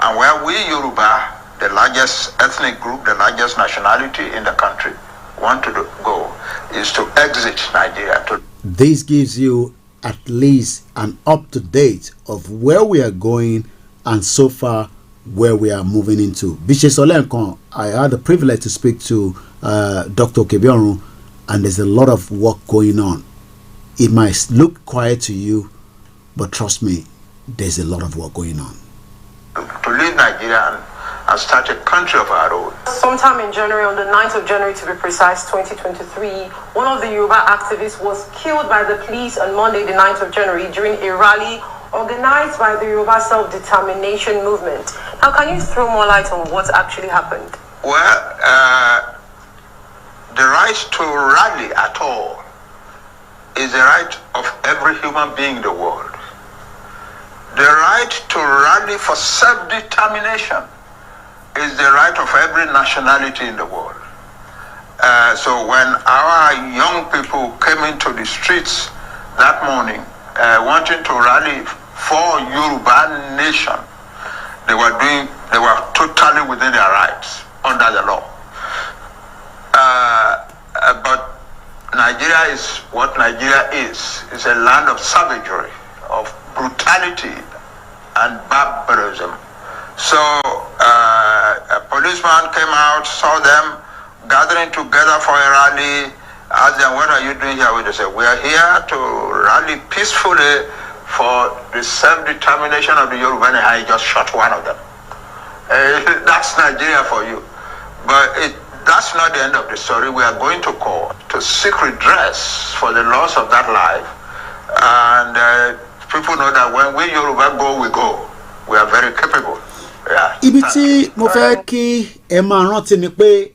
And where we Yoruba, the largest ethnic group, the largest nationality in the country, want to go is to exit Nigeria. This gives you at least an up-to-date of where we are going and so far where we are moving into. Bishe Solenko, I had the privilege to speak to Dr. Kebiorun, and there's a lot of work going on. It might look quiet to you, but trust me, there's a lot of work going on. To leave Nigeria and start a country of our own. Sometime in January, on the 9th of January to be precise, 2023, one of the Yoruba activists was killed by the police on Monday, the 9th of January, during a rally organized by the Yoruba Self-Determination Movement. Now, can you throw more light on what actually happened? Well, the right to rally at all is the right of every human being in the world. The right to rally for self-determination is the right of every nationality in the world. So when our young people came into the streets that morning wanting to rally for Yoruba nation, they were totally within their rights under the law. But Nigeria is what Nigeria is. It's a land of savagery, of brutality and barbarism. So a policeman came out, saw them gathering together for a rally, asked them, what are you doing here? They said, we are here to rally peacefully for the self-determination of the Yoruba, and I just shot one of them. That's Nigeria for you. But that's not the end of the story. We are going to court to seek redress for the loss of that life. And people know that when we Yoruba go, we go. We are very capable. Yeah. Ibi tí mo fẹ́ kí ẹ máa rántí ni pé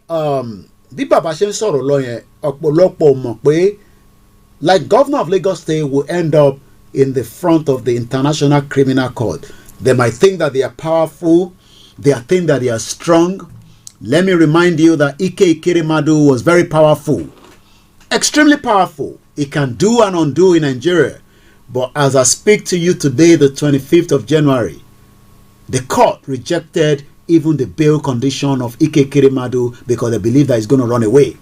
bí bàbá ṣe ń sọ̀rọ̀ lọ yẹn ọ̀pọ̀lọpọ̀ mọ̀ pé like governor of Lagos State will end up in the front of the International Criminal Court. They might think that they are powerful. They think that they are strong. Let me remind you that Ike Ikiremadu was very powerful. Extremely powerful. He can do and undo in Nigeria. But as I speak to you today, the 25th of January, the court rejected even the bail condition of Ike Ikiremadu because they believe that he's going to run away.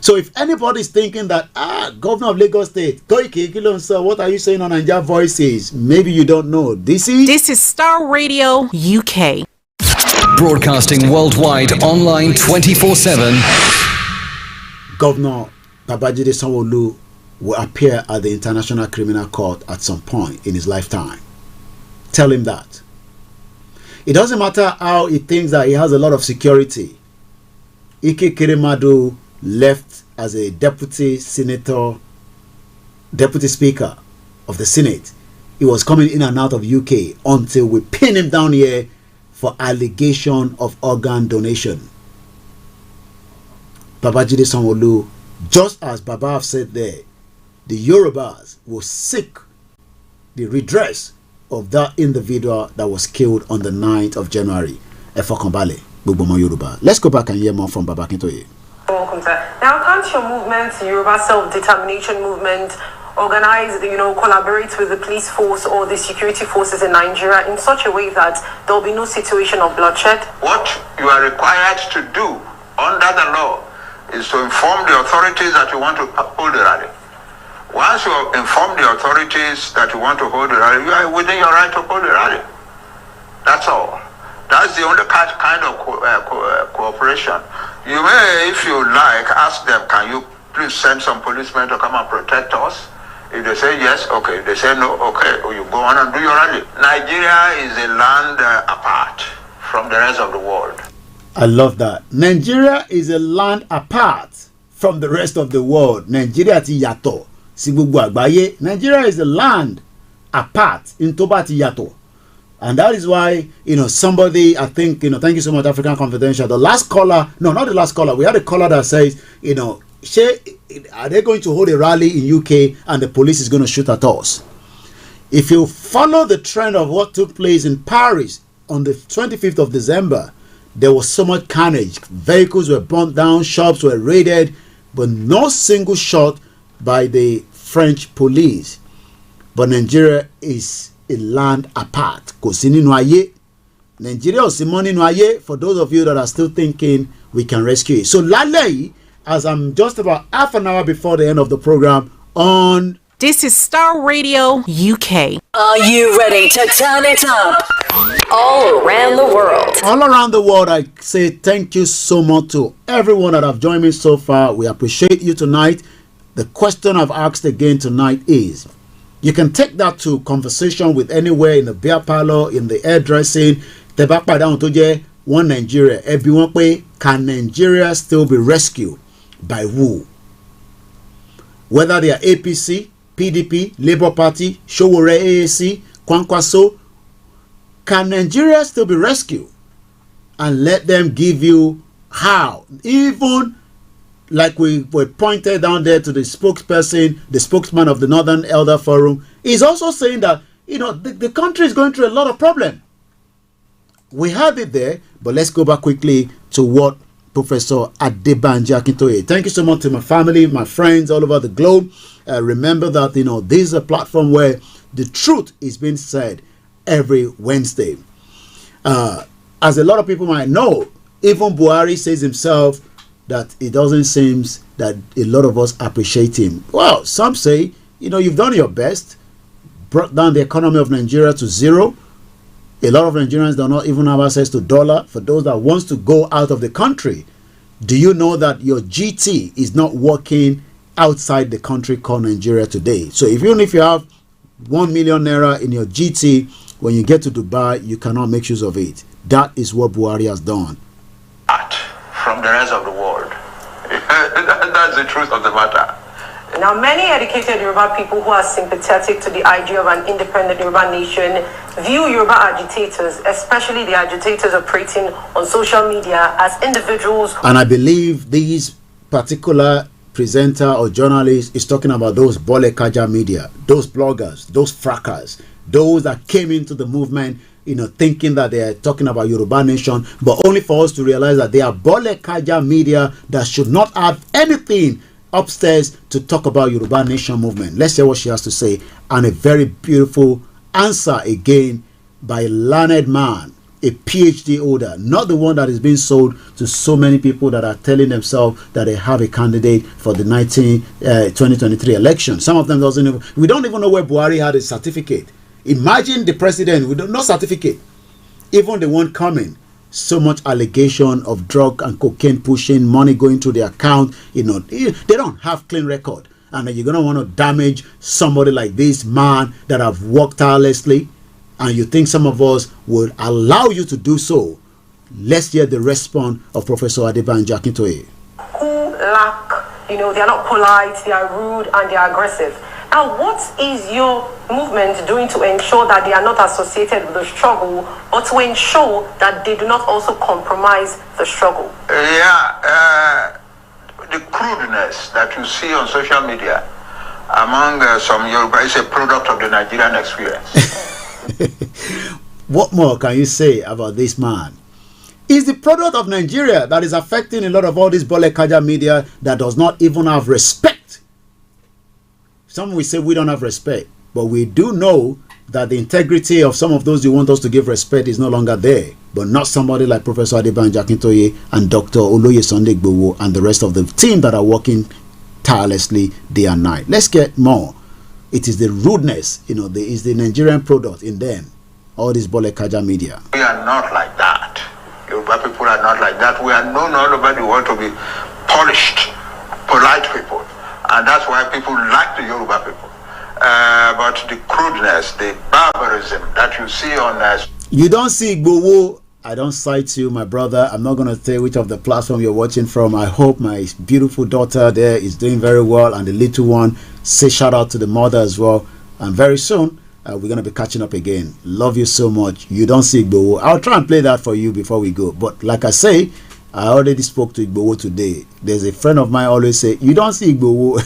So if anybody is thinking that, Governor of Lagos State, Koiki, sir, what are you saying on Nigeria Voices? Maybe you don't know. This is Star Radio UK. Broadcasting worldwide online 24/7. Governor Babajide Sanwo-Olu will appear at the International Criminal Court at some point in his lifetime. Tell him that. It doesn't matter how he thinks that he has a lot of security. Ike Ikiremadu left as a deputy speaker of the Senate. He was coming in and out of UK until we pin him down here for allegation of organ donation. Babajide Sanwo-Olu, just as Baba have said there, the Yorubas will seek the redress of that individual that was killed on the 9th of January. Efokanbale, Gbogbo Yoruba. Let's go back and hear more from Baba Akintoye. Welcome, sir. Now, can't your movement, Yoruba self-determination movement, organize, collaborate with the police force or the security forces in Nigeria in such a way that there will be no situation of bloodshed? What you are required to do under the law is to inform the authorities that you want to hold a rally. Once you inform the authorities that you want to hold a rally, you are within your right to hold a rally. That's all. That's the only kind of cooperation. You may, if you like, ask them, can you please send some policemen to come and protect us? If they say yes, okay. If they say no, okay. You go on and do your rally. Nigeria is a land apart from the rest of the world. I love that. Nigeria is a land apart from the rest of the world. Nigeria ti yàtọ̀ sí gbogbo àgbáyé. Nigeria is a land apart in tó bá ti yàtọ̀. And that is why, somebody, I think, thank you so much, African Confidential. The last caller, no, not the last caller. We had a caller that says, are they going to hold a rally in UK and the police is going to shoot at us? If you follow the trend of what took place in Paris on the 25th of December, there was so much carnage. Vehicles were burnt down, shops were raided, but no single shot by the French police. But Nigeria is a land apart. Kò sí nínú ayé. Nigeria ò sí mọ́ nínú ayé. For those of you that are still thinking we can rescue it. So lálẹ́, as I'm just about half an hour before the end of the program on... This is Star Radio UK. Are you ready to turn it up? All around the world. All around the world, I say thank you so much to everyone that have joined me so far. We appreciate you tonight. The question I've asked again tonight is, you can take that to conversation with anywhere in the beer parlor, in the hairdressing. One Nigeria. Everyone pay, can Nigeria still be rescued? By who? Whether they are APC, PDP, Labour Party, Showore AAC, Kwankwaso, can Nigeria still be rescued? And let them give you how. Even like we were pointed down there to the spokesperson, the spokesman of the Northern Elder Forum, is also saying that, the country is going through a lot of problems. We have it there, but let's go back quickly to what Professor Adebanji Akintoye. Thank you so much to my family, my friends all over the globe. Remember that, this is a platform where the truth is being said every Wednesday. As a lot of people might know, even Buhari says himself that it doesn't seem that a lot of us appreciate him. Well, some say, you've done your best, brought down the economy of Nigeria to zero. A lot of Nigerians do not even have access to dollar. For those that wants to go out of the country, do you know that your GT is not working outside the country called Nigeria today? So even if you have 1 million naira in your GT, when you get to Dubai, you cannot make use of it. That is what Buhari has done. From the rest of the world. That's the truth of the matter. Now, many educated Yoruba people who are sympathetic to the idea of an independent Yoruba nation view Yoruba agitators, especially the agitators operating on social media, as individuals. And I believe these particular presenter or journalist is talking about those Bole Kaja media, those bloggers, those frackers, those that came into the movement, thinking that they are talking about Yoruba nation, but only for us to realize that they are Bole Kaja media that should not have anything upstairs to talk about Yoruba nation movement. Let's hear what she has to say, and a very beautiful answer again by a learned man, a PhD holder, not the one that is being sold to so many people that are telling themselves that they have a candidate for the 2023 election. Some of them we don't even know where Buhari had a certificate. Imagine the president with no certificate, even the one coming. So much allegation of drug and cocaine pushing, money going to the account. They don't have clean record, and then you're gonna want to damage somebody like this man that have worked tirelessly, and you think some of us would allow you to do so. Let's hear the response of Professor Adebanji Akintoye. Who lack, they are not polite, they are rude, and they are aggressive. Now, what is your movement doing to ensure that they are not associated with the struggle, or to ensure that they do not also compromise the struggle? The crudeness that you see on social media among some Yoruba is a product of the Nigerian experience. What more can you say about this man? It's the product of Nigeria that is affecting a lot of all this Bole Kaja media that does not even have respect. Some will say we don't have respect, but we do know that the integrity of some of those you want us to give respect is no longer there, but not somebody like Professor Adebanji Akintoye and Dr. Olayomi Igboho and the rest of the team that are working tirelessly day and night. Let's get more. It is the rudeness, is the Nigerian product in them, all this Bole Kaja media. We are not like that. Yoruba people are not like that. We are known all over the world to be polished, polite people. And that's why people like the Yoruba people. But the crudeness, the barbarism that you see on us. You don't see Igboho. I don't cite you, my brother. I'm not going to say which of the platform you're watching from. I hope my beautiful daughter there is doing very well, and the little one. Say shout out to the mother as well. And very soon, we're going to be catching up again. Love you so much. You don't see Igboho. I'll try and play that for you before we go. But like I say, I already spoke to Igboho today. There's a friend of mine always say, you don't see Igboho.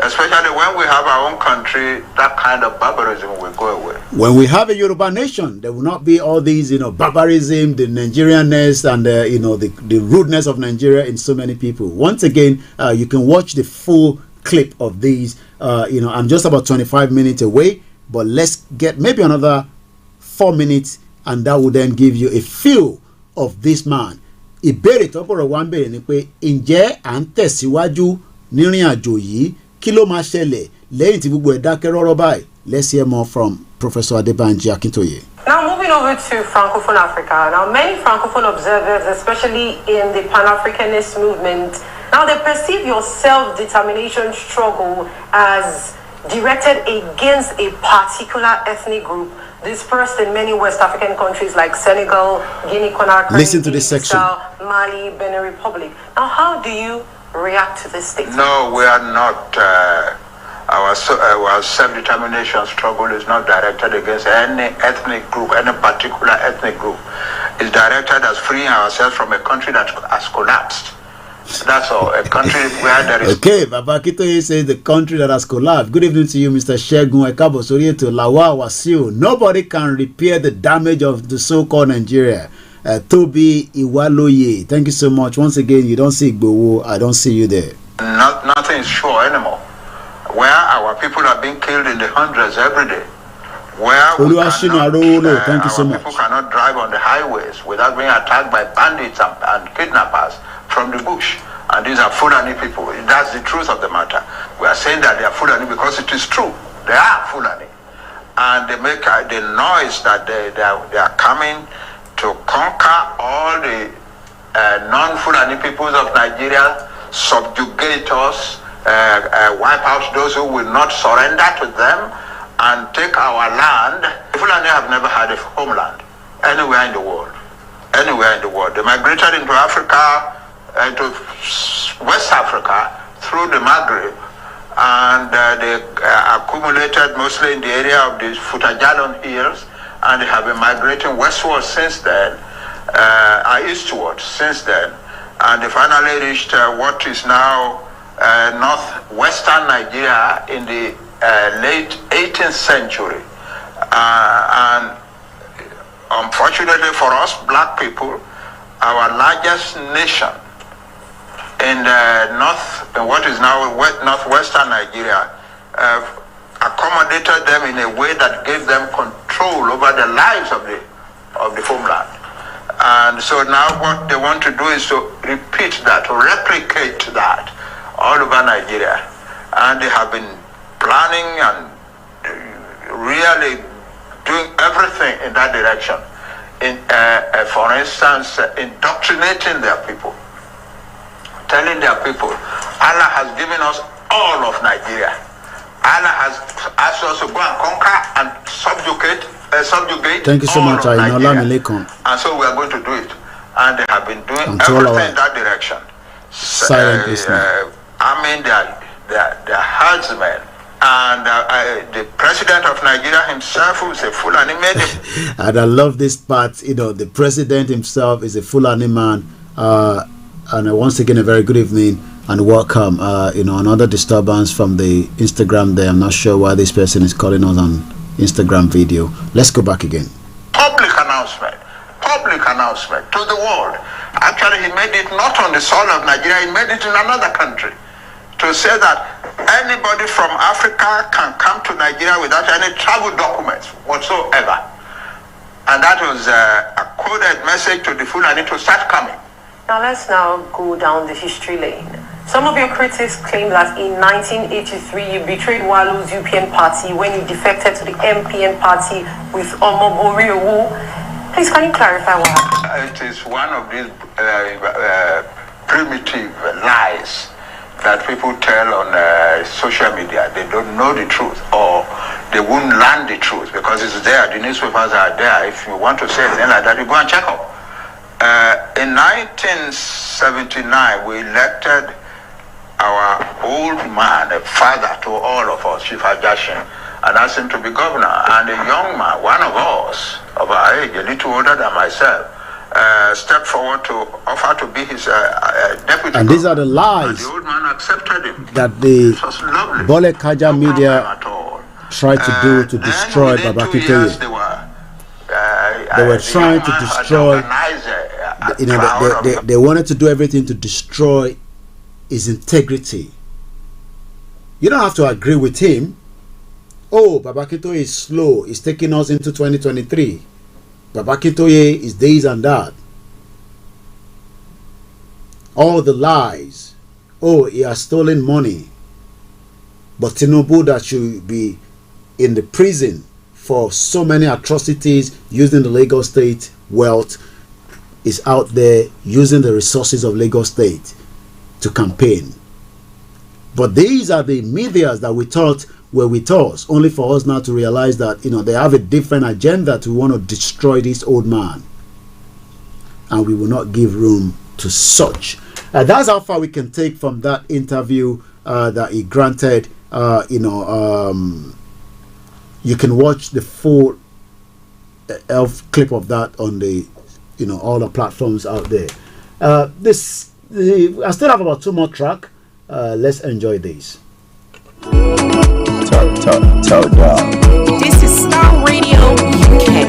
Especially when we have our own country, that kind of barbarism will go away. When we have a Yoruba nation, there will not be all these, barbarism, the Nigerianness, and the rudeness of Nigeria in so many people. Once again, you can watch the full clip of these. I'm just about 25 minutes away, but let's get maybe another 4 minutes, and that will then give you a feel of this man. Ìbéèrè tó bọ̀rọ̀ wá ń bèrè ni pé ǹjẹ́ à ń tẹ̀síwájú nírìn àjò yìí, kí ló máa ṣẹlẹ̀ lẹ́yìn tí gbogbo ẹ̀ dákẹ́ rọ́rọ́ báyìí? Let's hear more from Professor Adebanji Akintoye. Now moving over to Francophone Africa. Now many Francophone observers, especially in the Pan-Africanist movement, now they perceive your self-determination struggle as directed against a particular ethnic group dispersed in many West African countries like Senegal, Guinea-Conakry, listen to this section. Mali, Benin Republic. Now, how do you react to this statement? No, we are not. Our self-determination struggle is not directed against any ethnic group, any particular ethnic group. It's directed as freeing ourselves from a country that has collapsed. That's all. A country where there is. Okay, Baba Akintoye says the country that has collapsed. Good evening to you, Mr. Shegun Ekabo Sorieto Lawa Wasiu. Nobody can repair the damage of the so-called Nigeria. Toby Iwaloye, thank you so much. Once again, you don't see Igbowo, I don't see you there. Nothing is sure anymore. Where our people are being killed in the hundreds every day. Where thank you so much. People cannot drive on the highways without being attacked by bandits and kidnappers from the bush. And these are Fulani people. That's the truth of the matter. We are saying that they are Fulani because it is true. They are Fulani. And they make the noise that they are coming to conquer all the non-Fulani peoples of Nigeria, subjugate us, wipe out those who will not surrender to them, and take our land. The Fulani have never had a homeland anywhere in the world. Anywhere in the world. They migrated into Africa, into West Africa, through the Maghreb, and they accumulated mostly in the area of the Futajalon Hills, and they have been migrating westward since then, eastward since then, and they finally reached what is now northwestern Nigeria in the late 18th century. And unfortunately for us, black people, our largest nation in what is now northwestern Nigeria, accommodated them in a way that gave them control over the lives of the homeland. And so now what they want to do is to repeat that, to replicate that all over Nigeria. And they have been planning and really doing everything in that direction. For instance, indoctrinating their people, telling their people, Allah has given us all of Nigeria. Allah has asked us to go and conquer and subjugate. Thank you so much, Nigeria. And so we are going to do it. And they have been doing everything in that direction. Arming their herdsmen. And the president of Nigeria himself, who is a Fulani man. And I love this part, the president himself is a Fulani man. And once again, a very good evening and welcome. Another disturbance from the Instagram there. I'm not sure why this person is calling us on Instagram video. Let's go back again. Public announcement to the world. Actually, he made it not on the soil of Nigeria, he made it in another country, to say that anybody from Africa can come to Nigeria without any travel documents whatsoever. And that was a coded message to the Fulani to start coming. Now let's now go down the history lane. Some of your critics claim that in 1983 you betrayed Walu's UPN party when you defected to the MPN party with Omobori. Please, can you clarify what happened? It is one of these primitive lies that people tell on social media. They don't know the truth, or they won't learn the truth because it's there. The newspapers are there. If you want to say anything like that, you go and check up. In 1979, we elected our old man, a father to all of us, Chief Ajashin, and asked him to be governor. And a young man, one of us, of our age, a little older than myself, stepped forward to offer to be his deputy. And these are the lies and the old man accepted him. That the Bole Kaja media tried to do to destroy Baba Akintoye. They were trying to destroy. They wanted to do everything to destroy his integrity. You don't have to agree with him. Oh, Baba Akintoye is slow. He's taking us into 2023. Baba Akintoye is this and that. All the lies. Oh, he has stolen money. But Tinubu that should be in the prison for so many atrocities using the Lagos State wealth is out there using the resources of Lagos State to campaign. But these are the medias that we thought were with us, only for us now to realize that they have a different agenda to want to destroy this old man, and we will not give room to such. That's how far we can take from that interview that he granted. You can watch the full clip of that on the all the platforms out there. This I still have about 2 more tracks. Let's enjoy this. This is Star Radio UK.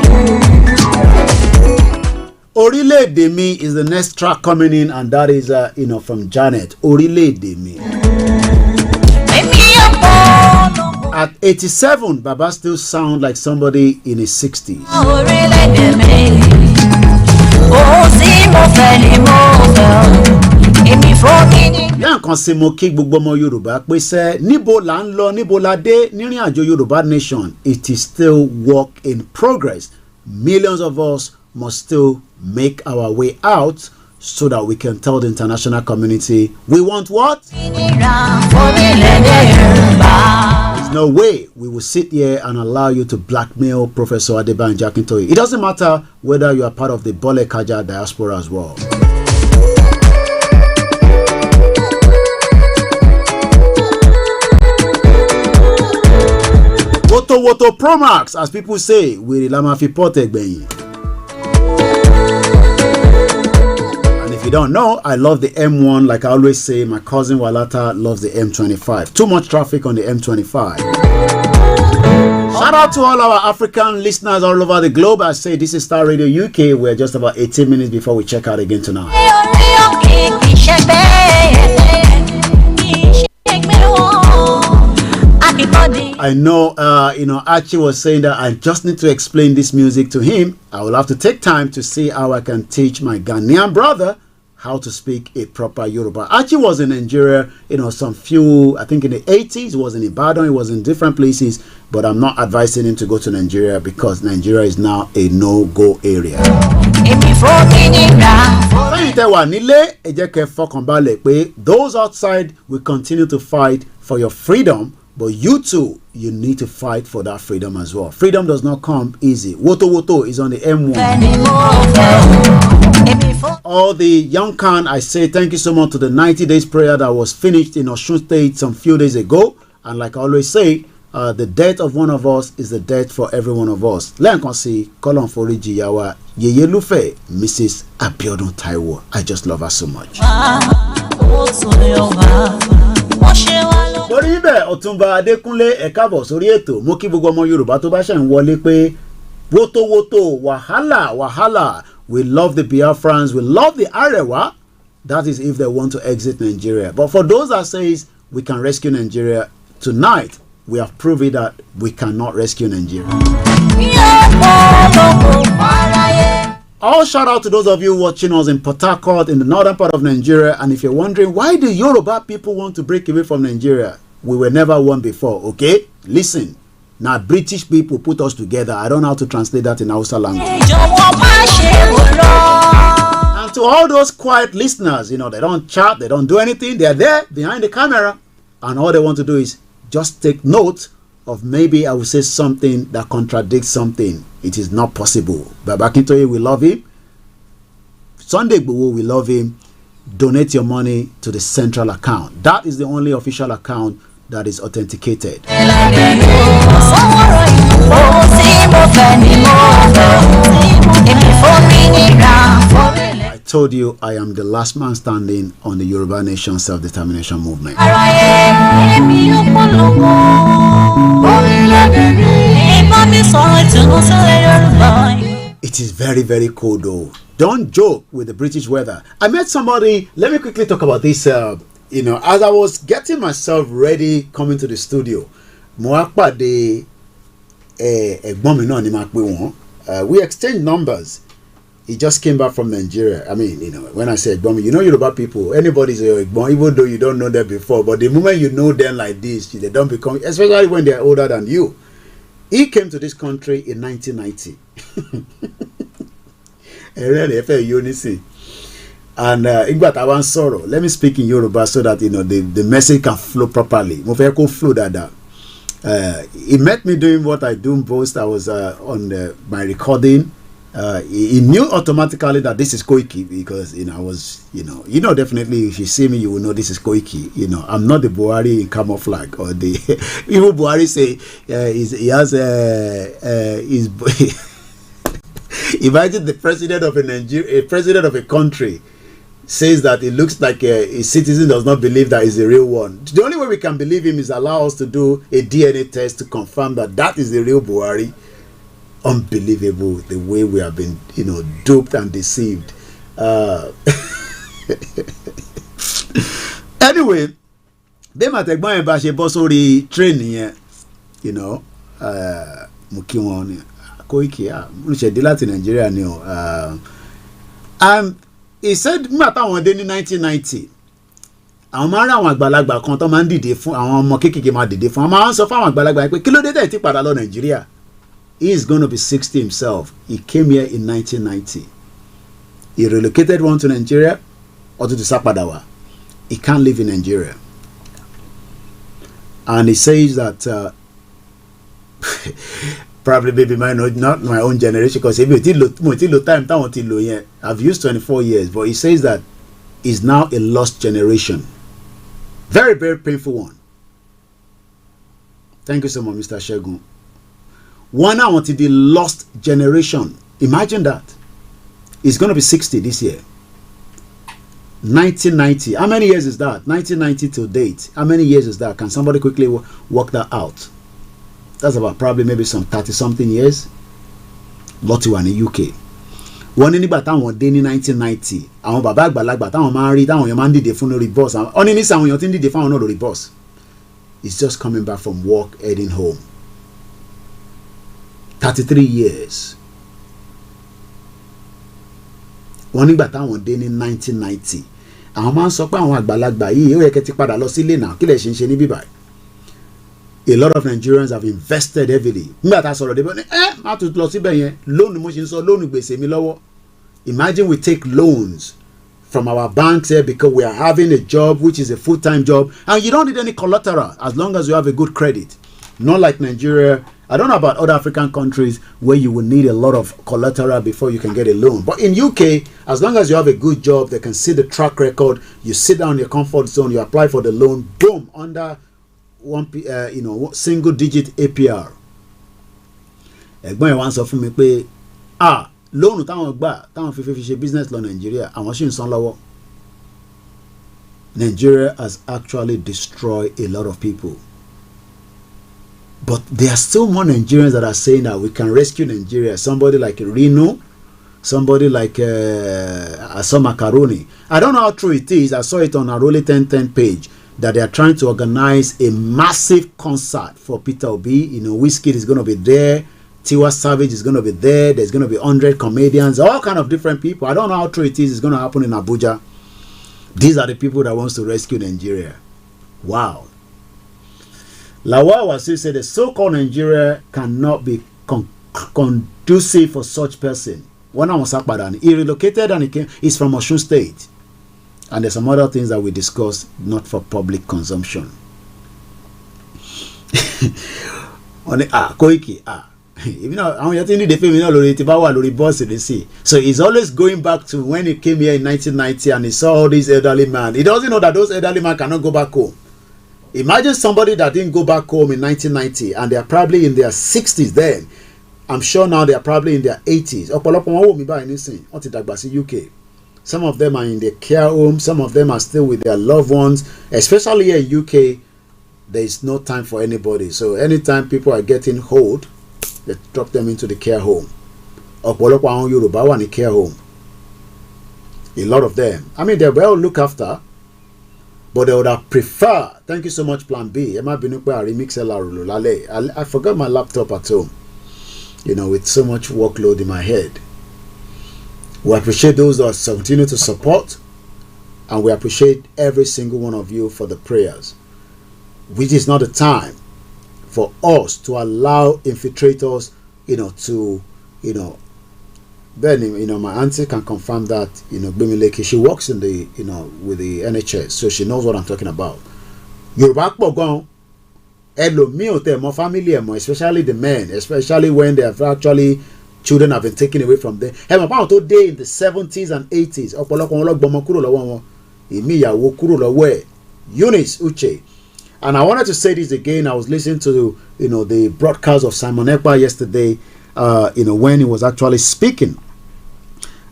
Orílẹ̀-èdè mi is the next track coming in, and that is from Janet. Orílẹ̀-èdè mi. At 87, Baba still sound like somebody in his 60s. Lẹ́ẹ̀kan sí mo kí gbogbo ọmọ Yorùbá pé sẹ́ níbo là ń lọ níbo la dé nírìn àjò Yorùbá nation. It is still work in progress. Millions of us must still make our way out so that we can tell the international community we want what? There's no way we will sit here and allow you to blackmail Professor Adebanjo Akintoye. It doesn't matter whether you are part of the Bole Kaja diaspora as well. Woto Promax, as people say, we lama fi pote gbeyin. And if you don't know, I love the M1 like I always say. My cousin Walata loves the M25. Too much traffic on the M25. Shout out to all our African listeners all over the globe. I say this is Star Radio UK. We're just about 18 minutes before we check out again tonight. I know, Archie was saying that I just need to explain this music to him. I will have to take time to see how I can teach my Ghanaian brother how to speak a proper Yoruba. Archie was in Nigeria, I think in the 80s, he was in Ibadan, he was in different places, but I'm not advising him to go to Nigeria because Nigeria is now a no-go area. Those outside will continue to fight for your freedom. But you too, you need to fight for that freedom as well. Freedom does not come easy. Woto is on the M1. All the young can, I say thank you so much to the 90 days prayer that was finished in Osun State some few days ago. And like I always say, the death of one of us is the death for every one of us. Lenkonsi, Kolon Foriji Yawa, Yeye Lufe, Mrs. Abiodun Taiwo. I just love her so much. Lórí ibẹ̀ Ọ̀túnba Adékúnlé ẹ káàbọ̀ sórí ètò mo kí gbogbo ọmọ Yorùbá tó bá ṣe ń wọlé pé woto wàhálà we love the Biafrans, we love the Arewa. That is if they want to exit Nigeria. But for those that says we can rescue Nigeria tonight, we have proven that we cannot rescue Nigeria. All shout out to those of you watching us in Port Harcourt in the northern part of Nigeria. And if you're wondering why the Yoruba people want to break away from Nigeria, we were never one before, okay? Listen, now British people put us together. I don't know how to translate that in Hausa language. And to all those quiet listeners, they don't chat, they don't do anything. They're there behind the camera. And all they want to do is just take note of maybe I will say something that contradicts something. It is not possible. Baba Akintoye, we love him. Sunday Igboho, we love him. Donate your money to the central account. That is the only official account that is authenticated. I told you I am the last man standing on the Yoruba Nation self-determination movement. It is very, very cold though. Don't joke with the British weather. I met somebody, let me quickly talk about this. As I was getting myself ready coming to the studio, we exchanged numbers. He just came back from Nigeria. I mean, when I say Egbon, Yoruba people, anybody's your Egbon, even though you don't know them before. But the moment you know them like this, they don't become, especially when they're older than you. He came to this country in 1990. And let me speak in Yoruba so that the message can flow properly. He met me doing what I do most. I was on my recording. He knew automatically that this is Koiki because I was definitely if you see me you will know this is Koiki. I'm not the Buhari in camouflage or the even Buhari say he has imagine the president of a president of a country says that it looks like a citizen does not believe that is the real one. The only way we can believe him is allow us to do a DNA test to confirm that that is the real Buhari. Unbelievable the way we have been, duped and deceived. Anyway, bẹ́ẹ̀ mà tẹ̀gbọ́n yẹn bá ṣe bọ́ sórí train yẹn, mo kí wọn ni Koiki mo ṣẹ̀dí láti Nàìjíríà ni o. He said nígbà táwọn dé ní 1990 àwọn máa ń rí àwọn àgbàlagbà kan tó máa ń dìde fún àwọn ọmọ kéékèèké máa dìde fún àwọn máa ń sọ fún àwọn àgbàlagbà yẹn pé kí ló dé tẹ̀ tí padà lọ Nàìjíríà. He is going to be 60 himself. He came here in 1990. He relocated one to Nigeria or to Sapadawa. He can't live in Nigeria. And he says that probably maybe not my own generation, because I've used 24 years, but he says that is now a lost generation. Very, very painful one. Thank you so much, Mr. Shegun. One now until the lost generation. Imagine that. He's going to be 60 this year. 1990. How many years is that? 1990 to date. How many years is that? Can somebody quickly work that out? That's about probably maybe some 30 something years. Lottie one in the UK. One in the táwọn dé ní 1990. Àwọn bàbá àgbàlagbà táwọn máa ń rí táwọn èèyàn máa ń dìde fún lórí bus. Oni ní sáwọn èèyàn tí ń dìde fáwọn náà lórí bus. He's just coming back from work, heading home. 33 years. Wọ́n nígbà táwọn dé ní 1990. Àwọn máa ń sọ pé àwọn àgbàlagbà yìí ó yẹ kẹ́ ti padà lọ sílé náà kí lè ṣe ń ṣe ní bíbá. A lot of Nigerians have invested heavily. Nígbà tá a sọ̀rọ̀ débẹ̀ ní má tún lọ síbẹ̀ yẹn lónìí mo ṣe ń sọ lónìí gbèsè mi lọ́wọ́. Imagine we take loans from our banks here because we are having a job which is a full-time job and you don't need any collateral as long as you have a good credit. Not like Nigeria. I don't know about other African countries where you will need a lot of collateral before you can get a loan. But in UK, as long as you have a good job, they can see the track record. You sit down in your comfort zone, you apply for the loan, boom, under single digit APR. Ẹ̀gbọ́n ẹ̀ wá ń sọ fún mi pé lóònù táwọn gbà táwọn fi ṣe business lọ Nigeria àwọn ṣì ń san lọ́wọ́. Nigeria has actually destroyed a lot of people. But there are still more Nigerians that are saying that we can rescue Nigeria. Somebody like Reno, somebody like I saw Macaroni. I don't know how true it is. I saw it on a Rolly 1010 page that they are trying to organize a massive concert for Peter Obi. Wizkid is going to be there. Tiwa Savage is going to be there. There's going to be 100 comedians, all kind of different people. I don't know how true it is. It's going to happen in Abuja. These are the people that wants to rescue Nigeria. Wow. Lawal Wasil said the so-called Nigeria cannot be conducive for such person. One was he relocated and he's from Osun State. And there's some other things that we discuss not for public consumption. Koiki, so he's always going back to when he came here in 1990 and he saw all these elderly men. He doesn't know that those elderly men cannot go back home. Imagine somebody that didn't go back home in 1990 and they are probably in their 60s then. I'm sure now they are probably in their 80s. UK. Some of them are in their care home. Some of them are still with their loved ones. Especially here in UK, there is no time for anybody. So anytime people are getting old, they drop them into the care home. A lot of them. I mean, they're well looked after. But they would have preferred. Thank you so much, Plan B. I forgot my laptop at home. With so much workload in my head. We appreciate those that continue to support. And we appreciate every single one of you for the prayers. Which is not the time for us to allow infiltrators, then, my auntie can confirm that, Bimileke, she works in the, with the NHS, so she knows what I'm talking about. Yoruba Pogon, more family, especially the men, especially when they have actually, children have been taken away from them. Hey, about today in the 70s and 80s, Eunice Uche. And I wanted to say this again. I was listening to, the broadcast of Simon Ekpa yesterday, when he was actually speaking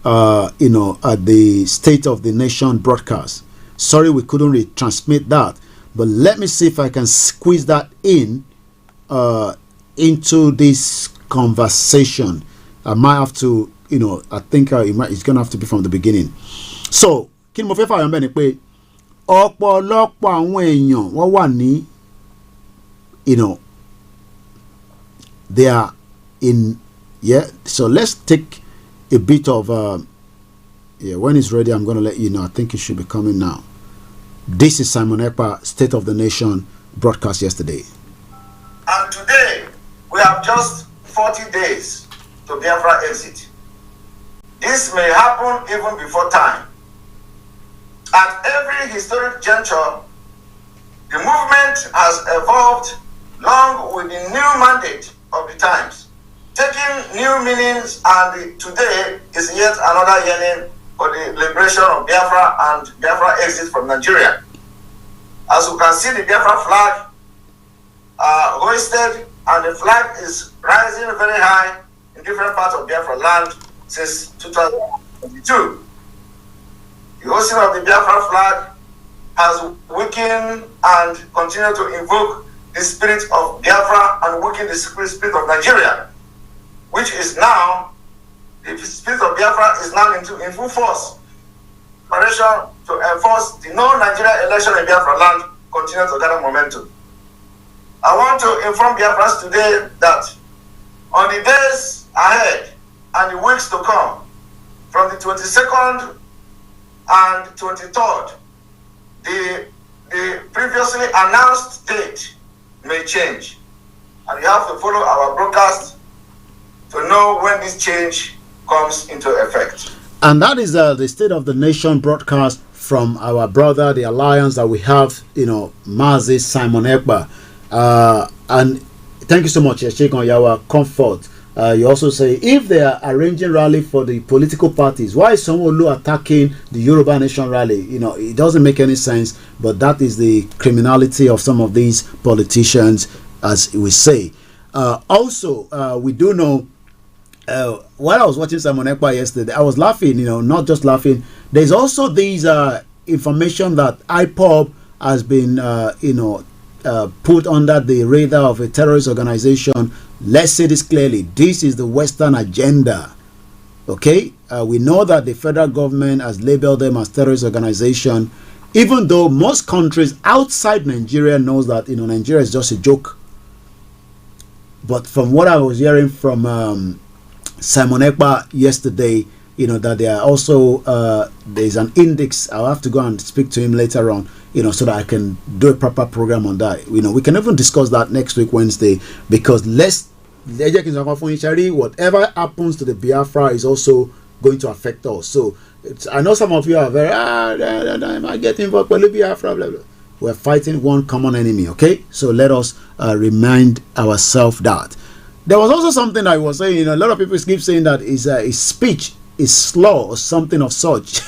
at the State of the Nation broadcast. Sorry we couldn't retransmit that, but let me see if I can squeeze that in into this conversation. I might have to, I think it's gonna have to be from the beginning. So kí ni mo fẹ́ fààyàn bẹ́ẹ̀ ni pé ọ̀pọ̀lọpọ̀ àwọn èèyàn wọ́n wà ní they are in so let's take a bit of when it's ready I'm going to let you know. I think it should be coming now. This is Simon Ekpa, State of the Nation broadcast yesterday. And today we have just 40 days to Biafra exit. This may happen even before time. At every historic juncture, the movement has evolved along with the new mandate of the times, taking new meanings, and today is yet another yearning for the liberation of Biafra and Biafra exit from Nigeria. As you can see, the Biafra flag hoisted, and the flag is rising very high in different parts of Biafra land since 2022. The hoisting of the Biafra flag has weakened and continued to invoke the spirit of Biafra and weaken the spirit of Nigeria, which is now, the spirit of Biafra is now in full force. Operation to enforce the no-Nigeria election in Biafra land continue to gather momentum. I want to inform Biafrans today that on the days ahead and the weeks to come, from the 22nd and 23rd, the previously announced date may change, and you have to follow our broadcast to know when this change comes into effect. And that is the State of the Nation broadcast from our brother, the alliance that we have, Mazi Simon Ekpa. And thank you so much, Sheikh Onyawa. Comfort. You also say, if they are arranging rally for the political parties, why is Sanwo-Olu attacking the Yoruba Nation rally? It doesn't make any sense, but that is the criminality of some of these politicians, as we say. Also, we do know, while I was watching Simon Ekpa yesterday, I was laughing, not just laughing. There's also these information that IPOB has been, put under the radar of a terrorist organization. Let's say this clearly. This is the Western agenda. Okay? We know that the federal government has labeled them as terrorist organization, even though most countries outside Nigeria knows that, Nigeria is just a joke. But from what I was hearing from Simon Ekpa yesterday, that there are also, there's an index. I'll have to go and speak to him later on, so that I can do a proper program on that. We can even discuss that next week, Wednesday, because whatever happens to the Biafra is also going to affect us. So I know some of you are very, am I getting involved with Biafra, blah, blah. We're fighting one common enemy, okay? So let us remind ourselves that. There was also something I was saying, a lot of people keep saying that his speech is slow or something of such.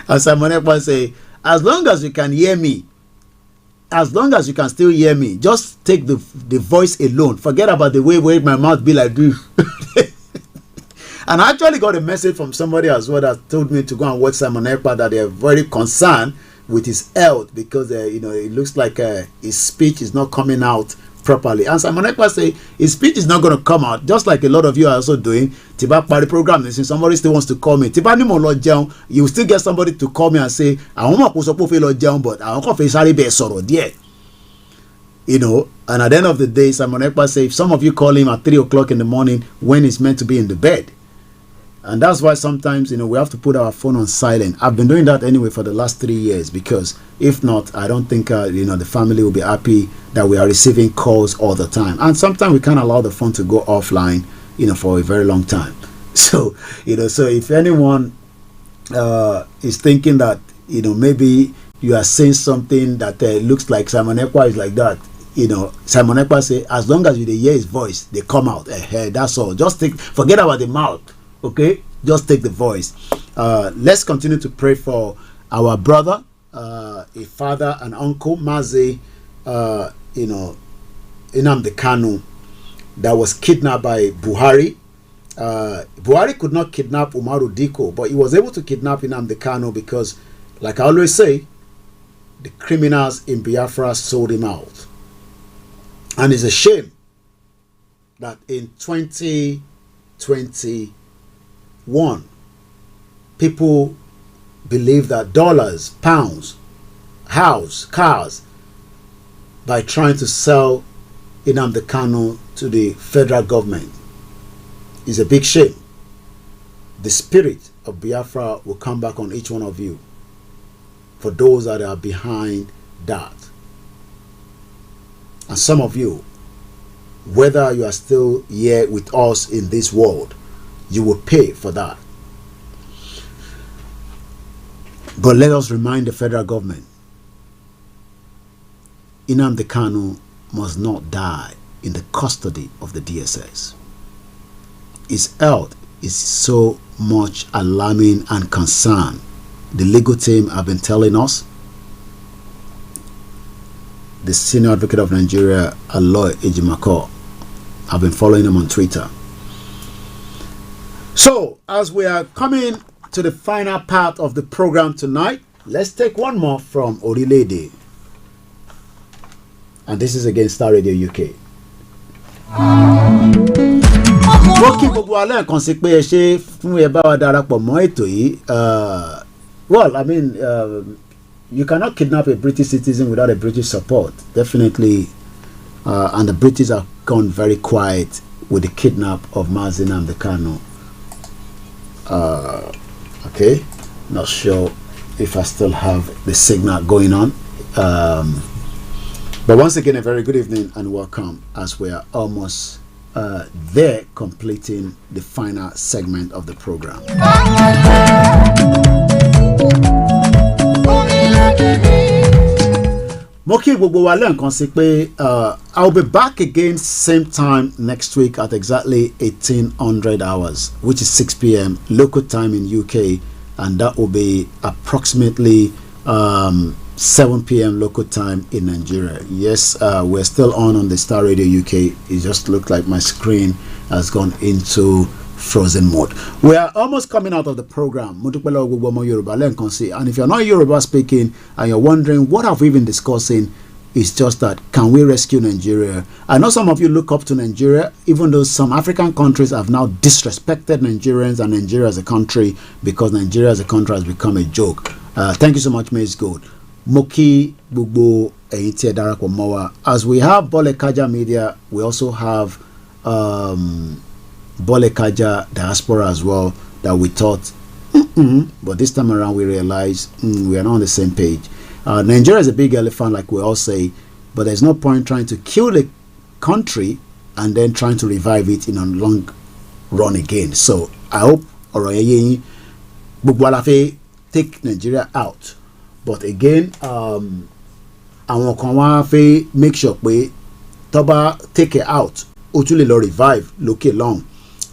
As Simon Ekpa say, as long as you can hear me, as long as you can still hear me, just take the voice alone. Forget about the way my mouth be like this. And I actually got a message from somebody as well that told me to go and watch Simon Ekpa, that they are very concerned with his health because it looks like his speech is not coming out properly. And Simon Ekpa say his speech is not going to come out, just like a lot of you are also doing. Tiba party program, since somebody still wants to call me, Tiba ni mo lo jeun, you will still get somebody to call me and say, I want to so fe lo jeun, but I want to sáré be sọ̀rọ̀ díẹ̀. And at the end of the day, Simon Ekpa say, if some of you call him at 3 o'clock in the morning when he's meant to be in the bed. And that's why sometimes, we have to put our phone on silent. I've been doing that anyway for the last 3 years, because if not, I don't think, the family will be happy that we are receiving calls all the time. And sometimes we can't allow the phone to go offline, for a very long time. So, so if anyone is thinking that, maybe you are saying something that looks like Simon Ekpa is like that, Simon Ekpa say, as long as you hear his voice, they come out. That's all. Just forget about the mouth. Okay, just take the voice. Let's continue to pray for our brother, a father and uncle, Mazi, Nnamdi Kanu, that was kidnapped by Buhari Buhari could not kidnap Umaru Diko, but he was able to kidnap Nnamdi Kanu because, like I always say, the criminals in Biafra sold him out. And it's a shame that in 2021, people believe that dollars, pounds, house, cars, by trying to sell Nnamdi Kanu to the federal government is a big shame. The spirit of Biafra will come back on each one of you for those that are behind that. And some of you, whether you are still here with us in this world, you will pay for that. But let us remind the federal government, Nnamdi Kanu must not die in the custody of the DSS. His health is so much alarming and concern. The legal team have been telling us. The senior advocate of Nigeria, Aloy Ejimako, I've been following him on Twitter. So, as we are coming to the final part of the program tonight, let's take one more from Orilede. And this is again Star Radio UK. Well, I mean, you cannot kidnap a British citizen without a British support. Definitely. And the British have gone very quiet with the kidnap of Mazi Nnamdi Kanu. Okay. Not sure if I still have the signal going on. But once again, a very good evening and welcome as we are almost there completing the final segment of the program. I'll be back again same time next week at exactly 1800 hours, which is 6 p.m. local time in UK, and that will be approximately 7 p.m. local time in Nigeria. Yes, we're still on the Star Radio UK. It just looked like my screen has gone into frozen mode. We are almost coming out of the program. And if you're not Yoruba speaking and you're wondering what have we been discussing, it's just that, can we rescue Nigeria? I know some of you look up to Nigeria, even though some African countries have now disrespected Nigerians and Nigeria as a country, because Nigeria as a country has become a joke. Thank you so much, Mace Gold. Moki Bugbo Eitie Darako Mowa. As we have Bole Kaja Media, we also have Bole Kaja Diaspora as well, that we thought, but this time around we realized we are not on the same page. Nigeria is a big elephant, like we all say, but there's no point trying to kill the country and then trying to revive it in a long run again. So I hope Oroyeyi Bugwalafe take Nigeria out. But again, àwọn kan wá fẹ́ make sure pé tó bá take it out, ó tún lè lọ revive lókè long,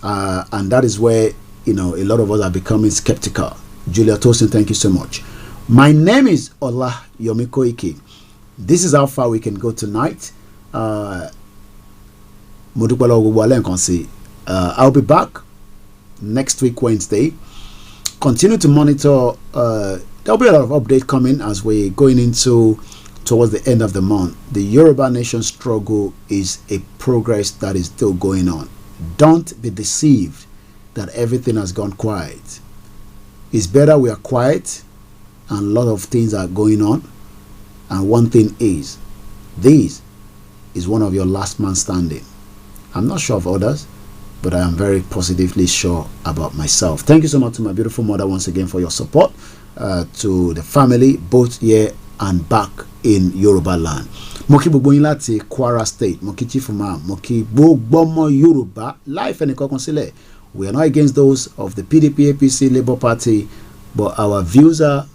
and that is where a lot of us are becoming skeptical. Julia Tosin, thank you so much. My name is Olayomi Koiki. This is how far we can go tonight. I'll be back next week Wednesday. Continue to monitor. There'll be a lot of updates coming as we're going towards the end of the month. The Yoruba Nation struggle is a progress that is still going on. Don't be deceived that everything has gone quiet. It's better we are quiet, and a lot of things are going on. And one thing is, this is one of your last man standing. I'm not sure of others, but I am very positively sure about myself. Thank you so much to my beautiful mother once again for your support. To the family both here and back in Yoruba land. Moki gbogbo yín láti Kwara State, Moki Chief Imam, Moki gbogbo ọmọ Yoruba, life ẹni kankan sílẹ̀. We are not against those of the PDP, APC, Labour Party, but our views are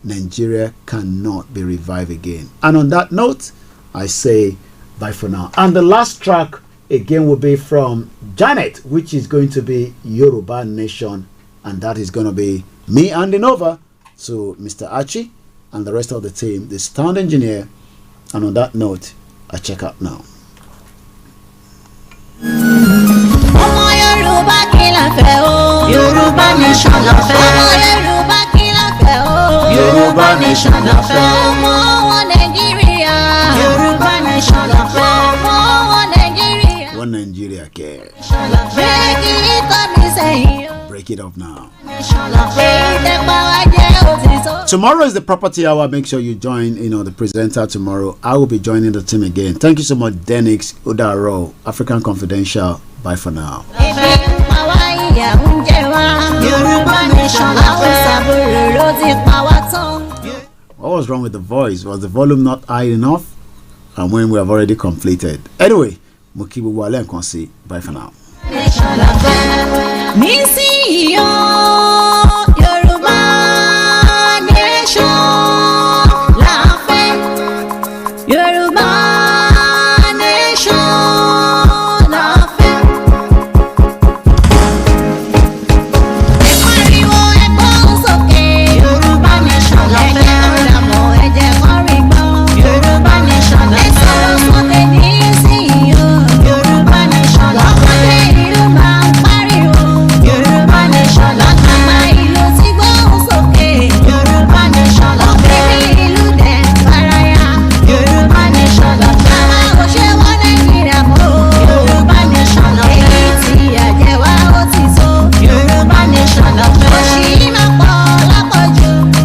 Nigeria cannot be revived again. And on that note, I say bye for now. And the last track again will be from Janet, which is going to be Yoruba Nation, and that is going to be me handing over to Mr. Archie and the rest of the team, the sound engineer. And on that note, I check out now. la fẹ́ o. Yorùbá nation la fẹ́. Ọmọ Yorùbá kí la fẹ́ o. Yorùbá nation la fẹ́. Ọmọ wọn Nàìjíríà. Yorùbá nation la fẹ́. Ọmọ wọn Nàìjíríà. One Nigeria care. Break it up now. Tomorrow is the property hour. Make sure you join, the presenter tomorrow. I will be joining the team again. Thank you so much, Denix Udaro, African Confidential. Bye for now. What was wrong with the voice? Was the volume not high enough? And when we have already completed. Anyway, Mukibu Wale and Konsi. Bye for now. Yorùbá